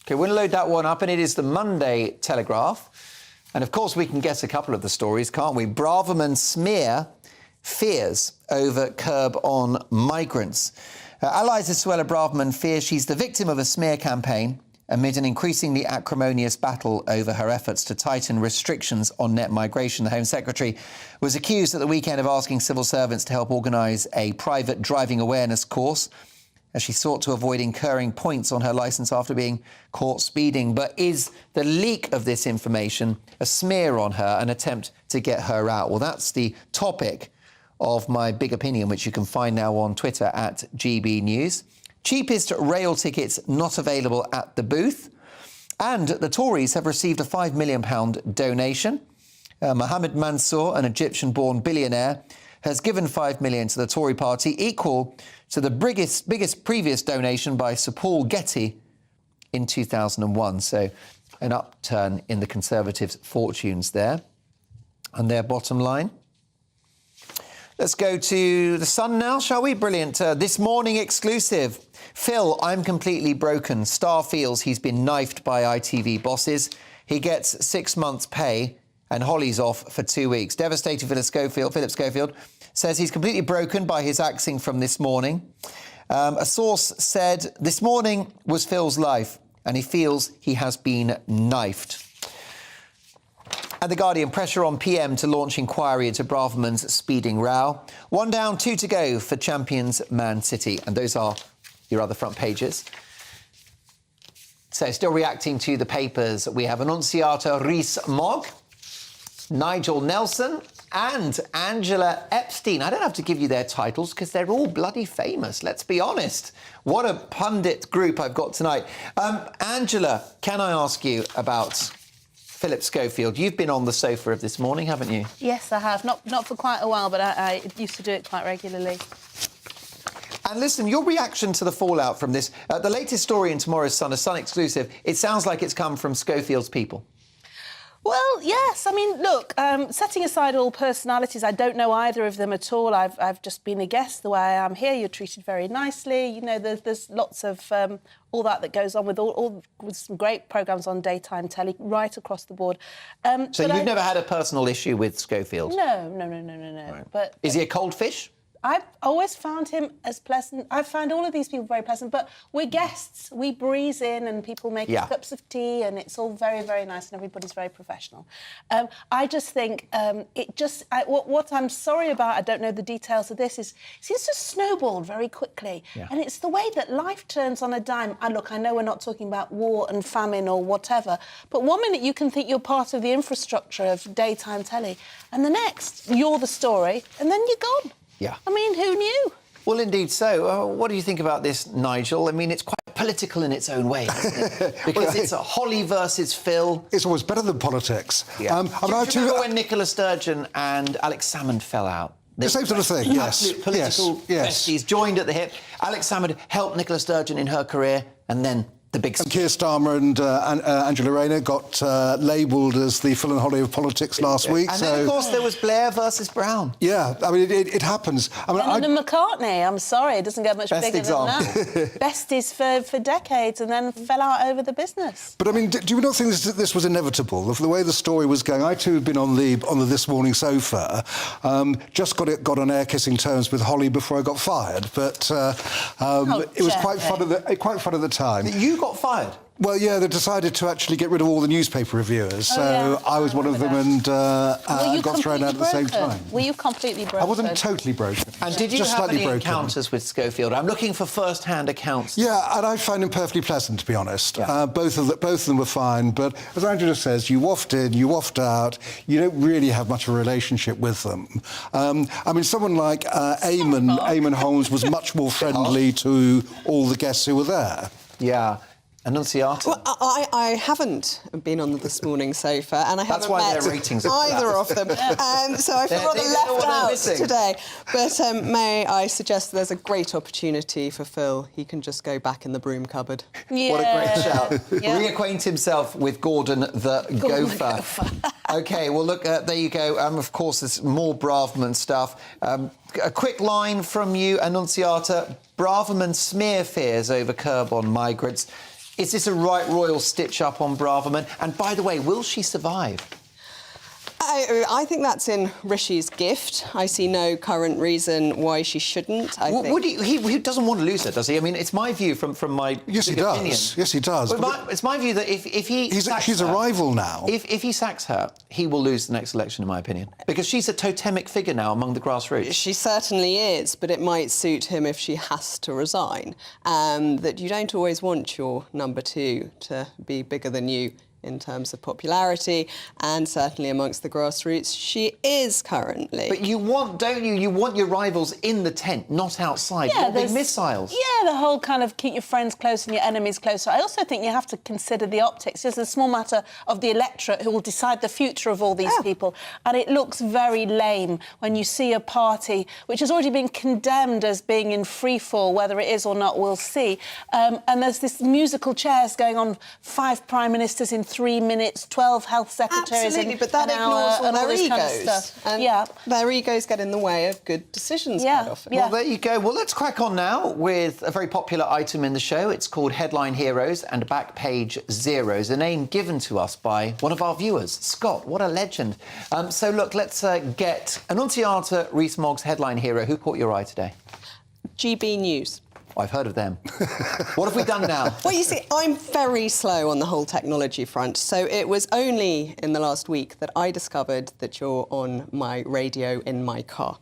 OK, we'll load that one up, and it is the Monday Telegraph. And, of course, we can guess a couple of the stories, can't we? Braverman smear fears over curb on migrants. Allies of Suella Braverman fear she's the victim of a smear campaign amid an increasingly acrimonious battle over her efforts to tighten restrictions on net migration. The Home Secretary was accused at the weekend of asking civil servants to help organise a private driving awareness course as she sought to avoid incurring points on her licence after being caught speeding. But is the leak of this information a smear on her, an attempt to get her out? Well, that's the topic of my big opinion, which you can find now on Twitter at GB News. Cheapest rail tickets not available at the booth. And the Tories have received a £5 million donation. Mohammed Mansour, an Egyptian-born billionaire, has given $5 million to the Tory party, equal to the biggest previous donation by Sir Paul Getty in 2001. So an upturn in the Conservatives' fortunes there. And their bottom line. Let's go to The Sun now, shall we? Brilliant. This morning exclusive. Phil, I'm completely broken. Star feels he's been knifed by ITV bosses. He gets 6 months' pay and Holly's off for 2 weeks. Devastated Philip Schofield says he's completely broken by his axing from this morning. A source said this morning was Phil's life and he feels he has been knifed. And The Guardian, pressure on PM to launch inquiry into Braverman's speeding row. 1 down, 2 to go for champions Man City. And those are your other front pages. So still reacting to the papers, we have Annunziata Rees-Mogg, Nigel Nelson and Angela Epstein. I don't have to give you their titles because they're all bloody famous, let's be honest. What a pundit group I've got tonight. Angela, can I ask you about Philip Schofield? You've been on the sofa of This Morning, haven't you? Yes, I have. Not for quite a while, but I used to do it quite regularly. And listen, your reaction to the fallout from this, the latest story in tomorrow's Sun, a Sun exclusive, it sounds like it's come from Schofield's people. Well, yes. I mean, look, setting aside all personalities, I don't know either of them at all. I've just been a guest the way I am here. You're treated very nicely. You know, there's lots of all that goes on with with some great programmes on daytime telly right across the board. So you've never had a personal issue with Schofield? No. Right. But is he a cold fish? I've always found him as pleasant. I find all of these people very pleasant, but we're guests. We breeze in and people make us cups of tea and it's all very, very nice and everybody's very professional. I just think what I'm sorry about, I don't know the details of this, is it seems to snowballed very quickly. Yeah. And it's the way that life turns on a dime. I know we're not talking about war and famine or whatever, but one minute you can think you're part of the infrastructure of daytime telly and the next you're the story and then you're gone. Yeah. I mean, who knew? Well, indeed so. What do you think about this, Nigel? I mean, it's quite political in its own way, isn't it? Because it's a Holly versus Phil. It's always better than politics. Yeah. Do you remember when Nicola Sturgeon and Alex Salmond fell out? The same sort of thing, yes. Absolute political besties, joined at the hip. Alex Salmond helped Nicola Sturgeon in her career, and then the big... And Keir Starmer and Angela Rayner got labelled as the Phil and Holly of politics last week. And then, of course, there was Blair versus Brown. Yeah, I mean, it happens. I mean, And McCartney, I'm sorry, it doesn't get much Best bigger example. than that. Besties for decades and then fell out over the business. But I mean, do you not think this was inevitable? The way the story was going, I too had been on the This Morning sofa, just got on air kissing terms with Holly before I got fired. But it was quite fun at the time. You got fired? Well, yeah, they decided to actually get rid of all the newspaper reviewers, so I was one of them and got thrown out at the same time. Were you completely broken? I wasn't totally broken. And did you just have slightly any broken. encounters with Schofield? I'm looking for first-hand accounts. Yeah, and I find him perfectly pleasant, to be honest. Both of them were fine, but as Angela says, you waft in, you waft out, you don't really have much of a relationship with them. I mean, someone like Eamon Holmes was much more friendly to all the guests who were there. Yeah. Annunciata? Well, I haven't been on the This Morning sofa, and I haven't met their ratings are either of them. So I feel rather left out today. But may I suggest there's a great opportunity for Phil. He can just go back in the broom cupboard. Yeah. What a great shout. Reacquaint himself with Gordon the Gopher. OK, well, look, there you go. Of course, there's more Braverman stuff. A quick line from you, Annunciata. Braverman smear fears over curb on migrants. Is this a right royal stitch-up on Braverman? And by the way, will she survive? I think that's in Rishi's gift. I see no current reason why she shouldn't. Would he doesn't want to lose her, does he? I mean, it's my view from my Yes, he does. opinion. Yes, he does. But it's my view that if he she's a rival now. If he sacks her, he will lose the next election, in my opinion, because she's a totemic figure now among the grassroots. She certainly is, but it might suit him if she has to resign. That you don't always want your number two to be bigger than you in terms of popularity, and certainly amongst the grassroots, she is currently. But you want, don't you? You want your rivals in the tent, not outside. Yeah, you want big missiles. Yeah, the whole kind of keep your friends close and your enemies closer. I also think you have to consider the optics. It's a small matter of the electorate who will decide the future of all these people. And it looks very lame when you see a party which has already been condemned as being in free fall, whether it is or not, we'll see. And there's this musical chairs going on, 5 prime ministers in 3 minutes, 12 health secretaries Absolutely, but that ignores all their egos. Kind of stuff. And their egos get in the way of good decisions quite often. Well, there you go. Well, let's crack on now with a very popular item in the show. It's called Headline Heroes and Backpage Zeros, a name given to us by one of our viewers. Scott, what a legend. So, look, let's get Annunciata Rees-Mogg's headline hero. Who caught your eye today? GB News. I've heard of them. What have we done now? Well, you see, I'm very slow on the whole technology front, so it was only in the last week that I discovered that you're on my radio in my car.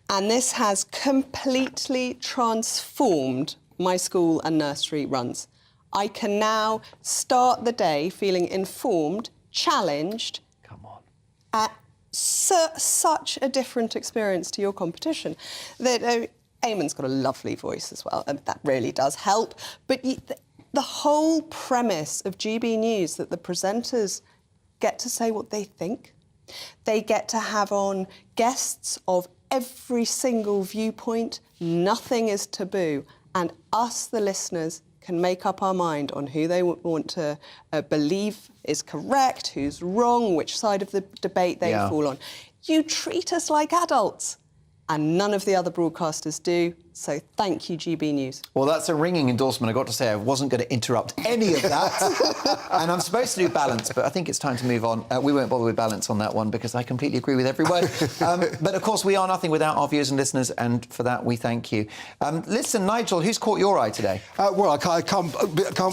And this has completely transformed my school and nursery runs. I can now start the day feeling informed, challenged. Come on. At such a different experience to your competition. That Eamon's got a lovely voice as well, and that really does help. But the whole premise of GB News, that the presenters get to say what they think, they get to have on guests of every single viewpoint, nothing is taboo, and us, the listeners, can make up our mind on who they want to believe is correct, who's wrong, which side of the debate they fall on. You treat us like adults. And none of the other broadcasters do. So thank you, GB News. Well, that's a ringing endorsement. I've got to say, I wasn't going to interrupt any of that. And I'm supposed to do balance, but I think it's time to move on. We won't bother with balance on that one because I completely agree with every word. But, of course, we are nothing without our viewers and listeners, and for that, we thank you. Listen, Nigel, who's caught your eye today? Well, I can't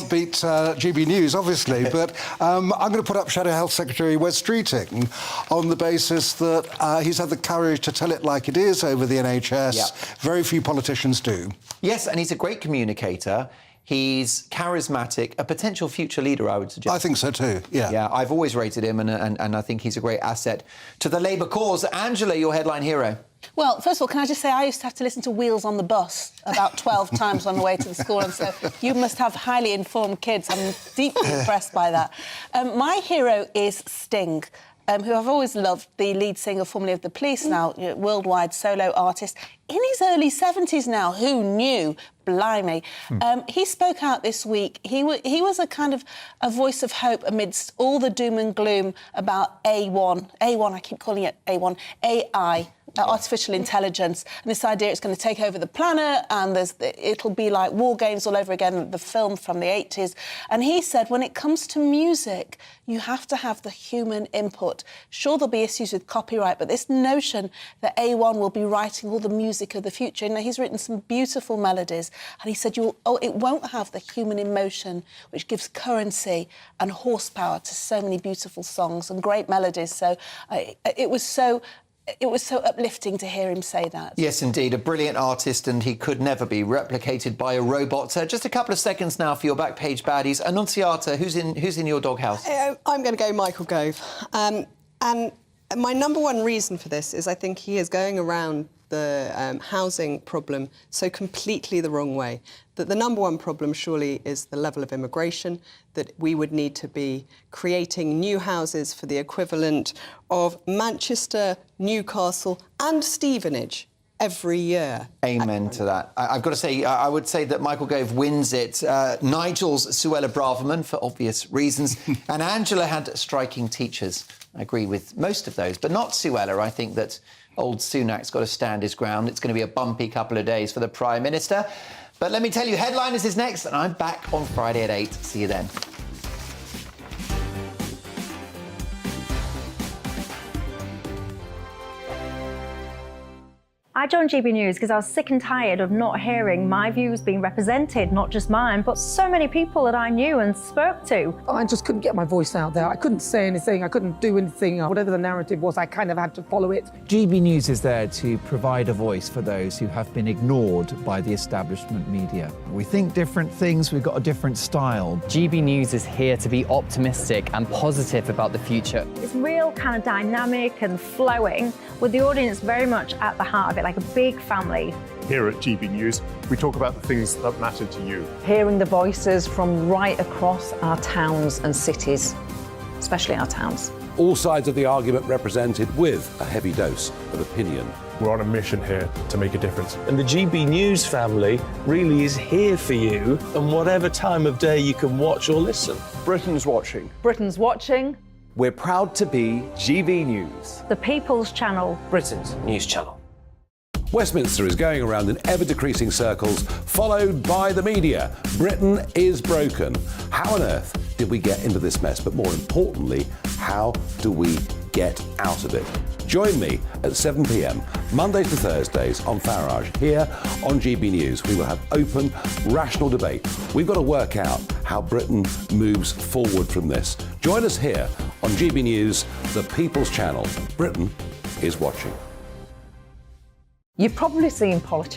beat GB News, obviously, but I'm going to put up Shadow Health Secretary Wes Streeting on the basis that he's had the courage to tell it like it is over the NHS. Yep. Very few politicians do. Yes, and he's a great communicator. He's charismatic, a potential future leader, I would suggest. I think so too, yeah. Yeah, I've always rated him, and I think he's a great asset to the Labour cause. Angela, your headline hero. Well, first of all, can I just say I used to have to listen to Wheels on the bus about 12 times on the way to the school, and so you must have highly informed kids. I'm deeply impressed by that. My hero is Sting, who I've always loved, the lead singer formerly of The Police, now worldwide solo artist, in his early 70s now. Who knew? Blimey. He spoke out this week. He was a kind of a voice of hope amidst all the doom and gloom about A1, I keep calling it A1, AI, artificial intelligence, and this idea it's going to take over the planet, and it'll be like War Games all over again, the film from the 80s. And he said, when it comes to music, you have to have the human input. Sure, there'll be issues with copyright, but this notion that A1 will be writing all the music of the future, you know, he's written some beautiful melodies, and he said, it won't have the human emotion, which gives currency and horsepower to so many beautiful songs and great melodies. So it was so uplifting to hear him say that. Yes, indeed. A brilliant artist, and he could never be replicated by a robot. Just a couple of seconds now for your back page baddies. Annunziata, who's in your doghouse? I'm going to go Michael Gove. And my number one reason for this is I think he is going around the housing problem so completely the wrong way. That the number one problem surely is the level of immigration, that we would need to be creating new houses for the equivalent of Manchester, Newcastle and Stevenage every year. Amen to that. I've got to say, I would say that Michael Gove wins it. Nigel's Suella Braverman, for obvious reasons, and Angela had striking teachers. I agree with most of those, but not Suella. I think that old Sunak's got to stand his ground. It's going to be a bumpy couple of days for the Prime Minister. But let me tell you, Headliners is next, and I'm back on Friday at 8. See you then. I joined GB News because I was sick and tired of not hearing my views being represented, not just mine, but so many people that I knew and spoke to. I just couldn't get my voice out there. I couldn't say anything. I couldn't do anything. Whatever the narrative was, I kind of had to follow it. GB News is there to provide a voice for those who have been ignored by the establishment media. We think different things, we've got a different style. GB News is here to be optimistic and positive about the future. It's real kind of dynamic and flowing, with the audience very much at the heart of it, like a big family. Here at GB News, we talk about the things that matter to you. Hearing the voices from right across our towns and cities, especially our towns. All sides of the argument represented with a heavy dose of opinion. We're on a mission here to make a difference. And the GB News family really is here for you, and whatever time of day you can watch or listen. Britain's watching. Britain's watching. We're proud to be GB News. The People's Channel. Britain's news channel. Westminster is going around in ever-decreasing circles, followed by the media. Britain is broken. How on earth did we get into this mess? But more importantly, how do we get out of it? Join me at 7 p.m, Mondays to Thursdays on Farage, here on GB News. We will have open, rational debate. We've got to work out how Britain moves forward from this. Join us here on GB News, the People's Channel. Britain is watching. You've probably seen politicians